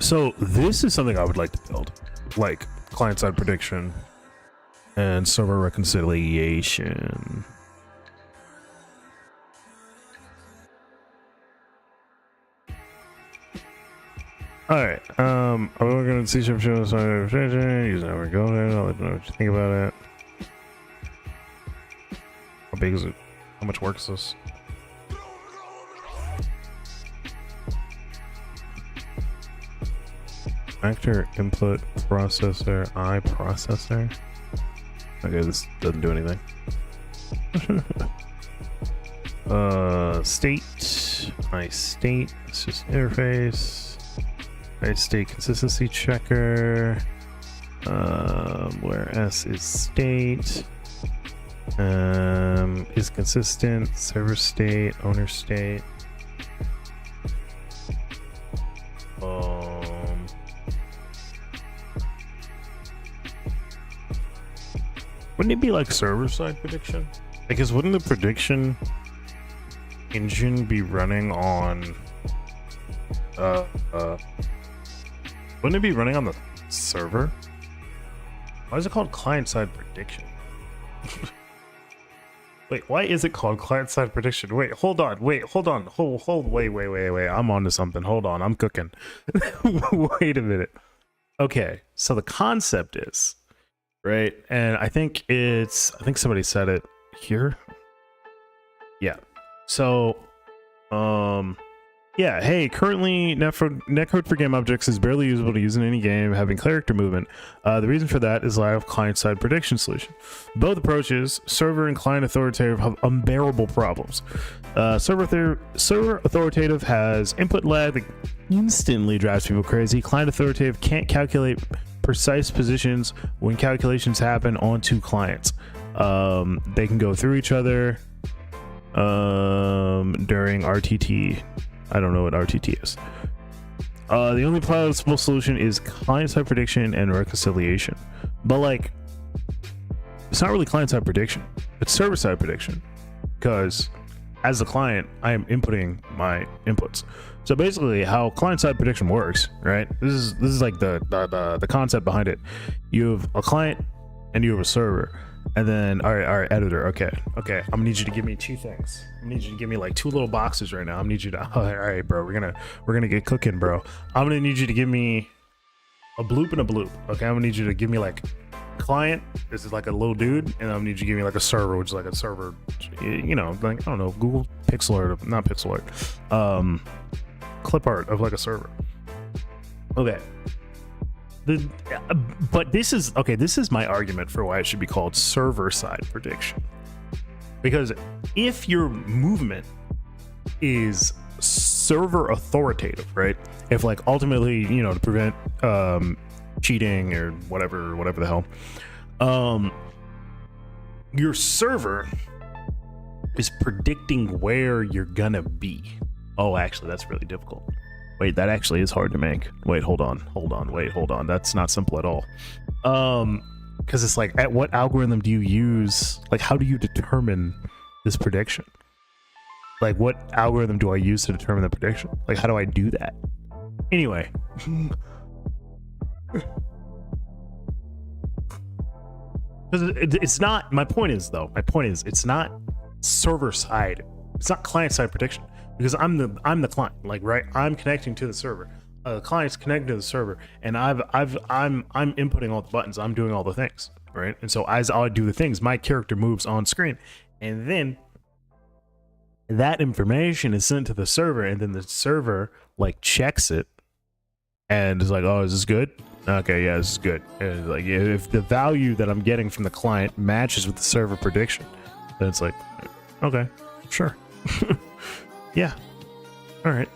Speaker 1: So this is something I would like to build, like client-side prediction and server reconciliation. All right, I'm going to see some shows on using our go ahead. I'll let you know what you think about it. How big is it? How much work is this? Actor input processor, processor. Okay, this doesn't do anything. State, my state, it's just interface. My state consistency checker. Where S is state. Is consistent, server state, owner state. Wouldn't it be like server-side prediction? Because wouldn't the prediction engine be running on wouldn't it be running on the server? Why is it called client-side prediction? Wait, why is it called client-side prediction? Wait, hold on, wait, I'm onto something. Hold on, I'm cooking. Wait a minute. Okay, so the concept is, right, and I think somebody said it here. Yeah. So Yeah, hey, currently netcode for game objects is barely usable to use in any game having character movement. The reason for that is lack of client-side prediction solution. Both approaches, server and client authoritative, have unbearable problems. Server authoritative has input lag that instantly drives people crazy. Client authoritative can't calculate precise positions when calculations happen onto clients. They can go through each other during RTT. I don't know what RTT is. The only plausible solution is client-side prediction and reconciliation. But like, it's not really client-side prediction. It's server-side prediction. Because as the client, I am inputting my inputs. So basically, how client-side prediction works, right? This is like the concept behind it. You have a client and you have a server. And then, all right, editor. Okay. I'm gonna need you to give me two things. I need you to give me like two little boxes right now. I'm gonna need you to. All right, bro. We're gonna get cooking, bro. I'm gonna need you to give me a bloop and a bloop. Okay. I'm gonna need you to give me like client. This is like a little dude, and I'm gonna need you to give me like a server, which is like a server. You know, like I don't know, Google pixel art, not pixel art, clip art of like a server. Okay. But this is okay. This is my argument for why it should be called server-side prediction. Because if your movement is server authoritative, right? If like ultimately, you know, to prevent cheating or whatever the hell, your server is predicting where you're gonna be. Oh, actually, that's really difficult. Wait, that actually is hard to make. Wait, hold on. That's not simple at all. Because it's like, at what algorithm do you use? Like, how do you determine this prediction? Like, what algorithm do I use to determine the prediction? Like, how do I do that? Anyway. Because it's not, my point is, it's not server side. It's not client side prediction. Because I'm the client, like, right? I'm connecting to the server. The client's connecting to the server, and I'm inputting all the buttons. I'm doing all the things, right? And so as I do the things, my character moves on screen, and then that information is sent to the server, and then the server like checks it, and is like, oh, is this good? Okay, yeah, this is good. And like, if the value that I'm getting from the client matches with the server prediction, then it's like, okay, sure. Yeah. All right.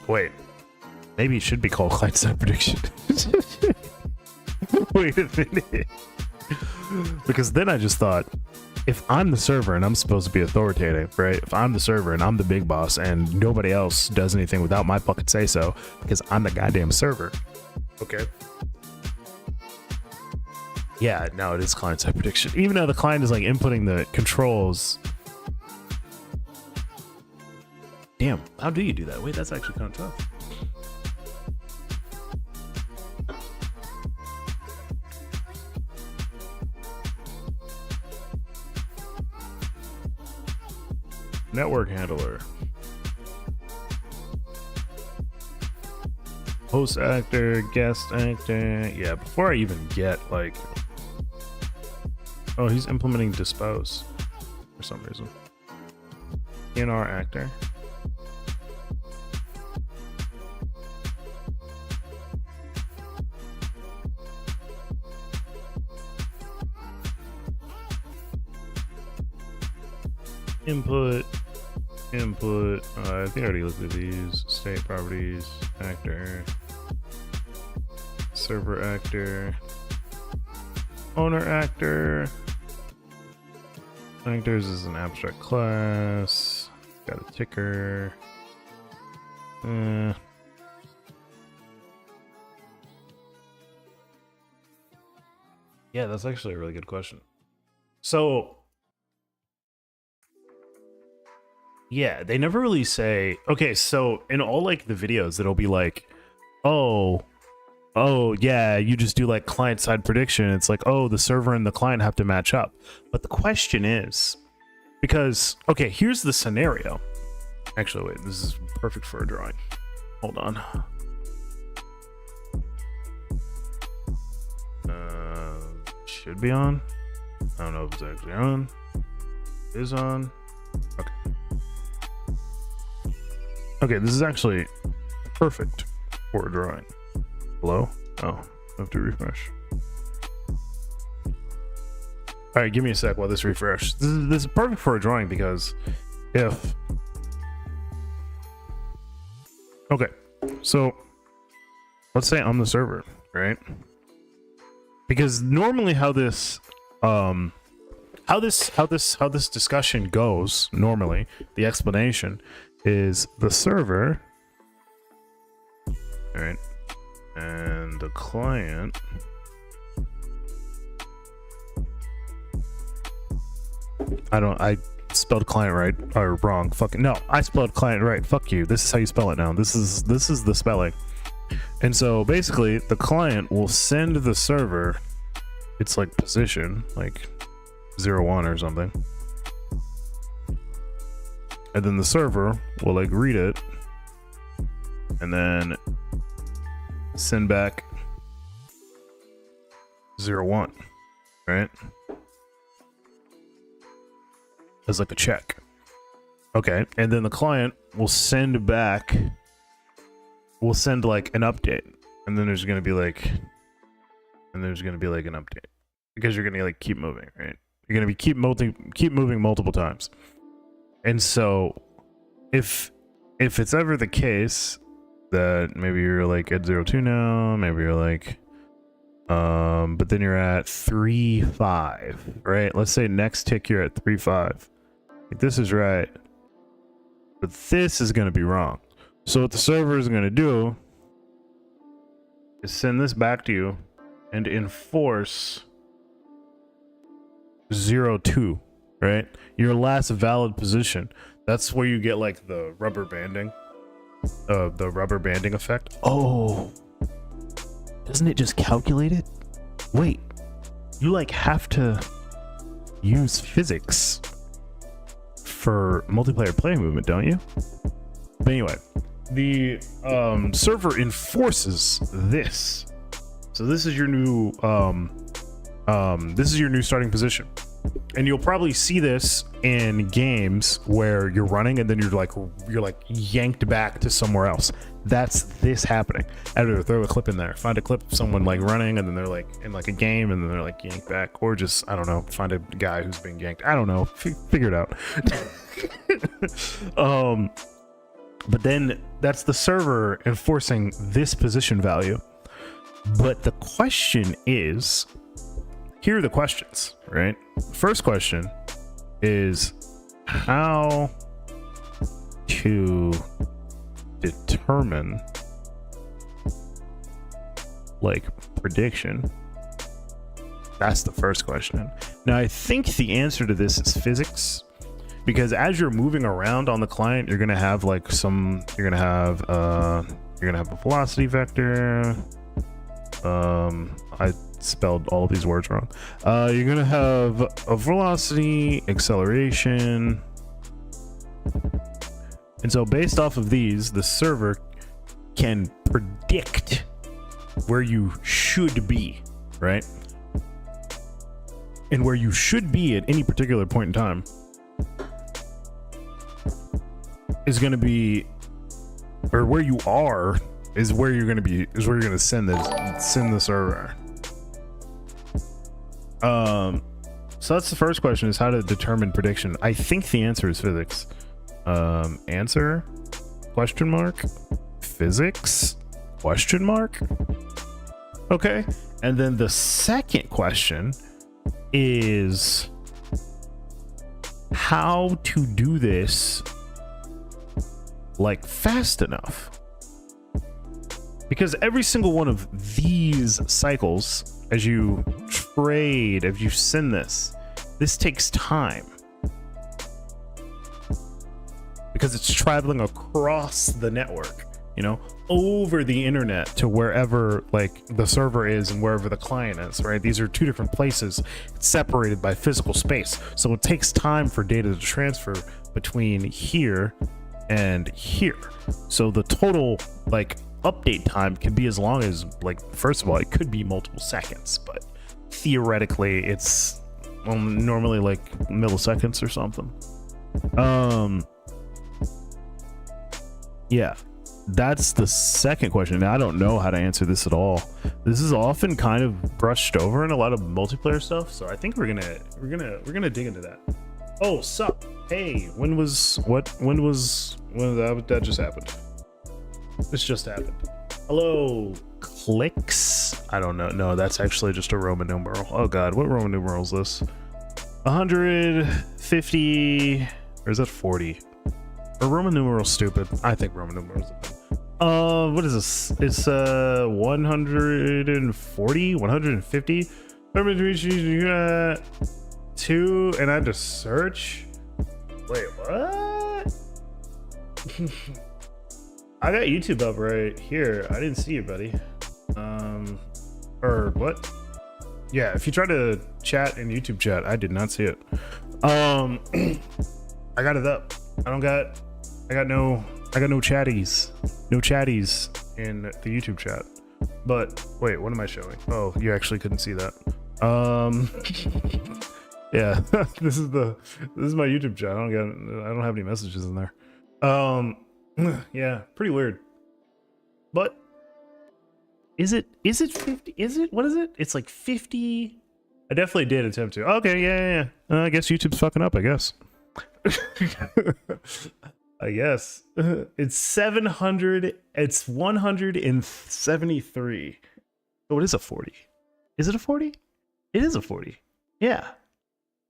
Speaker 1: Wait. Maybe it should be called client-side prediction. Wait a minute. Because then I just thought, if I'm the server and I'm supposed to be authoritative, right? If I'm the server and I'm the big boss and nobody else does anything without my fucking say-so, because I'm the goddamn server. Okay. Yeah, no, it is client-side prediction. Even though the client is like inputting the controls. Damn, how do you do that? Wait, that's actually kind of tough. Network handler. Host actor, guest actor. Yeah, before I even get like... Oh, he's implementing dispose for some reason. PNR actor. Input. I think I already looked at these. State properties, actor, server actor, owner actor. Actors is an abstract class. Got a ticker. Yeah, that's actually a really good question. So, yeah, they never really say, okay, so in all like the videos, it'll be like, oh, yeah, you just do like client side prediction. It's like, oh, the server and the client have to match up. But the question is, because, okay, here's the scenario. Actually, wait, this is perfect for a drawing. Hold on. Should be on. I don't know if it's actually on. It is on. Okay. Okay, this is actually perfect for a drawing. Hello? Oh, I have to refresh. All right, give me a sec while this refresh. This is perfect for a drawing because if... Okay, so let's say I'm the server, right? Because normally how this discussion goes, normally, the explanation is the server, all right, and the client I spelled client right or wrong. Fucking no, I spelled client right. Fuck you. This is how you spell it now. This is the spelling. And so basically the client will send the server its like position, like 01 or something. And then the server will like read it and then send back 01, right? As like a check. Okay, and then the client will send back, will send like an update, and then there's gonna be like an update because you're gonna like keep moving, right? You're gonna be keep moving multiple times. And so if it's ever the case that maybe you're like at 02 now, maybe you're like but then you're at 3.5, right? Let's say next tick you're at 3.5. Like this is right, but this is going to be wrong. So what the server is going to do is send this back to you and enforce 02, right? Your last valid position. That's where you get like the rubber banding effect. Oh, doesn't it just calculate it? Wait, you like have to use physics for multiplayer play movement, don't you? But anyway, the server enforces this. So this is your new starting position. And you'll probably see this in games where you're running and then you're like yanked back to somewhere else. That's this happening. Editor, throw a clip in there. Find a clip of someone like running and then they're like in like a game and then they're like yanked back, or just, I don't know, find a guy who's being yanked. I don't know. Figure it out. But then that's the server enforcing this position value. But the question is, here are the questions, right? First question is how to determine like prediction. That's the first question. Now I think the answer to this is physics, because as you're moving around on the client, you're gonna have like you're gonna have a velocity vector. I spelled all these words wrong. You're gonna have a velocity, acceleration, and so based off of these, the server can predict where you should be, right? And where you should be at any particular point in time is going to be, or where you are is where you're going to be, is where you're going to send the server. So that's the first question, is how to determine prediction. I think the answer is physics. Answer? Question mark? Physics? Question mark? Okay. And then the second question is how to do this like fast enough. Because every single one of these cycles, as you trade, if you send this takes time. Because it's traveling across the network, you know, over the internet to wherever like the server is and wherever the client is, right? These are two different places separated by physical space. So it takes time for data to transfer between here and here. So the total like update time can be as long as, like, first of all, it could be multiple seconds, but theoretically it's normally like milliseconds or something. Yeah, that's the second question. Now, I don't know how to answer this at all. This is often kind of brushed over in a lot of multiplayer stuff, so I think we're gonna dig into that. Oh, sup? Hey, when that just happened? This just happened. Hello, clicks. I don't know. No, that's actually just a Roman numeral. Oh God, what Roman numeral is this? 150, or is that 40? Are Roman numerals stupid? I think Roman numerals are dumb. What is this? It's 140, 150. Two, and I have to search. Wait, what? I got YouTube up right here. I didn't see you, buddy. Or what? Yeah, if you try to chat in YouTube chat, I did not see it. I got it up. I got no chatties. No chatties in the YouTube chat. But wait, what am I showing? Oh, you actually couldn't see that. Yeah, this is my YouTube chat. I don't have any messages in there. Yeah, pretty weird. But is it 50? Is it, what is it? It's like 50. I definitely did attempt to. Okay, yeah. I guess YouTube's fucking up, I guess. I guess. It's 700. It's 173. Oh, it is a 40. Is it a 40? It is a 40. Yeah.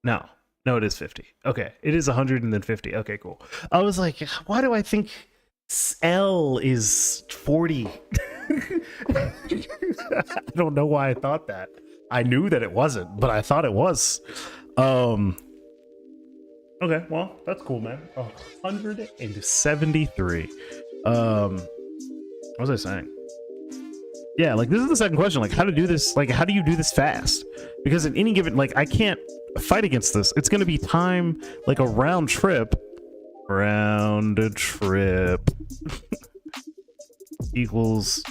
Speaker 1: No, it is 50. Okay, it is 100 and then 50. Okay, cool. I was like, why do I think L is 40? I don't know why I thought that. I knew that it wasn't, but I thought it was. Okay, well, that's cool, man. 173. What was I saying? Yeah, like this is the second question. Like, how to do this? Like, how do you do this fast? Because in any given, like, I can't fight against this. It's gonna be time, like a round trip equals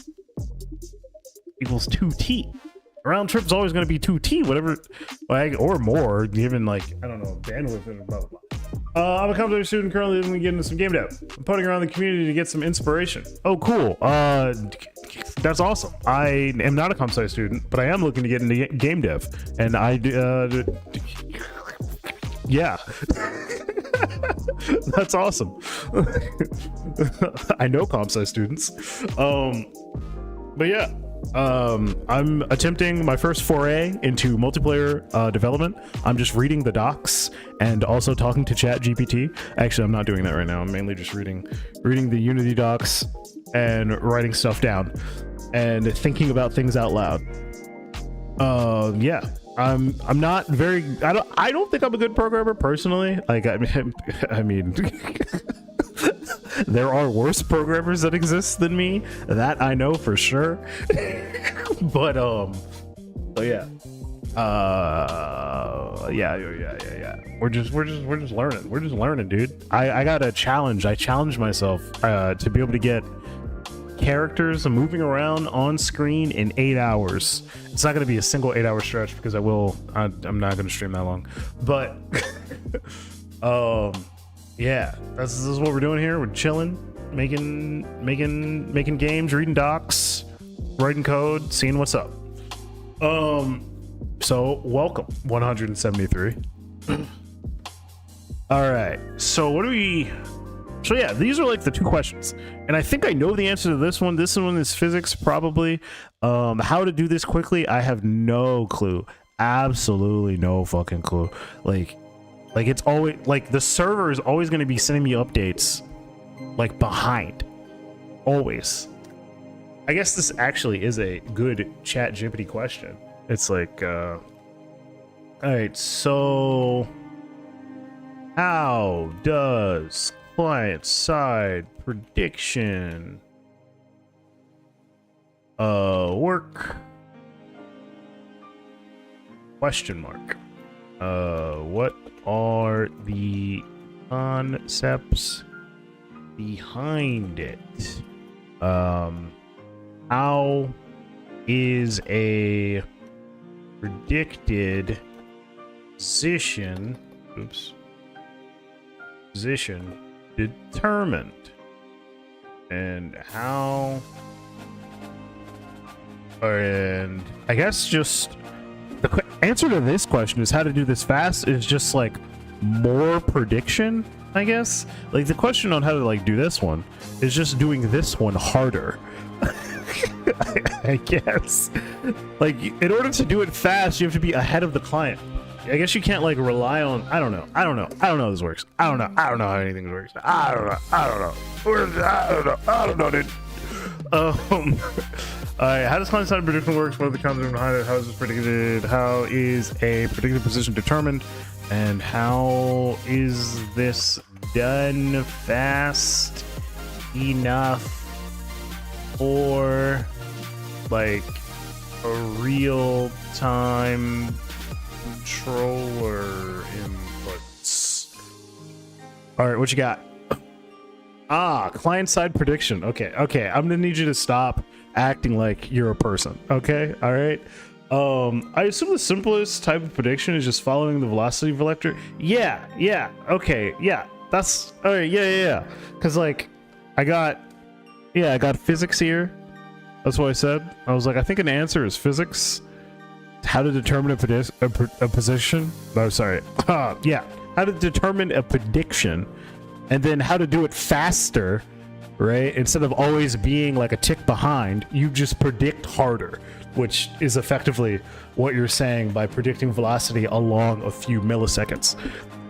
Speaker 1: 2t. A round trip's always going to be 2t, whatever, like, or more, given, like, I don't know, bandwidth and blah blah blah. I'm a computer student currently looking to get into some game dev. I'm putting around the community to get some inspiration. Oh, cool. That's awesome. I am not a comp sci student, but I am looking to get into game dev, and yeah. That's awesome. I know comp sci students. But yeah. I'm attempting my first foray into multiplayer development. I'm just reading the docs and also talking to Chat GPT. Actually, I'm not doing that right now. I'm mainly just reading the Unity docs and writing stuff down and thinking about things out loud. Yeah. I'm not very. I don't think I'm a good programmer personally. Like, I mean there are worse programmers that exist than me. That I know for sure. but yeah. Yeah. We're just learning. We're just learning, dude. I got a challenge. I challenged myself to be able to get characters moving around on screen in 8 hours. It's not going to be a single 8-hour stretch because I'm not going to stream that long. But yeah, this is what we're doing here. We're chilling, making games, reading docs, writing code, seeing what's up. So welcome 173. All right, so yeah, these are like the two questions, and I think I know the answer to this one. This one is physics, probably. How to do this quickly, I have no clue. Absolutely no fucking clue. Like it's always like the server is always going to be sending me updates like behind, always. I guess this actually is a good Chat GPT question. It's like all right, so how does client side prediction work? Question mark. What are the concepts behind it? How is a predicted position determined? And how, and I guess just the answer to this question is how to do this fast is just like more prediction, I guess. Like the question on how to like do this one is just doing this one harder. I guess. Like in order to do it fast, you have to be ahead of the client. I guess you can't like rely on, I don't know how this works. I don't know how anything works. I don't know, dude. Alright, how does client-side prediction work? What are the concepts behind it? How is this predicted? How is a predicted position determined? And how is this done fast enough for like a real-time controller inputs? Alright, what you got? Client-side prediction. Okay, I'm gonna need you to stop acting like you're a person. Okay, all right. I assume the simplest type of prediction is just following the velocity vector. Yeah, okay, yeah, that's all right. Yeah. Because like, I got physics here. That's what I said. I was like, I think an answer is physics. How to determine a position. Oh, sorry. Yeah, how to determine a prediction. And then how to do it faster, right? Instead of always being like a tick behind, you just predict harder, which is effectively what you're saying by predicting velocity along a few milliseconds.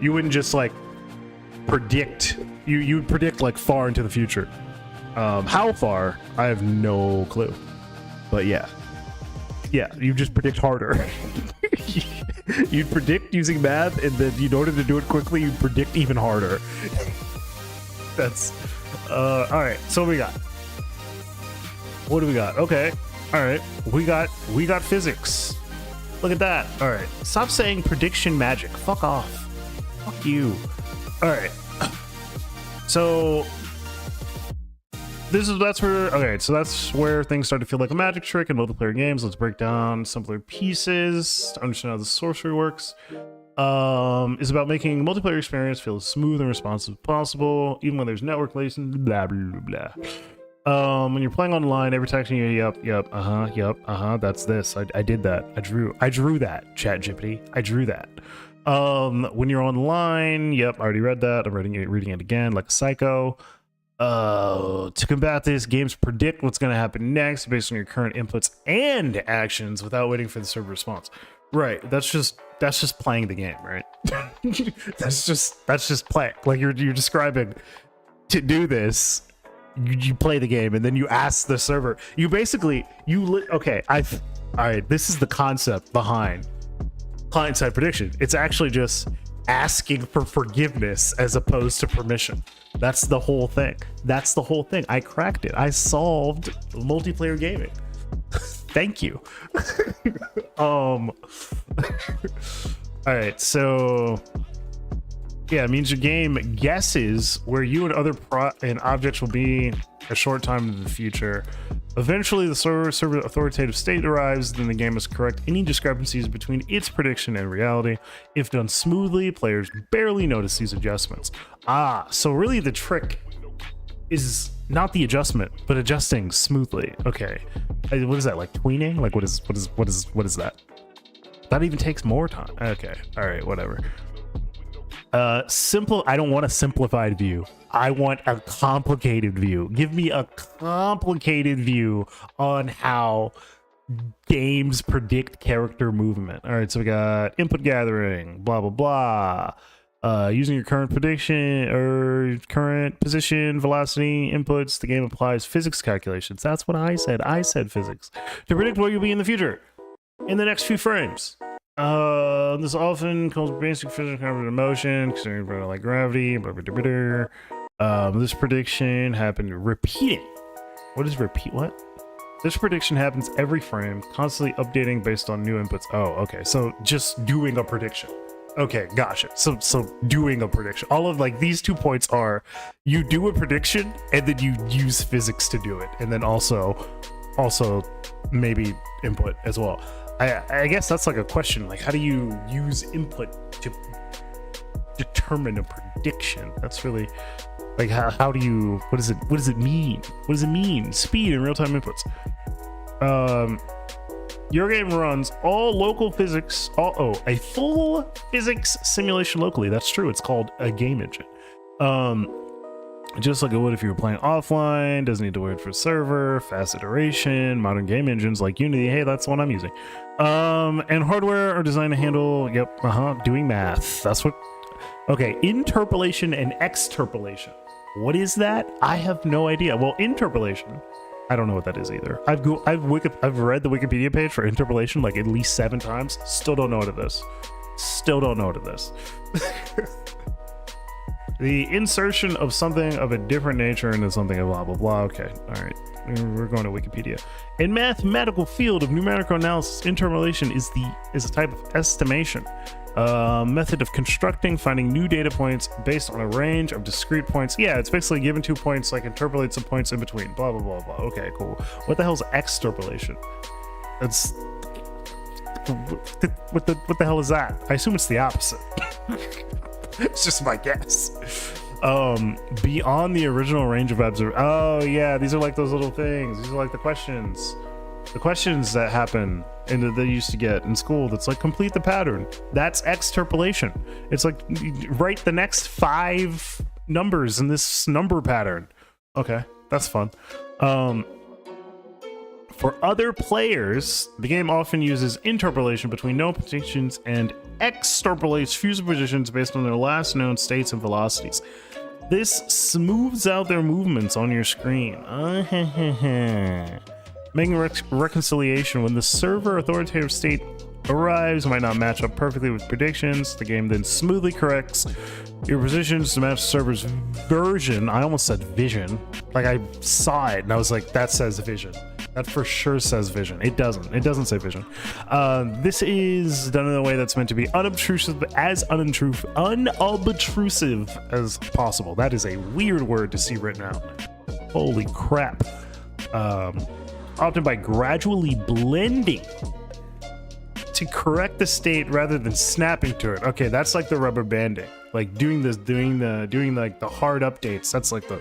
Speaker 1: You wouldn't just like predict, you'd predict like far into the future. How far? I have no clue. But yeah, you just predict harder. You'd predict using math, and then in order to do it quickly, you predict even harder. That's all right. So what do we got? Okay, all right, we got physics. Look at that. All right, stop saying prediction magic. Fuck off. Fuck you. All right. So that's where things start to feel like a magic trick in multiplayer games. Let's break down simpler pieces to understand how the sorcery works. Is about making multiplayer experience feel as smooth and responsive as possible, even when there's network latency, blah, blah, blah. When you're playing online, every text you, yep, that's this. I did that. I drew that, ChatGPT. I drew that. When you're online, yep, I already read that. I'm reading it again like a psycho. To combat this, games predict what's going to happen next based on your current inputs and actions without waiting for the server response. Right. That's just playing the game, right? that's just play. Like you're describing to do this. You play the game and then you ask the server. Okay. All right. This is the concept behind client-side prediction. It's actually just asking for forgiveness as opposed to permission. That's the whole thing. I cracked it. I solved multiplayer gaming. Thank you. All right, so yeah, it means your game guesses where you and other objects will be a short time in the future. Eventually, the server authoritative state arrives, then the game must correct any discrepancies between its prediction and reality. If done smoothly, players barely notice these adjustments. So really the trick is not the adjustment, but adjusting smoothly. Okay, what is that, like tweening? Like what is that? That even takes more time. Okay, all right, whatever. Simple. I don't want a simplified view. I want a complicated view. Give me a complicated view on how games predict character movement. All right, so we got input gathering, blah blah blah. Using your current prediction or current position, velocity inputs, the game applies physics calculations. That's what I said. I said physics to predict where you'll be in the future in the next few frames. This often calls basic physics of motion, considering like gravity, blah, blah, blah, blah. This prediction happened repeating. What is repeat? What? This prediction happens every frame, constantly updating based on new inputs. Oh, okay. So just doing a prediction. Okay, gotcha. So doing a prediction. All of like these 2 points are you do a prediction and then you use physics to do it, and then also maybe input as well. I guess that's like a question, like how do you use input to determine a prediction? That's Like how do you, what does it mean? What does it mean? Speed and real-time inputs. Your game runs all local physics, a full physics simulation locally. That's true. It's called a game engine. Just like it would if you were playing offline. Doesn't need to wait for a server, fast iteration, modern game engines like Unity. Hey, that's the one I'm using. And hardware are designed to handle, doing math. That's what, okay, interpolation and extrapolation. What is that? I have no idea. Well, interpolation, I don't know what that is either. I've read the Wikipedia page for interpolation like at least 7 times. Still don't know what it is. Still don't know what it is. The insertion of something of a different nature into something of blah, blah, blah. Okay, all right. We're going to Wikipedia. In mathematical field of numerical analysis, interpolation is a type of estimation. Method of constructing, finding new data points based on a range of discrete points. Yeah, it's basically given 2 points, like interpolate some points in between. Blah, blah, blah, blah. Okay, cool. What the hell is extrapolation? That's... What the hell is that? I assume it's the opposite. It's just my guess. Beyond the original range of observation. Oh yeah, these are like those little things. These are like the questions that happen and that they used to get in school. That's like complete the pattern. That's extrapolation. It's like write the next 5 numbers in this number pattern. Okay, that's fun. For other players, the game often uses interpolation between known positions and extrapolates future positions based on their last known states and velocities. This smooths out their movements on your screen. Making reconciliation when the server authoritative state arrives might not match up perfectly with predictions. The game then smoothly corrects your positions to match the server's version. I almost said vision. Like I saw it and I was like, that says vision. That for sure says vision. It doesn't. It doesn't say vision. This is done in a way that's meant to be unobtrusive as unobtrusive as possible. That is a weird word to see written out. Holy crap. Often by gradually blending to correct the state rather than snapping to it. Okay, that's like the rubber banding. Like doing like the hard updates. That's like the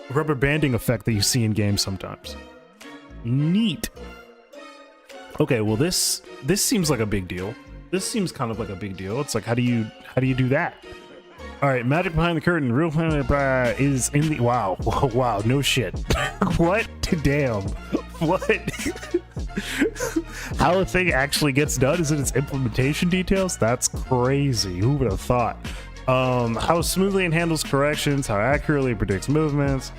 Speaker 1: rubber banding effect that you see in games sometimes. Neat. Okay, well this seems like a big deal. This seems kind of like a big deal. It's like how do you do that? All right, magic behind the curtain. Real planet is in the wow, no shit. What? Damn. What? How a thing actually gets done is in its implementation details? That's crazy. Who would have thought? How smoothly it handles corrections, how accurately it predicts movements,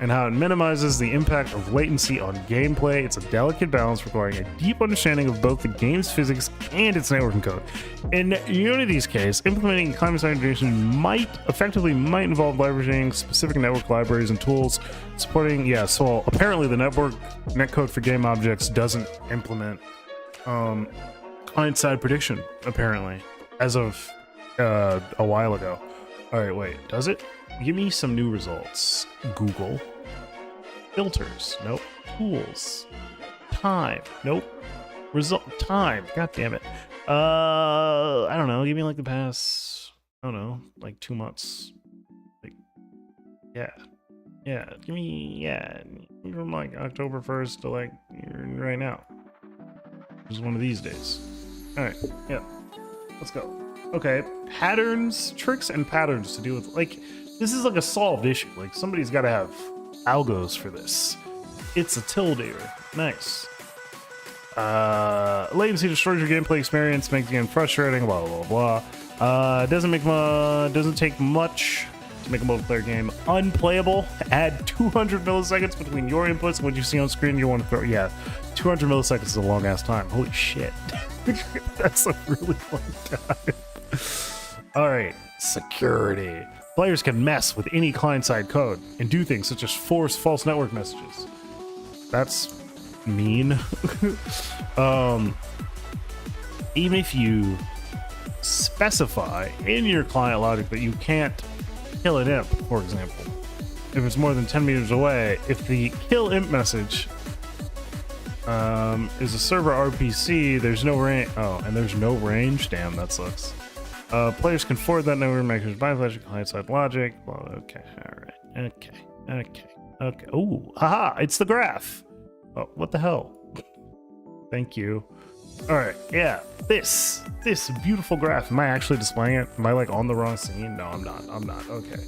Speaker 1: and how it minimizes the impact of latency on gameplay. It's a delicate balance requiring a deep understanding of both the game's physics and its networking code. In Unity's case, implementing climate-side integration might involve leveraging specific network libraries and tools supporting. Yeah, so apparently the netcode for game objects doesn't implement client-side prediction. Apparently, as of a while ago. All right, wait, does it? Give me some new results. Google. Filters. Nope. Tools. Time. Nope. Time. God damn it. I don't know. Give me like the past, I don't know, like 2 months. Like, yeah. Give me, from like October 1st to like right now. Just one of these days. All right. Yeah. Let's go. Okay, patterns, tricks and patterns to deal with. Like, this is like a solved issue. Like, somebody's got to have algos for this. It's a tildator. Nice. Latency destroys your gameplay experience, makes the game frustrating, blah, blah, blah. Doesn't take much to make a multiplayer game unplayable. Add 200 milliseconds between your inputs and what you see on screen you want to throw. Yeah, 200 milliseconds is a long ass time. Holy shit. That's a really long time. All right, security. Players can mess with any client-side code and do things such as force false network messages. That's mean. Even if you specify in your client logic that you can't kill an imp, for example, if it's more than 10 meters away, if the kill imp message is a server RPC, there's no range. Oh, and there's no range? Damn, that sucks. Players can forward that network messages by flashing client-side logic. Well, okay, all right, okay. Oh, haha! It's the graph. Oh, what the hell? Thank you. All right, yeah. This beautiful graph. Am I actually displaying it? Am I like on the wrong scene? No, I'm not. Okay.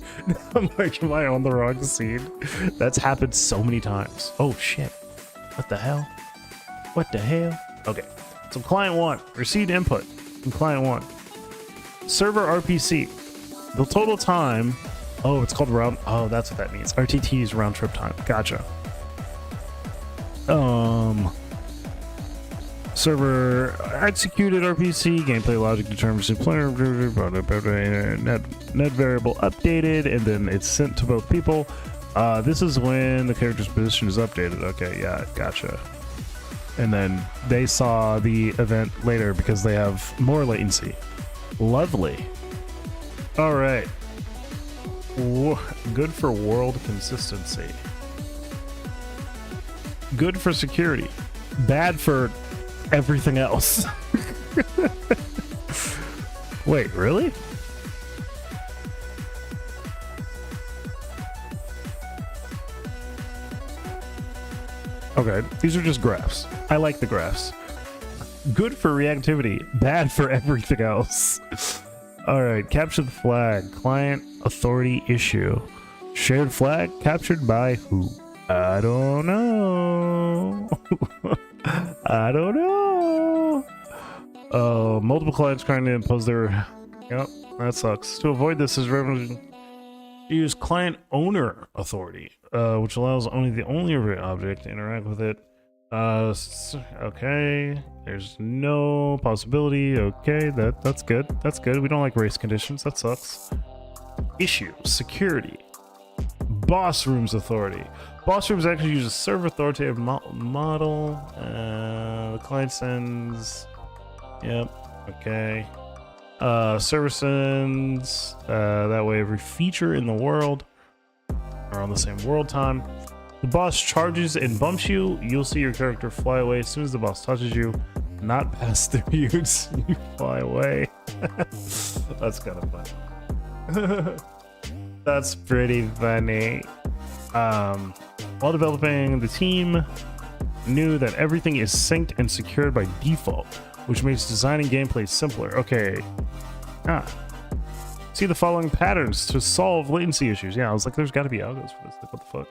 Speaker 1: I'm like, am I on the wrong scene? That's happened so many times. Oh shit! What the hell? What the hell? Okay. So client 1 received input from client 1. Server RPC. The total time. Oh, it's called round. Oh, that's what that means. RTT is round trip time. Gotcha. Server executed RPC. Gameplay logic determines the player. Net variable updated, and then it's sent to both people. This is when the character's position is updated. Okay, yeah, gotcha. And then they saw the event later because they have more latency. Lovely. All right. Good for world consistency. Good for security. Bad for everything else. Wait, really? Okay, these are just graphs. I like the graphs. Good for reactivity, bad for everything else. All right, capture the flag. Client authority issue. Shared flag captured by who? I don't know. I don't know. Multiple clients trying to impose their. Yep, that sucks. To avoid this, is use client owner authority, which allows only the object to interact with it. Okay, there's no possibility. Okay, that's good. That's good. We don't like race conditions. That sucks. Issue security. Boss rooms authority. Boss rooms actually use a server authoritative model. The client sends. Yep. Okay. Server sends. That way, every feature in the world are on the same world time. The boss charges and bumps you. You'll see your character fly away as soon as the boss touches you. Not pass through you, you fly away. That's kind of funny. That's pretty funny. While developing, the team knew that everything is synced and secured by default, which makes designing gameplay simpler. Okay. See the following patterns to solve latency issues. Yeah, I was like, there's got to be algos for this. Like, what the fuck?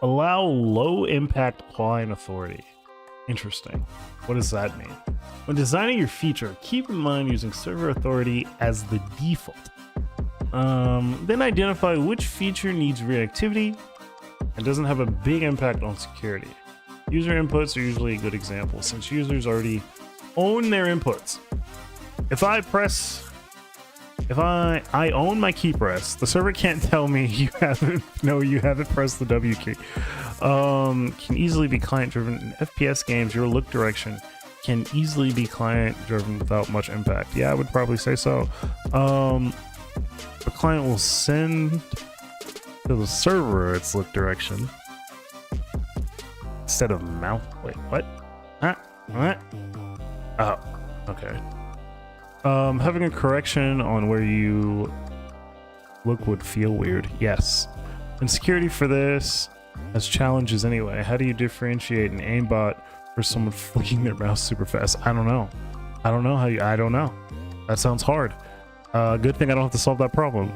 Speaker 1: Allow low impact client authority. Interesting. What does that mean? When designing your feature, keep in mind using server authority as the default. Then identify which feature needs reactivity and doesn't have a big impact on security. User inputs are usually a good example since users already own their inputs. If I own my key press, the server can't tell me you haven't pressed the W key. Can easily be client driven. In FPS games, your look direction can easily be client driven without much impact. Yeah, I would probably say so. The client will send to the server its look direction instead of mount. Wait, what? Huh? What? Oh, okay. Having a correction on where you look would feel weird. Yes. And security for this has challenges anyway. How do you differentiate an aimbot for someone flicking their mouse super fast? I don't know. I don't know. That sounds hard. Good thing I don't have to solve that problem.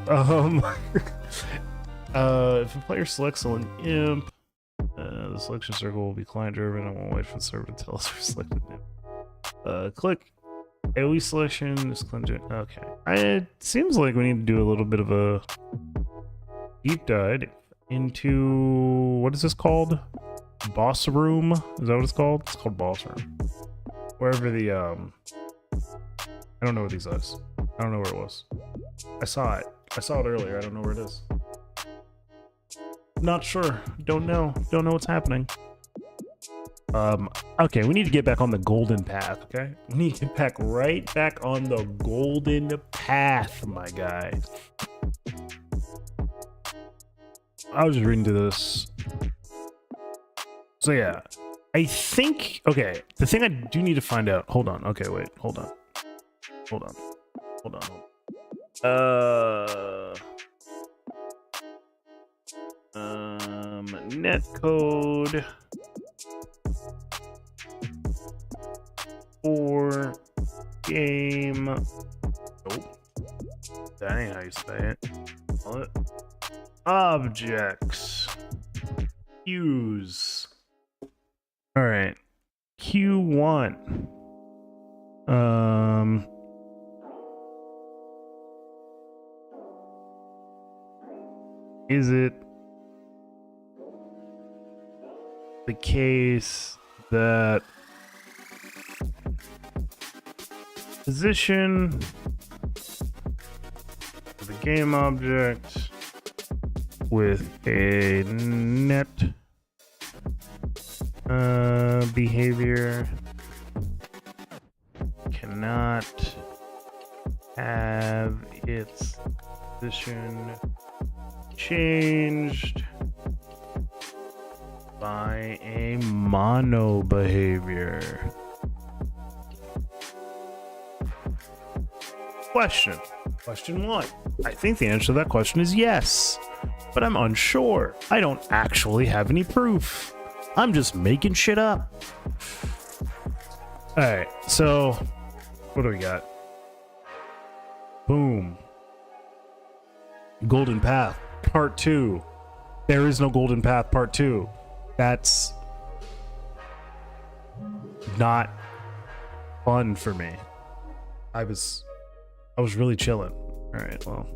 Speaker 1: If a player selects an imp, the selection circle will be client driven. I won't wait for the server to tell us we're selected imp. Click AoE selection is client. Okay. It seems like we need to do a little bit of a deep dive into, what is this called? Boss room? Is that what it's called? It's called boss room. Wherever the I don't know where these is. I don't know where it was. I saw it earlier. I don't know where it is. Not sure. Don't know what's happening. Okay, we need to get back on the golden path. Okay, we need to get right back on the golden path, my guy. I was just reading to this So yeah, I think, okay, the thing I do need to find out, hold on, okay, wait, hold on. Netcode for game, nope, that ain't how you say it. What? Objects, Q's. All right, Q1. Is it the case that position of the game object with a net behavior cannot have its position changed by a mono behavior? Question 1. I think the answer to that question is yes, but I'm unsure. I don't actually have any proof. I'm just making shit up. All right, so what do we got? Boom. Golden Path Part 2. There is no Golden Path Part 2. That's not fun for me. I was really chilling. All right, well,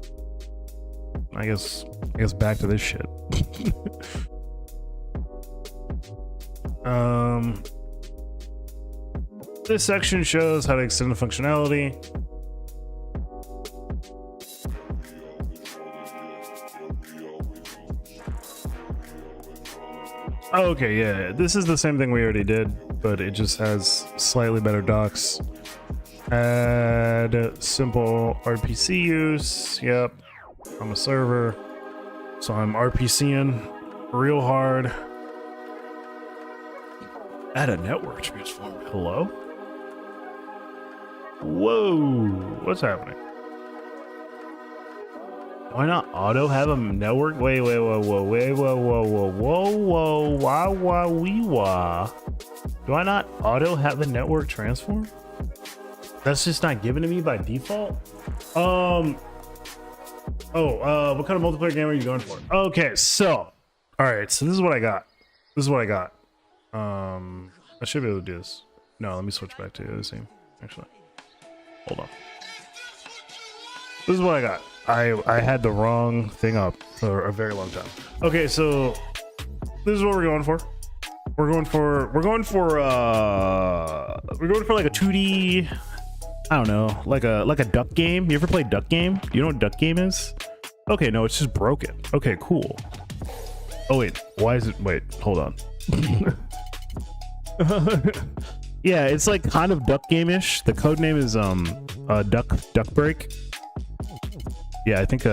Speaker 1: I guess back to this shit. This section shows how to extend the functionality. Okay, yeah, this is the same thing we already did, but it just has slightly better docs. Add simple RPC use. Yep, I'm a server, so I'm RPCing real hard. Add a network transform. Hello? Whoa, what's happening? Why not auto have a network? Wait, whoa, wah, wee, wah. Do I not auto have a network transform? That's just not given to me by default? What kind of multiplayer game are you going for? Okay, so, all right, so this is what I got. I should be able to do this. No, let me switch back to the other scene, actually. Hold on. This is what I got. I had the wrong thing up for a very long time. Okay, so this is what we're going for. We're going for like a 2D, I don't know, like a duck game. You ever play duck game? You know what duck game is? Okay, no, it's just broken. Okay, cool. Oh wait, why is it, wait, hold on. Yeah, it's like kind of duck game-ish. The code name is duck break. Yeah, I think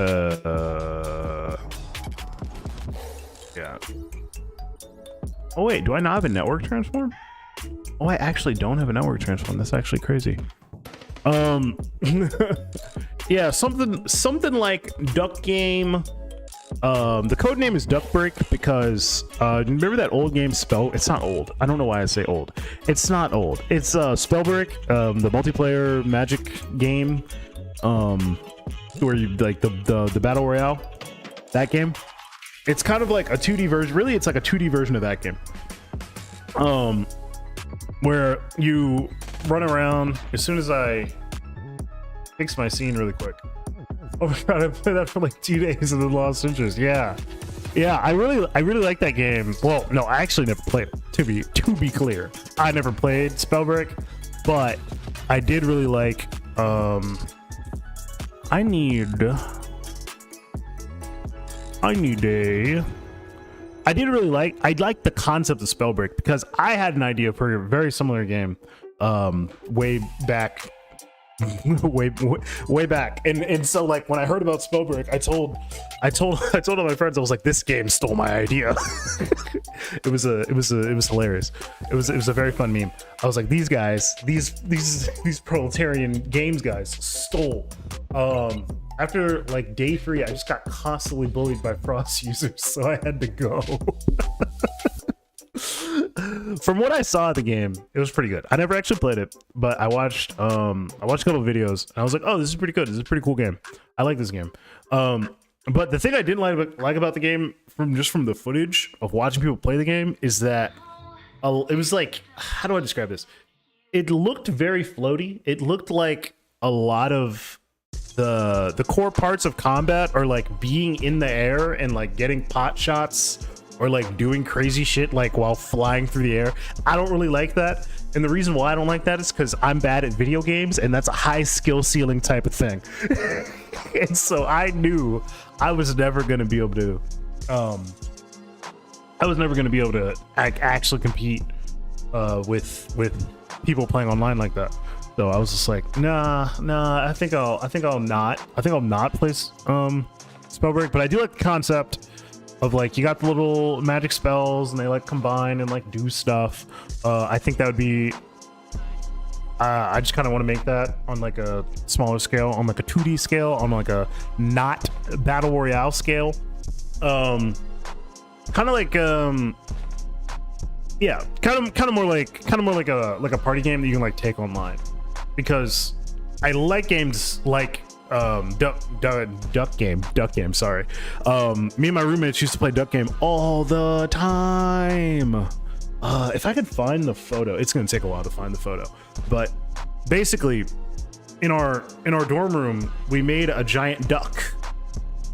Speaker 1: yeah. Oh wait, do I not have a network transform? Oh, I actually don't have a network transform. That's actually crazy. Yeah, something like duck game. The code name is Duck Break because remember that old game Spell? It's not old. I don't know why I say old. It's not old. It's Spellbreak, the multiplayer magic game, where you like the battle royale. That game. It's kind of like a 2D version. Really, it's like a 2D version of that game. Where you run around. As soon as I fix my scene really quick. Oh my god, I played that for like 2 days and then lost interest. Yeah, I really like that game. Well, no, I actually never played it. To be clear, I never played Spellbreak, but I did really like. I like the concept of Spellbreak because I had an idea for a very similar game way back way back. And so like when I heard about Spellbreak, I told all my friends, I was like, this game stole my idea. it was hilarious. It was a very fun meme. I was like, these guys, these proletarian games guys stole. After like day 3, I just got constantly bullied by Frost users, so I had to go. From what I saw of the game, it was pretty good. I never actually played it, but I watched a couple of videos and I was like, oh, this is pretty good. This is a pretty cool game. I like this game. But the thing I didn't like about the game from the footage of watching people play the game is that it was like, how do I describe this? It looked very floaty. It looked like a lot of the core parts of combat are like being in the air and like getting pot shots or like doing crazy shit like while flying through the air. I don't really like that. And the reason why I don't like that is because I'm bad at video games and that's a high skill ceiling type of thing. And so I knew I was never going to be able to, actually compete with people playing online like that. So I was just like, nah, I think I'll not play Spellbreak, but I do like the concept of like you got the little magic spells and they like combine and like do stuff. I think that would be I just kind of want to make that on like a smaller scale, on like a 2D scale, on like a not battle royale scale. Kind of like yeah, kind of more like a party game that you can like take online, because I like games like duck game, sorry. Me and my roommates used to play Duck Game all the time. If I could find the photo, it's gonna take a while to find the photo, but basically in our dorm room we made a giant duck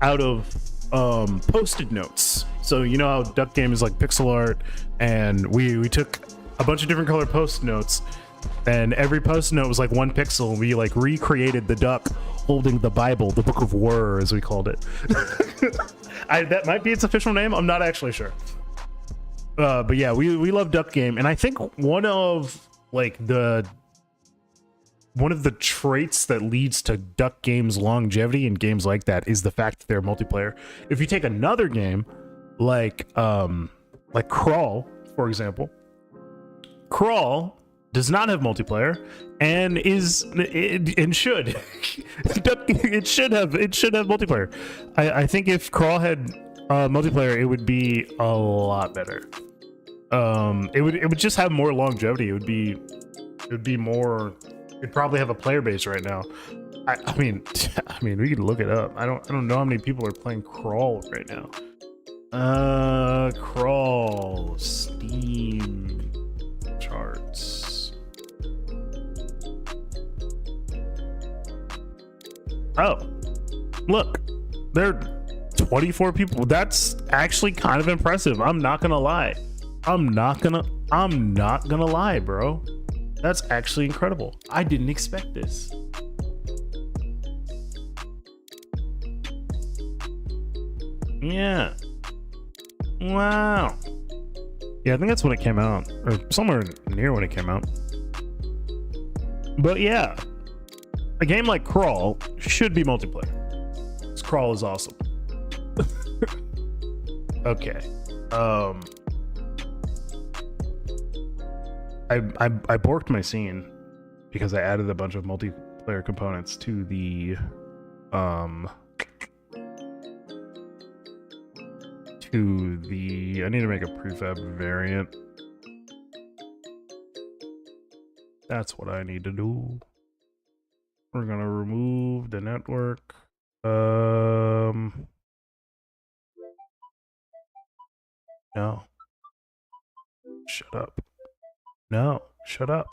Speaker 1: out of post-it notes. So you know how Duck Game is like pixel art, and we took a bunch of different color post-it notes, and every post-it note was like 1 pixel, and we like recreated the duck holding the Bible, the Book of War, as we called it. That might be its official name. I'm not actually sure. But yeah, we love Duck Game, and I think one of the traits that leads to Duck Game's longevity in games like that is the fact that they're multiplayer. If you take another game like Crawl, for example, Crawl does not have multiplayer and should it should have multiplayer. I think if Crawl had multiplayer, it would be a lot better. It would just have more longevity. It would be more. It'd probably have a player base right now. I mean, we could look it up. I don't know how many people are playing Crawl right now. Crawl Steam charts. Oh, look, there are 24 people. That's actually kind of impressive. I'm not gonna lie. I'm not gonna lie, bro. That's actually incredible. I didn't expect this. Yeah. Wow. Yeah, I think that's when it came out, or somewhere near when it came out. But yeah, a game like Crawl should be multiplayer. This Crawl is awesome. Okay. I borked my scene because I added a bunch of multiplayer components to the I need to make a prefab variant. That's what I need to do. We're gonna remove the network. No. Shut up. No, shut up.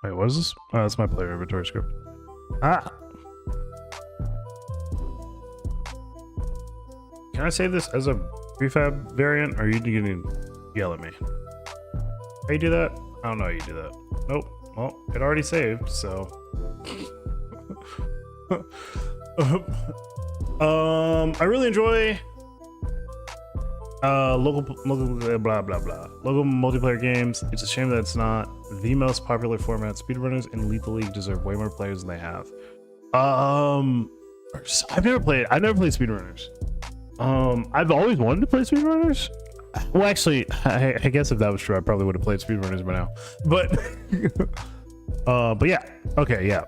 Speaker 1: Wait, what is this? Oh, that's my player inventory script. Ah! Can I save this as a prefab variant, or are you gonna yell at me? How you do that? I don't know how you do that. Nope. Well, it already saved, so... I really enjoy Local blah blah blah. Local multiplayer games. It's a shame that it's not the most popular format. Speedrunners in Lethal League deserve way more players than they have. I've never played speedrunners. I've always wanted to play speedrunners. Well, actually, I guess if that was true, I probably would have played speedrunners by now. But yeah, okay, yeah,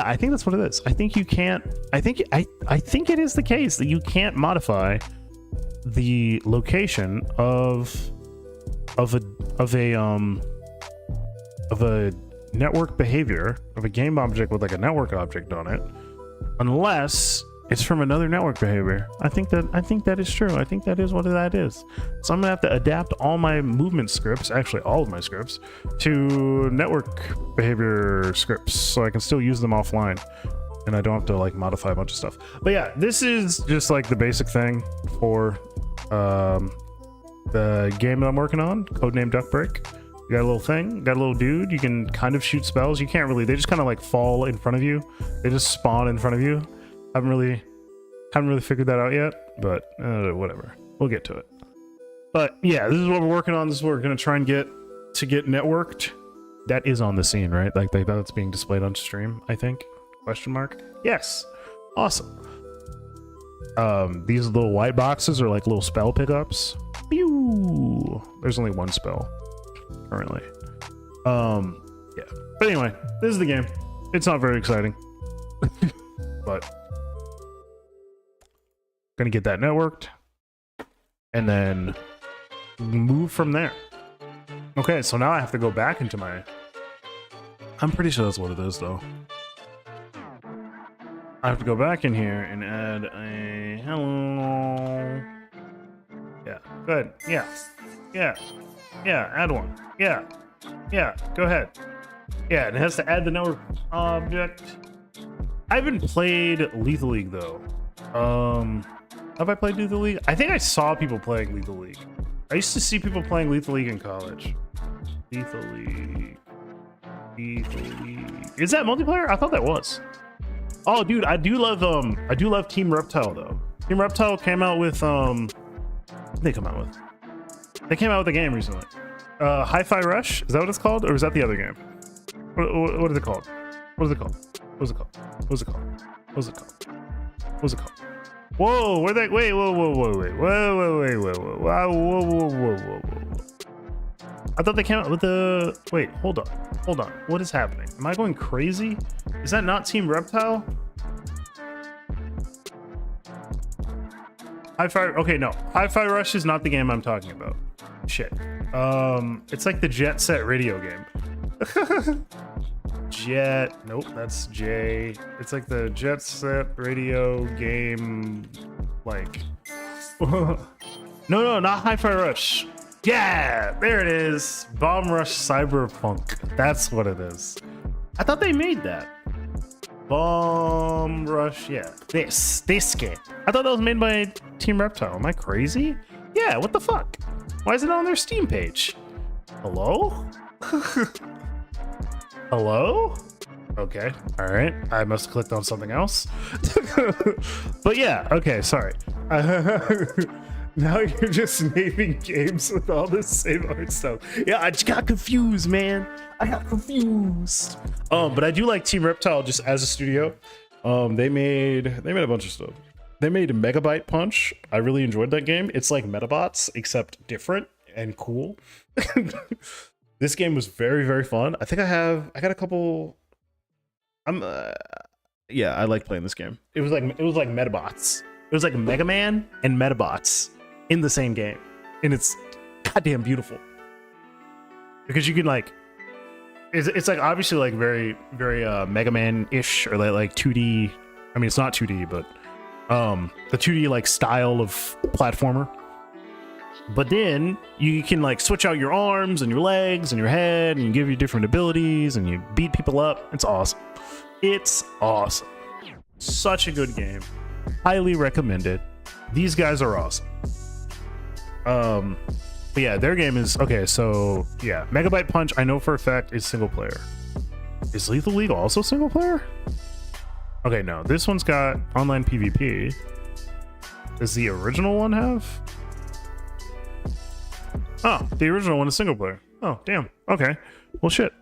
Speaker 1: I think that's what it is. I think you can't. I think it is the case that you can't modify the location of a network behavior of a game object with like a network object on it, unless it's from another network behavior. I think that is true. I think that is what that is. So I'm gonna have to adapt all my movement scripts, actually all of my scripts, to network behavior scripts, so I can still use them offline, and I don't have to like modify a bunch of stuff. But yeah, this is just like the basic thing for the game that I'm working on, codename Duckbreak. You got a little thing, got a little dude. You can kind of shoot spells. You can't really. They just kind of like fall in front of you. They just spawn in front of you. Haven't really figured that out yet, but whatever. We'll get to it. But yeah, this is what we're working on. This is what we're gonna try and get networked. That is on the scene, right? Like that's being displayed on stream, I think. Question mark? Yes. Awesome. These little white boxes are like little spell pickups. Pew! There's only one spell currently. Yeah. But anyway, this is the game. It's not very exciting. But gonna get that networked and then move from there. Okay, so now I have to go back into my... I'm pretty sure that's what it is, though. I have to go back in here and add a hello. Yeah, good. Yeah, add one. Yeah, go ahead. Yeah, and it has to add the network object. I haven't played Lethal League, though. Have I played Lethal League? I think I saw people playing Lethal League. I used to see people playing Lethal League in college. Lethal League. Is that multiplayer? I thought that was. Oh, dude, I do love Team Reptile though. Team Reptile came out with they came out with a game recently. Hi-Fi Rush? Is that what it's called, or is that the other game? What is it called? Whoa, where they? Wait, whoa. I thought they came out with the... Wait, hold on. What is happening? Am I going crazy? Is that not Team Reptile? Hi-Fi... Okay, no. Hi-Fi Rush is not the game I'm talking about. Shit. It's like the Jet Set radio game. Nope, that's J. It's like the Jet Set radio game, like... No, not Hi-Fi Rush. Yeah, there it is. Bomb Rush Cyberpunk. That's what it is. I thought they made that. Bomb Rush, yeah. This game. I thought that was made by Team Reptile. Am I crazy? Yeah, what the fuck? Why is it on their Steam page? Hello? Hello? Okay, all right. I must have clicked on something else. But yeah, okay, sorry. Now you're just naming games with all this same art stuff. Yeah, I just got confused, man. I got confused. But I do like Team Reptile just as a studio. They made a bunch of stuff. They made Megabyte Punch. I really enjoyed that game. It's like Metabots, except different and cool. This game was very, very fun. I think I got a couple. Yeah, I like playing this game. It was like Metabots. It was like Mega Man and Metabots in the same game, and it's goddamn beautiful because you can like, it's like obviously like very, very Mega Man-ish or like 2D. I mean, it's not 2D, but the 2D like style of platformer. But then you can like switch out your arms and your legs and your head, and you give you different abilities, and you beat people up. It's awesome. It's awesome. Such a good game. Highly recommended. These guys are awesome. But yeah, their game is okay. So yeah, Megabyte Punch, I know for a fact, is single player. Is Lethal League also single player? Okay, no, this one's got online PvP. Does the original one have? Oh, the original one is single player. Oh, damn. Okay. Well, shit.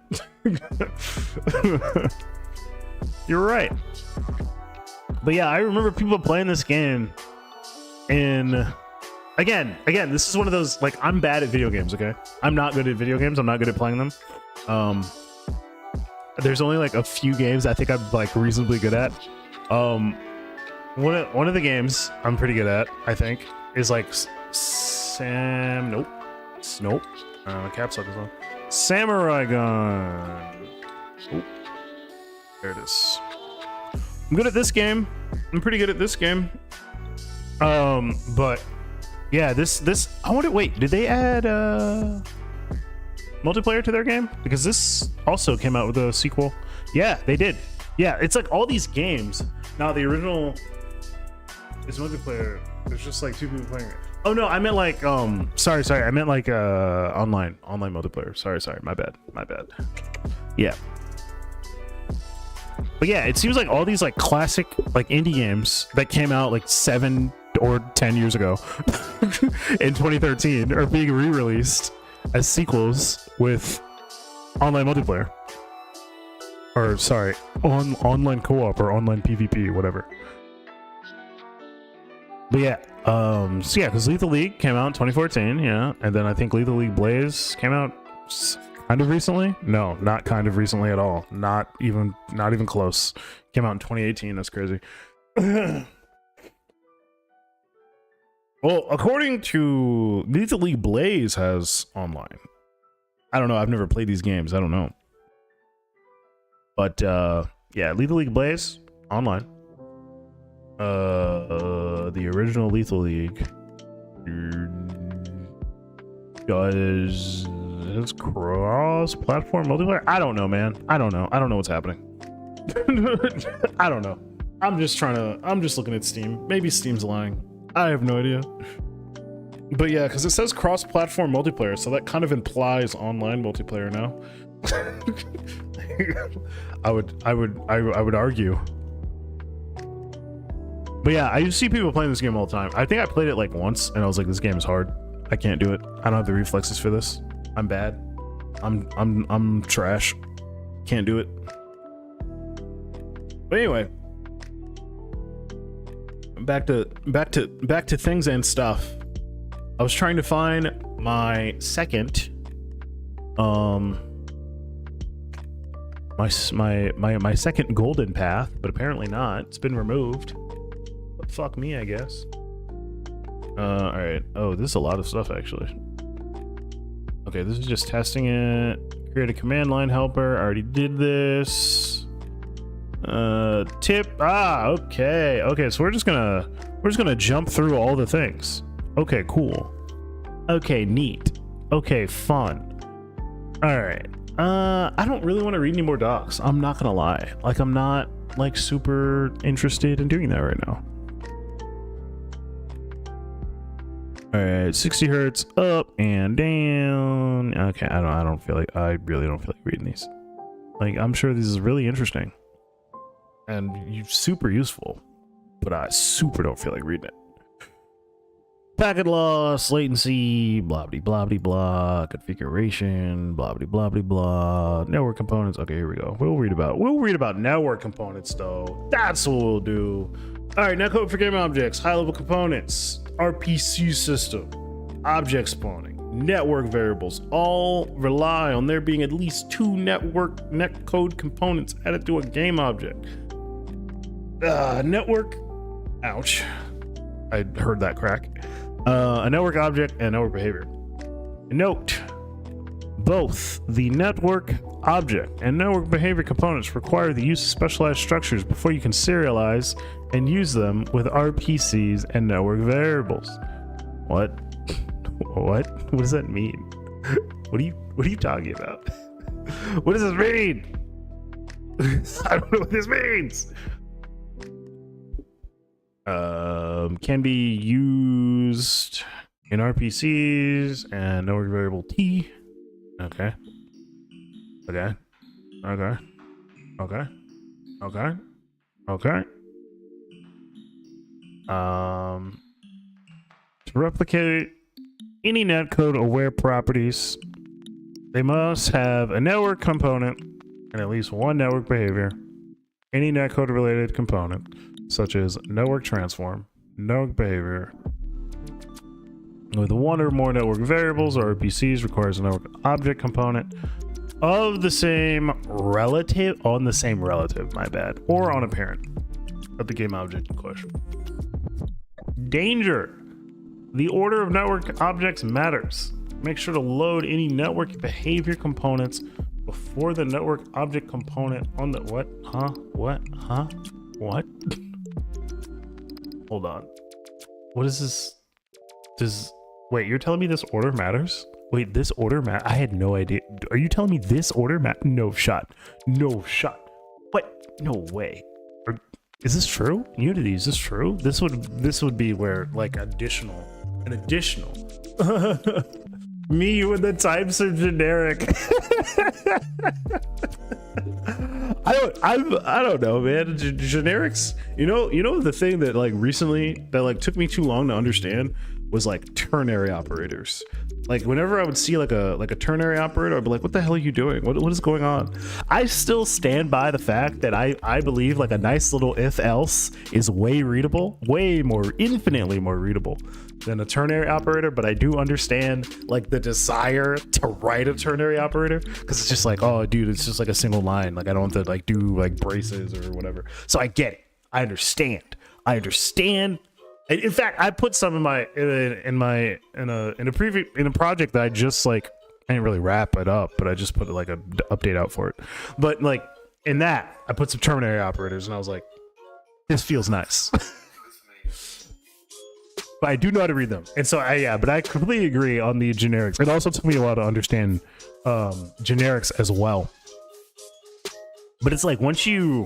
Speaker 1: You're right. But yeah, I remember people playing this game. And again, this is one of those, like, I'm bad at video games, okay? I'm not good at video games. I'm not good at playing them. There's only like a few games I think I'm like reasonably good at. One of the games I'm pretty good at, I think, is like Nope. Caps lock as well. Samurai Gun. Oh, there it is. I'm good at this game. I'm pretty good at this game. But yeah, this. I wonder. Wait, did they add multiplayer to their game? Because this also came out with a sequel. Yeah, they did. Yeah, it's like all these games. Now the original is multiplayer. There's just like 2 people playing it. Oh no, I meant like sorry, I meant like online multiplayer. Sorry, my bad. Yeah. But yeah, it seems like all these like classic like indie games that came out like 7 or 10 years ago in 2013 are being re-released as sequels with online multiplayer. Or sorry, online co-op or online PvP, whatever. But yeah, so yeah, because Lethal League came out in 2014, yeah, and then I think Lethal League Blaze came out kind of recently. No, not kind of recently at all. Not even close. Came out in 2018. That's crazy. Well, according to Lethal League Blaze has online. I don't know. I've never played these games. I don't know. But yeah, Lethal League Blaze online. The original Lethal League does cross-platform multiplayer. I don't know, man. I don't know what's happening. I don't know. I'm just looking at Steam. Maybe Steam's lying. I have no idea. But yeah, because it says cross-platform multiplayer, so that kind of implies online multiplayer now. I would argue. But yeah, I used to see people playing this game all the time. I think I played it like once and I was like, this game is hard. I can't do it. I don't have the reflexes for this. I'm bad. I'm trash. Can't do it. But anyway, back to things and stuff. I was trying to find my second my second golden path, but apparently not. It's been removed. But fuck me, I guess. All right. Oh, this is a lot of stuff actually. Okay, this is just testing it. Create a command line helper. I already did this. Tip. Okay. Okay, so we're just gonna jump through all the things. Okay, cool. Okay, neat. Okay, fun. All right. I don't really want to read any more docs. I'm not gonna lie. Like, I'm not like super interested in doing that right now. All right, 60 hertz up and down. Okay, I really don't feel like reading these. Like, I'm sure this is really interesting and super useful, but I super don't feel like reading it. Packet loss, latency, blah blah blah blah, configuration, blah blah blah blah, network components. Okay, here we go. We'll read about network components though. That's what we'll do. All right, now code for game objects, high level components, RPC system, object spawning, network variables. All rely on there being at least 2 netcode components added to a game object. Network. Ouch. I heard that crack. A network object and network behavior. Note, both the network object and network behavior components require the use of specialized structures before you can serialize and use them with RPCs and network variables. What? What does that mean? What are you talking about? What does this mean? I don't know what this means. Can be used in RPCs and network variable T. Okay. To replicate any netcode aware properties. They must have a network component and at least one network behavior. Any netcode related component, such as network transform, network behavior, with one or more network variables or RPCs, requires a network object component of the same relative, my bad, or on a parent of the game object in question. Danger. The order of network objects matters. Make sure to load any network behavior components before the network object component on the what? What? Hold on. What is this? Wait, you're telling me this order matters? Wait, this order I had no idea. Are you telling me this order No shot. What? No way. Is this true? Unity, is this true? This would be where like an additional me when the types are generic. I don't know, man. Generics, you know the thing that like recently that like took me too long to understand was like ternary operators. Like whenever I would see like a ternary operator, I'd be like, what the hell are you doing? What is going on? I still stand by the fact that I believe like a nice little if else is infinitely more readable than a ternary operator, but I do understand like the desire to write a ternary operator because it's just like, oh dude, it's just like a single line. Like I don't have to like do like braces or whatever. So I get it. I understand. In fact, I put some in a project that I just like, I didn't really wrap it up, but I just put like a update out for it. But like in that, I put some ternary operators, and I was like, this feels nice. But I do know how to read them, and so but I completely agree on the generics. It also took me a while to understand generics as well. But it's like once you,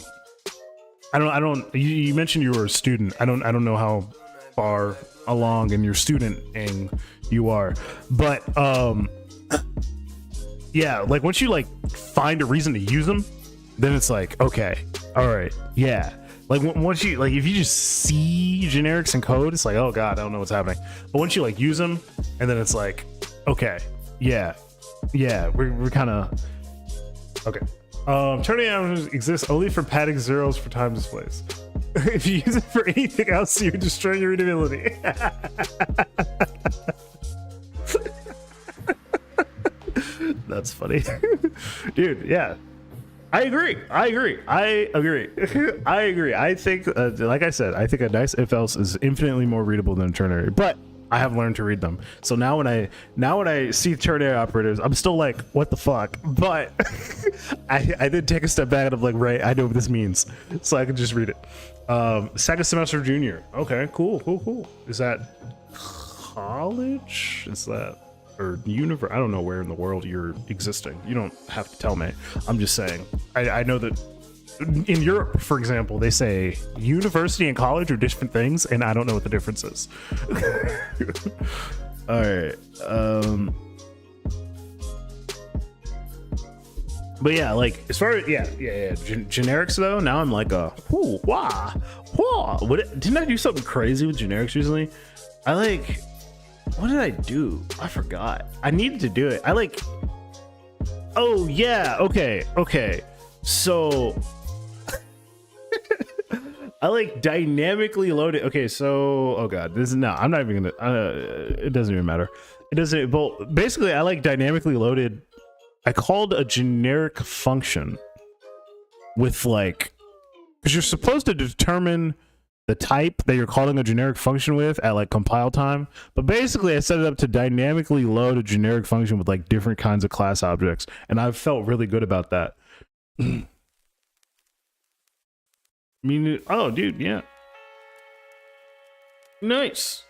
Speaker 1: you mentioned you were a student. I don't know how far along in your studenting you are, but yeah, like once you like find a reason to use them, then it's like, okay, all right, yeah. Like once you like, if you just see generics in code, it's like, oh god, I don't know what's happening. But once you like use them, and then it's like, okay, yeah, we're kind of okay. Ternary operators exist only for padding zeros for time displays. If you use it for anything else, you destroy your readability. That's funny. Dude, yeah. I agree. I think, like I said, I think a nice if else is infinitely more readable than ternary, but I have learned to read them. So now when I see ternary operators, I'm still like, what the fuck? But I did take a step back and I'm like, right, I know what this means. So I can just read it. Second semester junior. Okay, cool. Is that college? Is that, or universe? I don't know where in the world you're existing. You don't have to tell me. I'm just saying. I know that in Europe, for example, they say university and college are different things, and I don't know what the difference is. All right. But yeah, like as far as generics though, now I'm like didn't I do something crazy with generics recently? What did I do? I forgot. I needed to do it. Okay. So I like dynamically loaded. Okay, so oh god, I'm not even gonna. It doesn't even matter. It doesn't. But basically, I like dynamically loaded. I called a generic function with like, because you're supposed to determine the type that you're calling a generic function with at like compile time. But basically, I set it up to dynamically load a generic function with like different kinds of class objects, and I've felt really good about that. I mean, oh, dude, yeah. Nice.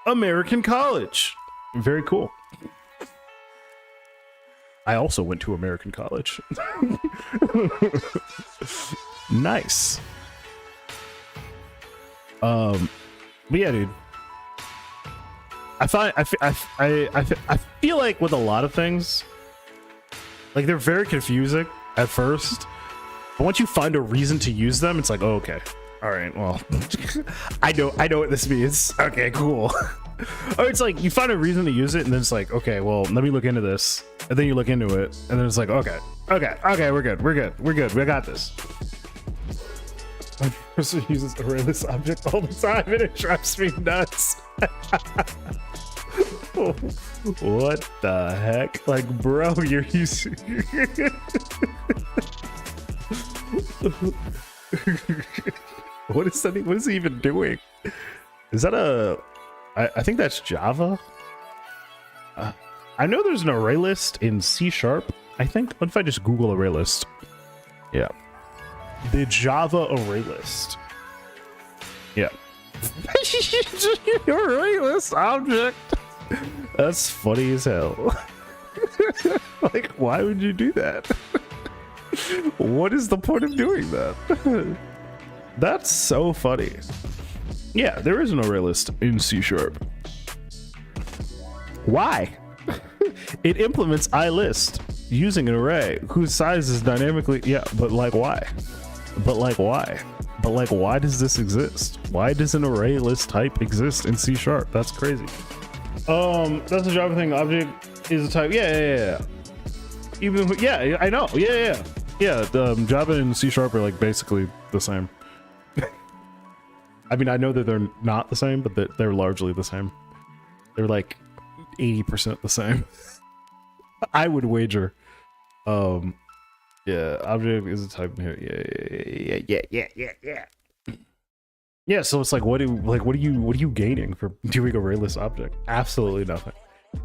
Speaker 1: American college. Very cool. I also went to American college. Nice. But yeah, dude. I feel like with a lot of things, like they're very confusing at first, but once you find a reason to use them, it's like, oh, okay, all right, well, I know what this means. Okay, cool. Or it's like you find a reason to use it, and then it's like, okay, well, let me look into this, and then you look into it, and then it's like, okay, we're good, we got this. My person uses arrayless object all the time, and it drives me nuts. What the heck? Like, bro, you're using. What is that? What is he even doing? Is that a? I think that's Java. I know there's an array list in C#. I think. What if I just Google array list? Yeah, the Java array list. Yeah. Array list object. That's funny as hell. Like, why would you do that? What is the point of doing that? That's so funny. Yeah, there is an array list in C#. Why? It implements iList using an array whose size is dynamically. Yeah, but like why? But like why? But like why does this exist? Why does an array list type exist in C#? That's crazy. That's a Java thing. Object is a type. Yeah. Even yeah, I know. Yeah. Java and C# are like basically the same. I mean, I know that they're not the same, but they're largely the same. They're like 80% the same. I would wager. Yeah, object is a type here. Yeah. Yeah, so it's like, what are you gaining for doing arrayless object? Absolutely nothing.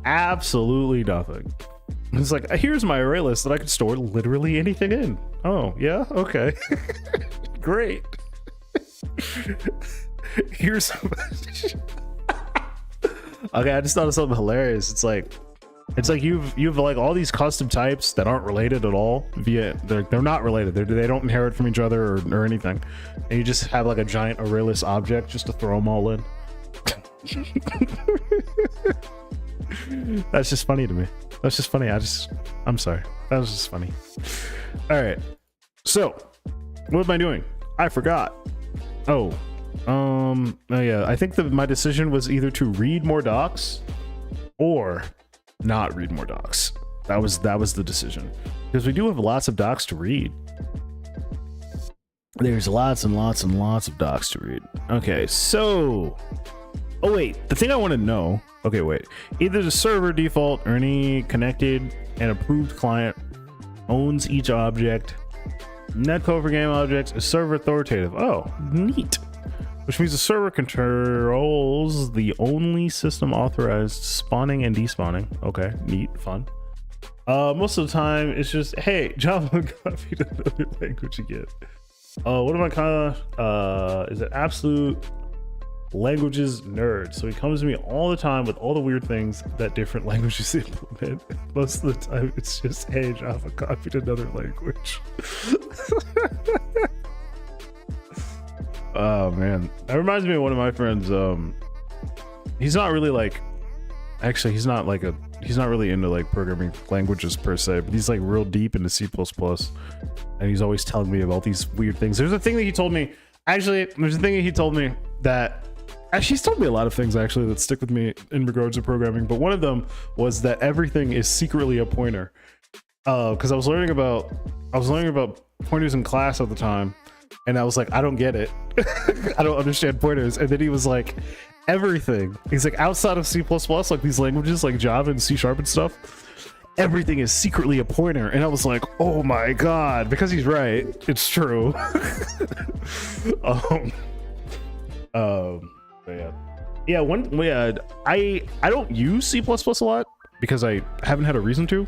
Speaker 1: Absolutely nothing. It's like, here's my array list that I can store literally anything in. Oh, yeah? Okay. Great. Here's okay, I just thought of something hilarious. It's like you've like all these custom types that aren't related at all via they're not related. They don't inherit from each other or anything, and you just have like a giant arrayless object just to throw them all in. That's just funny to me. That's just funny. I'm sorry. That was just funny. All right. So, what am I doing? I forgot. Oh yeah. I think that my decision was either to read more docs or not read more docs. That was the decision, because we do have lots of docs to read. There's lots and lots and lots of docs to read. Okay, so oh wait, the thing I want to know. Okay, wait. Either the server default or any connected and approved client owns each object. Netcode for game objects is server authoritative. Oh, neat. Which means the server controls the only system authorized spawning and despawning. Okay, neat, fun. Most of the time it's just, hey, Java copied another language again. What am I kind of, is it absolute languages nerd? So he comes to me all the time with all the weird things that different languages implement. Most of the time it's just, hey, Java copied another language. Oh man, that reminds me of one of my friends. He's not really like, actually he's not really into like programming languages per se, but he's like real deep into C++, and he's always telling me about these weird things. There's a thing that he told me, that actually he's told me a lot of things actually that stick with me in regards to programming, but one of them was that everything is secretly a pointer. Because I was learning about pointers in class at the time, and I was like, I don't get it. I don't understand pointers. And then he was like, everything. He's like, outside of C++, like these languages like Java and C# and stuff, everything is secretly a pointer. And I was like, oh my god, because he's right. It's true. I don't use C++ a lot because I haven't had a reason to,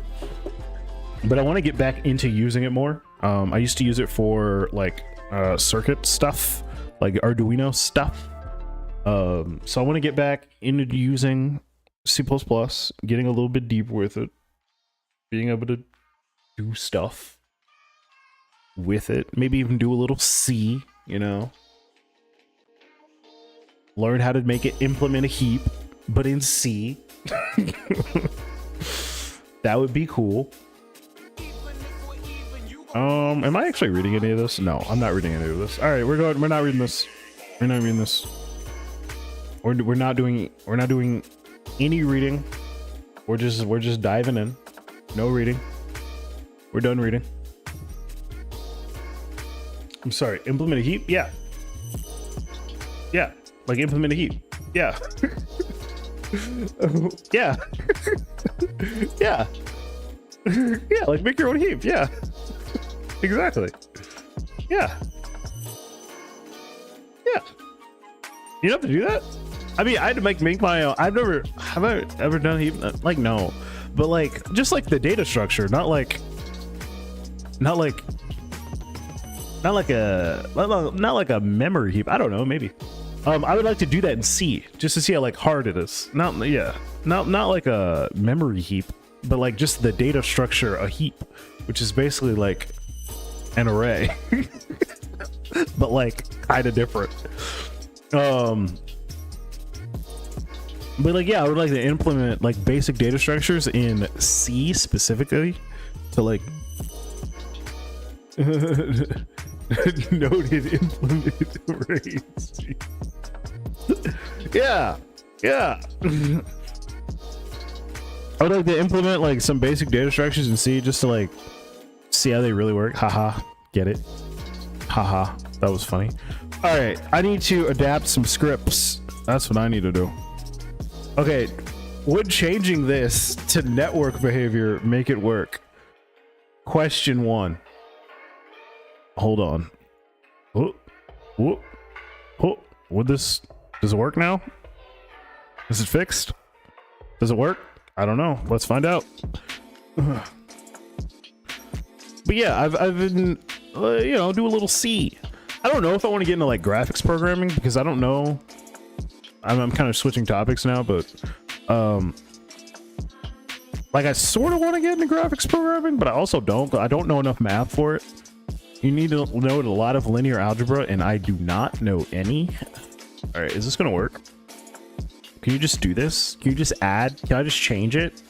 Speaker 1: but I want to get back into using it more. I used to use it for like circuit stuff, like Arduino stuff. So I want to get back into using C++, getting a little bit deeper with it, being able to do stuff with it, maybe even do a little C, you know, learn how to make it implement a heap, but in C. That would be cool. Am I actually reading any of this? No, I'm not reading any of this. All right, we're not reading this. We're not doing any reading. We're just diving in. No reading. We're done reading. I'm sorry. Implement a heap? Yeah. Yeah. Like implement a heap. Yeah. Yeah. Yeah. Yeah. Like make your own heap. Yeah. Exactly. Yeah. Yeah. You don't have to do that? I mean, I had to make my own. Have I ever done heap? Like, no. But like, just like the data structure, not like a memory heap. I don't know, maybe. I would like to do that in C just to see how like hard it is. Not like a memory heap, but like just the data structure, a heap, which is basically like an array, but like kind of different. But like, yeah, I would like to implement like basic data structures in C specifically to like noted implement arrays. Yeah. I would like to implement like some basic data structures in C just to like see how they really work. Haha, get it? Haha, that was funny. All right, I need to adapt some scripts. That's what I need to do. Okay, would changing this to network behavior make it work? Question 1. Hold on. Does it work now? Is it fixed? Does it work? I don't know. Let's find out. But yeah, I've been, do a little C. I don't know if I want to get into like graphics programming because I don't know. I'm kind of switching topics now, but like I sort of want to get into graphics programming, but I also don't. I don't know enough math for it. You need to know a lot of linear algebra, and I do not know any. All right, is this gonna work? Can you just do this? Can you just add? Can I just change it?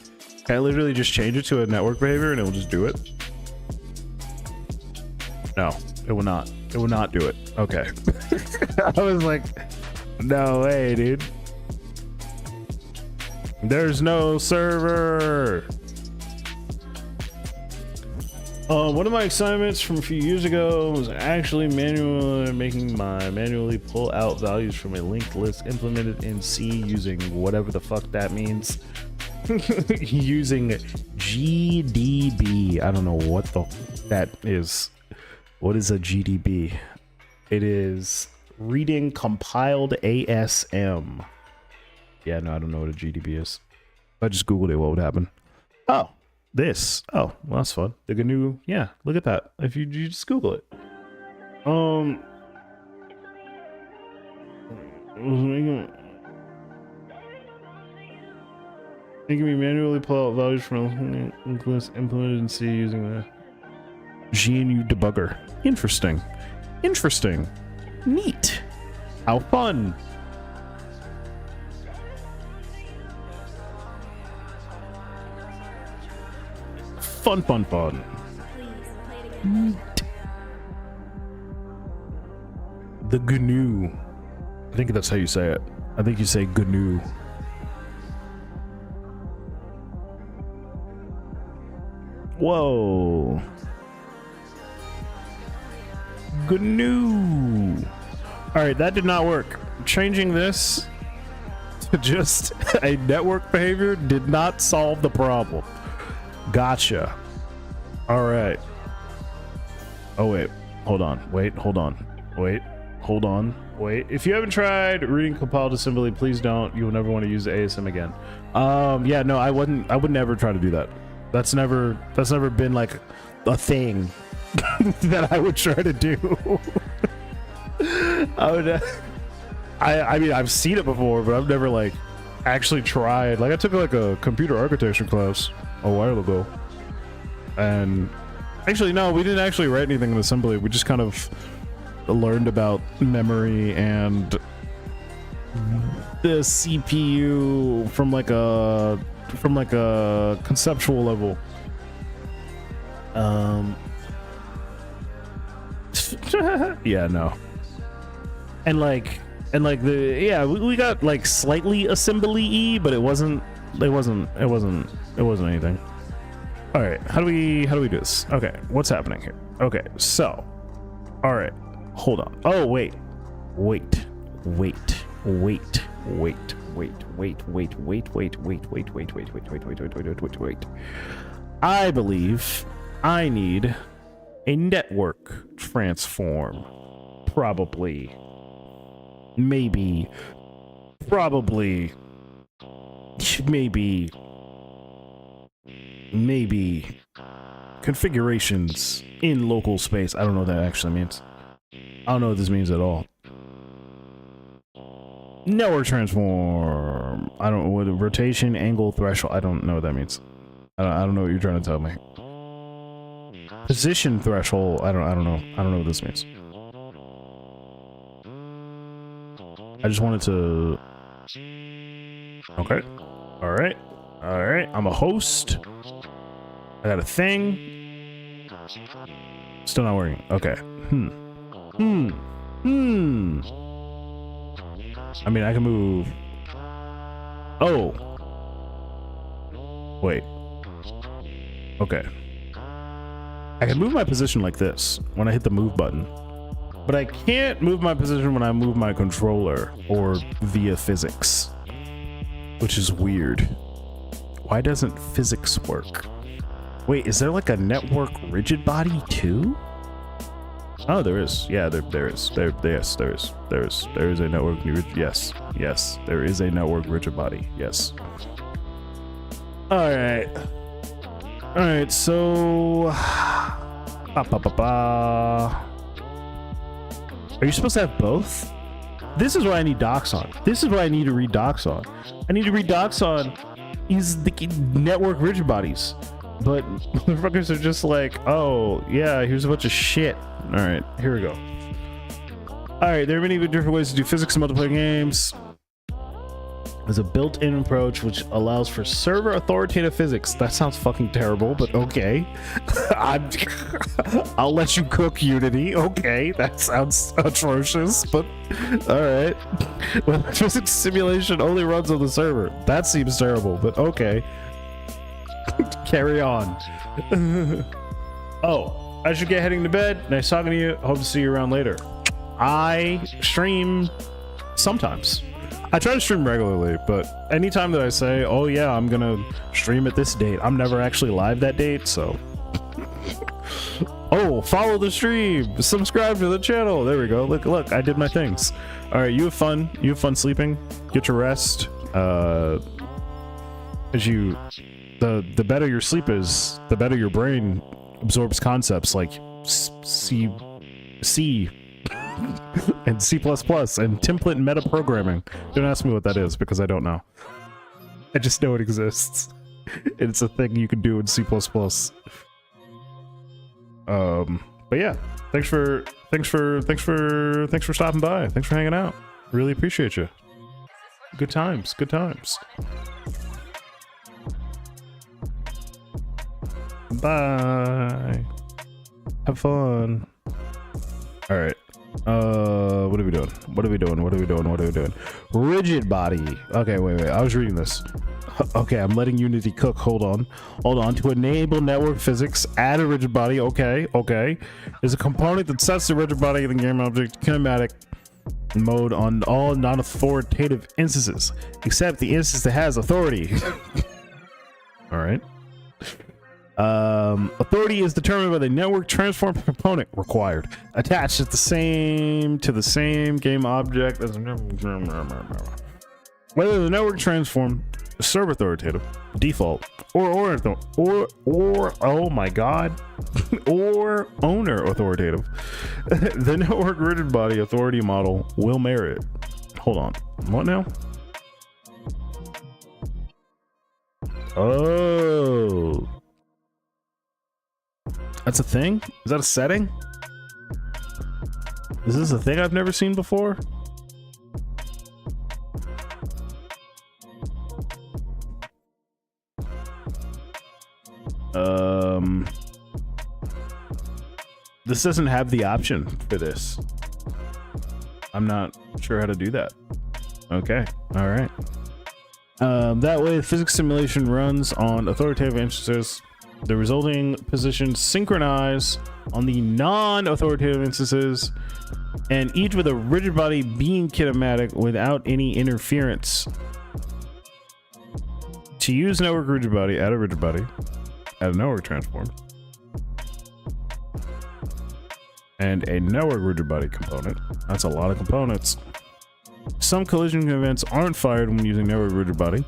Speaker 1: Can I literally just change it to a network behavior and it will just do it? No, it will not. It will not do it. Okay. I was like, no way, dude. There's no server. One of my assignments from a few years ago was actually manually pull out values from a linked list implemented in C using whatever the fuck that means. Using GDB. I don't know what that is. What is a GDB? It is reading compiled ASM. Yeah, no, I don't know what a GDB is. If I just Googled it, what would happen? Oh, this. Oh, well, that's fun. The GNU. Yeah, look at that. If you just Google it. Making me manually pull out values from implemented in C using the GNU debugger. Interesting. Interesting. Neat. How fun. Fun. Neat. The GNU. I think that's how you say it. I think you say GNU. Whoa. GNU. All right, that did not work. Changing this to just a network behavior did not solve the problem. Gotcha. All right. Oh, wait. Hold on. Wait. Hold on. Wait. Hold on. Wait. If you haven't tried reading compiled assembly, please don't. You will never want to use the ASM again. Yeah, no, I would never try to do that. That's never been like a thing that I would try to do. I mean, I've seen it before, but I've never like actually tried. Like I took like a computer architecture class a while ago, and actually no, we didn't actually write anything in assembly. We just kind of learned about memory and the CPU from like a conceptual level. Yeah, no. And like And like we got like slightly assembly-y, but it wasn't anything. All right, how do we do this? Okay, what's happening here? Okay, so, all right, hold on. Oh wait. I believe I need a network transform. Probably. Maybe. Probably. Maybe. Configurations in local space. I don't know what that actually means. I don't know what this means at all. Network transform. I don't know what rotation, angle, threshold. I don't know what that means. I don't know what you're trying to tell me. Position threshold. I don't know. I don't know what this means. I just wanted to. Okay. All right. I'm a host. I got a thing. Still not working. Okay. I mean, I can move. Oh. Wait. Okay. I can move my position like this when I hit the move button, but I can't move my position when I move my controller or via physics, which is weird. Why doesn't physics work? Wait, is there like a network rigid body too? Oh, there is. Yeah, there is. There is a network. Yes, there is a network rigid body. Yes. All right. So, are you supposed to have both? This is what I need docs on. This is what I need to read docs on. I need to read docs on is the network rigid bodies, but motherfuckers are just like, oh yeah, here's a bunch of shit. All right, here we go. All right, there are many different ways to do physics in multiplayer games. There's a built-in approach which allows for server authoritative physics. That sounds fucking terrible, but okay. I'll let you cook, Unity. Okay, that sounds atrocious, but all right. Well, physics simulation only runs on the server. That seems terrible, but okay. Carry on. Oh, I should get heading to bed. Nice talking to you. Hope to see you around later. I stream sometimes. I try to stream regularly, but anytime that I say, oh yeah, I'm gonna stream at this date, I'm never actually live that date, so. Oh, follow the stream, subscribe to the channel. There we go. Look, I did my things. All right, you have fun. You have fun sleeping. Get your rest. The better your sleep is, the better your brain absorbs concepts like C and C++ and template metaprogramming. Don't ask me what that is because I don't know. I just know it exists. It's a thing you can do in C++. But yeah, thanks for stopping by. Thanks for hanging out. Really appreciate you. Good times. Bye. Have fun. All right. What are we doing? Rigid body. Okay, wait. I was reading this. Okay, I'm letting Unity cook. Hold on. To enable network physics, add a rigid body. Okay. There's a component that sets the rigid body in the game object kinematic mode on all non-authoritative instances, except the instance that has authority. All right. Authority is determined by the network transform component required, attached to the same game object as whether the network transform is server authoritative, default, or oh my god, or owner authoritative. The network rigid body authority model will merit. Hold on, what now? Oh. That's a thing? Is that a setting? Is this a thing I've never seen before? This doesn't have the option for this. I'm not sure how to do that. Okay, all right. That way, the physics simulation runs on authoritative instances. The resulting positions synchronize on the non-authoritative instances, and each with a rigid body being kinematic without any interference. To use network rigid body, add a rigid body, add a network transform, and a network rigid body component. That's a lot of components. Some collision events aren't fired when using network rigid body.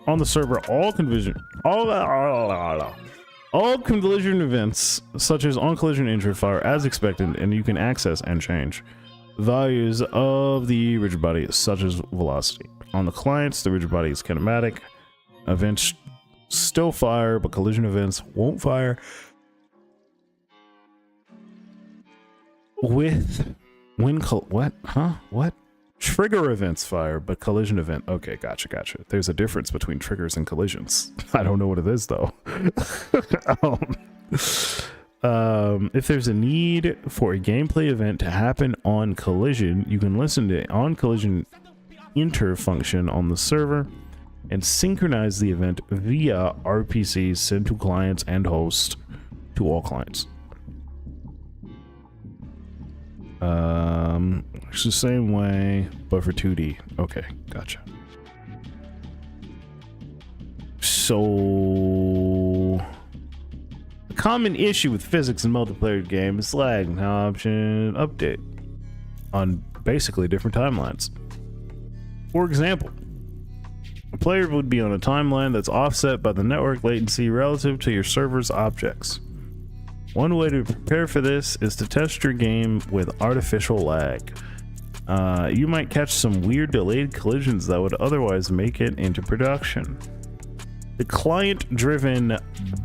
Speaker 1: On the server, all collision events, such as on collision injury, fire as expected, and you can access and change values of the rigid body, such as velocity. On the clients, the rigid body is kinematic. Events still fire, but collision events won't fire. What? Trigger events fire, but collision event. Okay, gotcha. There's a difference between triggers and collisions. I don't know what it is though. If there's a need for a gameplay event to happen on collision, you can listen to on collision inter function on the server and synchronize the event via RPCs sent to clients and host to all clients. It's the same way, but for 2D. Okay, gotcha. So, a common issue with physics in multiplayer games is lag and how option update on basically different timelines. For example, a player would be on a timeline that's offset by the network latency relative to your server's objects. One way to prepare for this is to test your game with artificial lag. You might catch some weird delayed collisions that would otherwise make it into production. The client-driven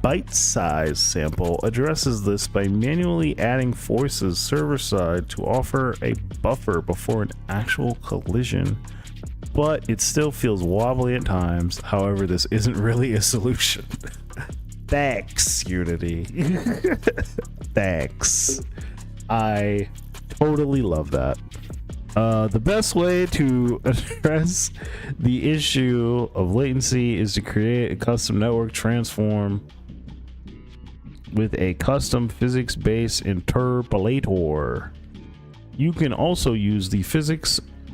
Speaker 1: bite-size sample addresses this by manually adding forces server-side to offer a buffer before an actual collision, but it still feels wobbly at times. However, this isn't really a solution. Thanks, Unity. Thanks. I totally love that. The best way to address the issue of latency is to create a custom network transform with a custom physics-based interpolator. You can also use the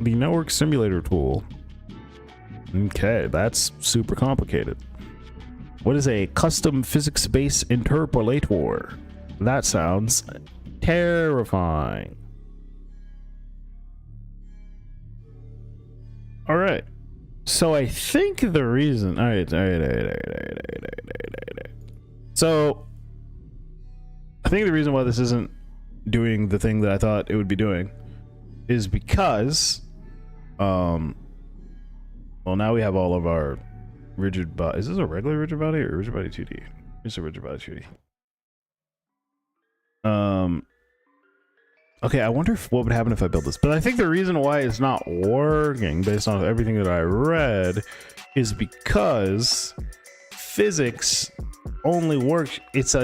Speaker 1: network simulator tool. Okay, that's super complicated. What is a custom physics-based interpolator? That sounds terrifying. All right. So I think the reason. All right. So I think the reason why this isn't doing the thing that I thought it would be doing is because, well, now we have all of our rigid body. Is this a regular rigid body or rigid body 2D? It's a rigid body 2D. Okay, I wonder what would happen if I built this. But I think the reason why it's not working, based on everything that I read, is because physics only works. It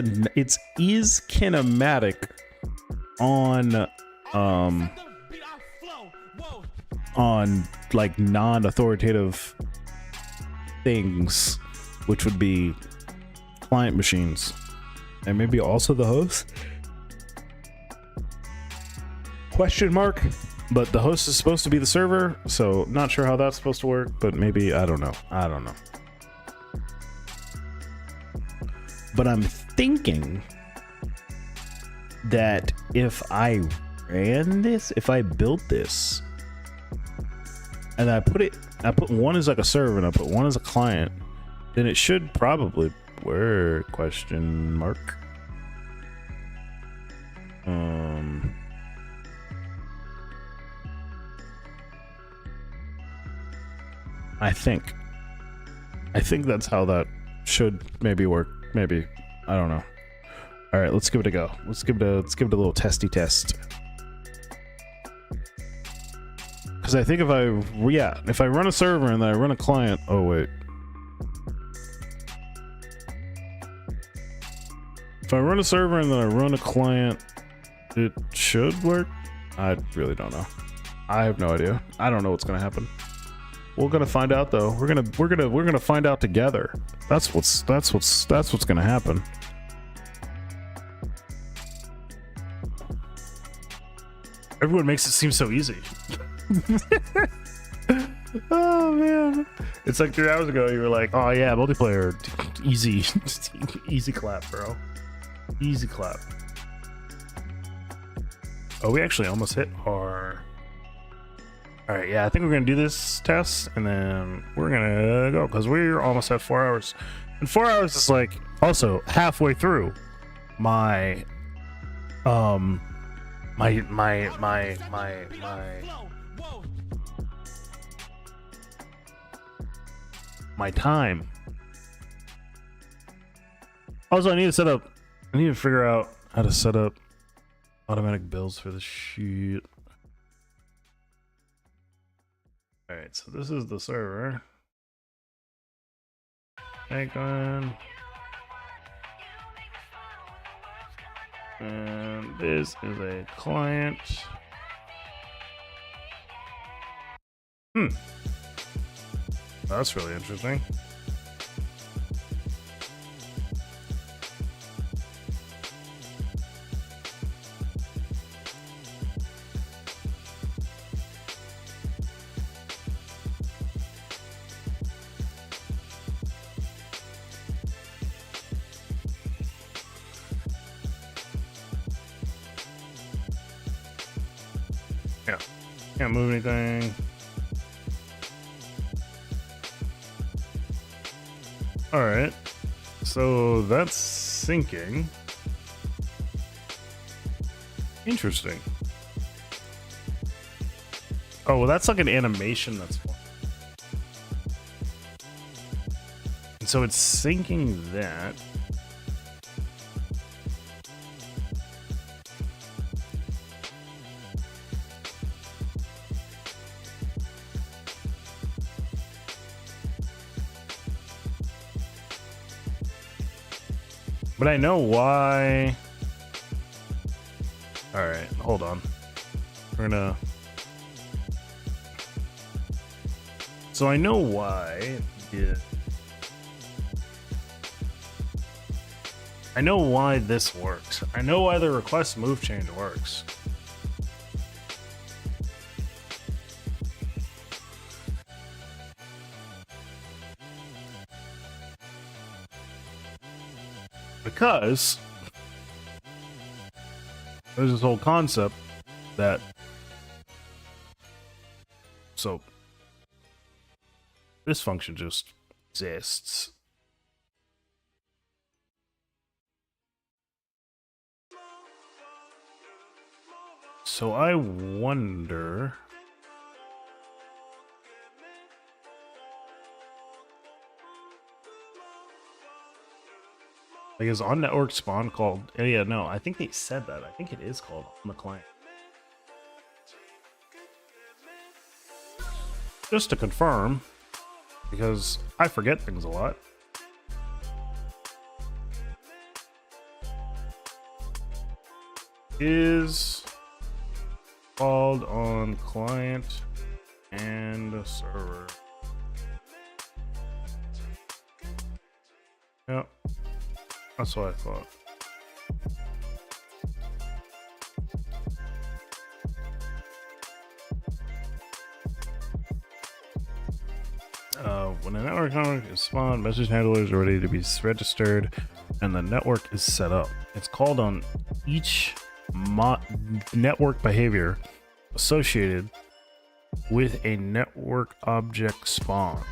Speaker 1: is kinematic on like non-authoritative things, which would be client machines and maybe also the host. Question mark, but the host is supposed to be the server, so not sure how that's supposed to work, but maybe I don't know. But I'm thinking that if I built this and I put one as like a server and I put one as a client, then it should probably work. Question mark. I think that's how that should maybe work. Maybe, I don't know. All right, let's give it a go. Let's give it a little testy test. Because I think if I run a server and then I run a client. Oh wait. If I run a server and then I run a client, it should work. I really don't know. I have no idea. I don't know what's gonna happen. We're gonna find out though. We're gonna find out together. That's what's gonna happen. Everyone makes it seem so easy. Oh man, it's like 3 hours ago you were like, oh yeah, multiplayer, easy. Easy clap, bro, easy clap. Oh, we actually almost hit our... All right, yeah, I think we're gonna do this test and then we're gonna go because we're almost at 4 hours, and 4 hours is like also halfway through my my time. Also, I need to figure out how to set up automatic builds for the shit. All right, so this is the server. Icon. And this is a client. That's really interesting. Yeah, can't move anything. All right, so that's syncing. Interesting. Oh, well, that's like an animation that's fun. And so it's syncing that. But I know why. All right, hold on. We're gonna. So I know why. Yeah. I know why this works. I know why the request move change works. Because there's this whole concept that so this function just exists. So I wonder like, is on network spawn called? Yeah, no, I think they said that. I think it is called on the client. Just to confirm, because I forget things a lot. Is called on client and server. Yep. That's what I thought. When a network contract is spawned, message handlers are ready to be registered, and the network is set up. It's called on each network behavior associated with a network object spawned.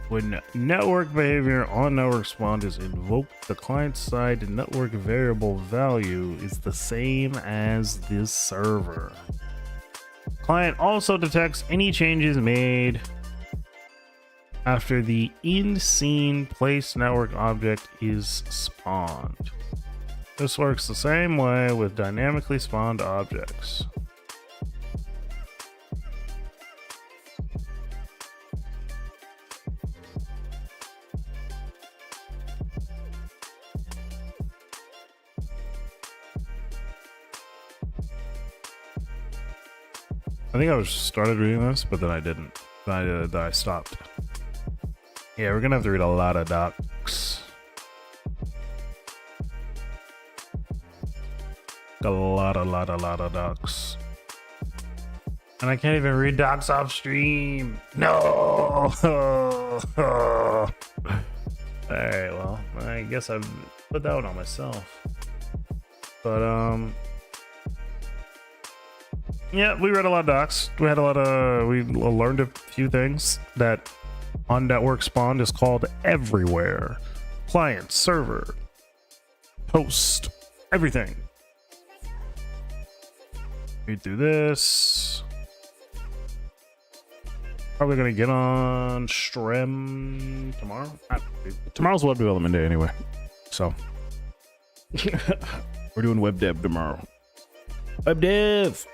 Speaker 1: When network behavior on network spawned is invoked, the client-side network variable value is the same as this server. Client also detects any changes made after the in-scene place network object is spawned. This works the same way with dynamically spawned objects. I think I was started reading this, but then I didn't. I stopped. Yeah, we're gonna have to read a lot of docs. A lot of docs. And I can't even read docs off stream. No. All right, well, I guess I've put that one on myself. But yeah, we read a lot of docs. We learned a few things. That on network spawn is called everywhere. Client, server, host, everything. Read through this. Probably gonna get on Strem tomorrow. Tomorrow's web development day anyway, so we're doing web dev tomorrow. Web dev.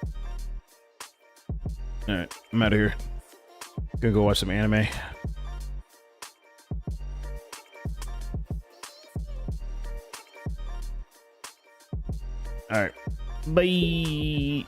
Speaker 1: All right, I'm out of here. Gonna go watch some anime. All right, bye.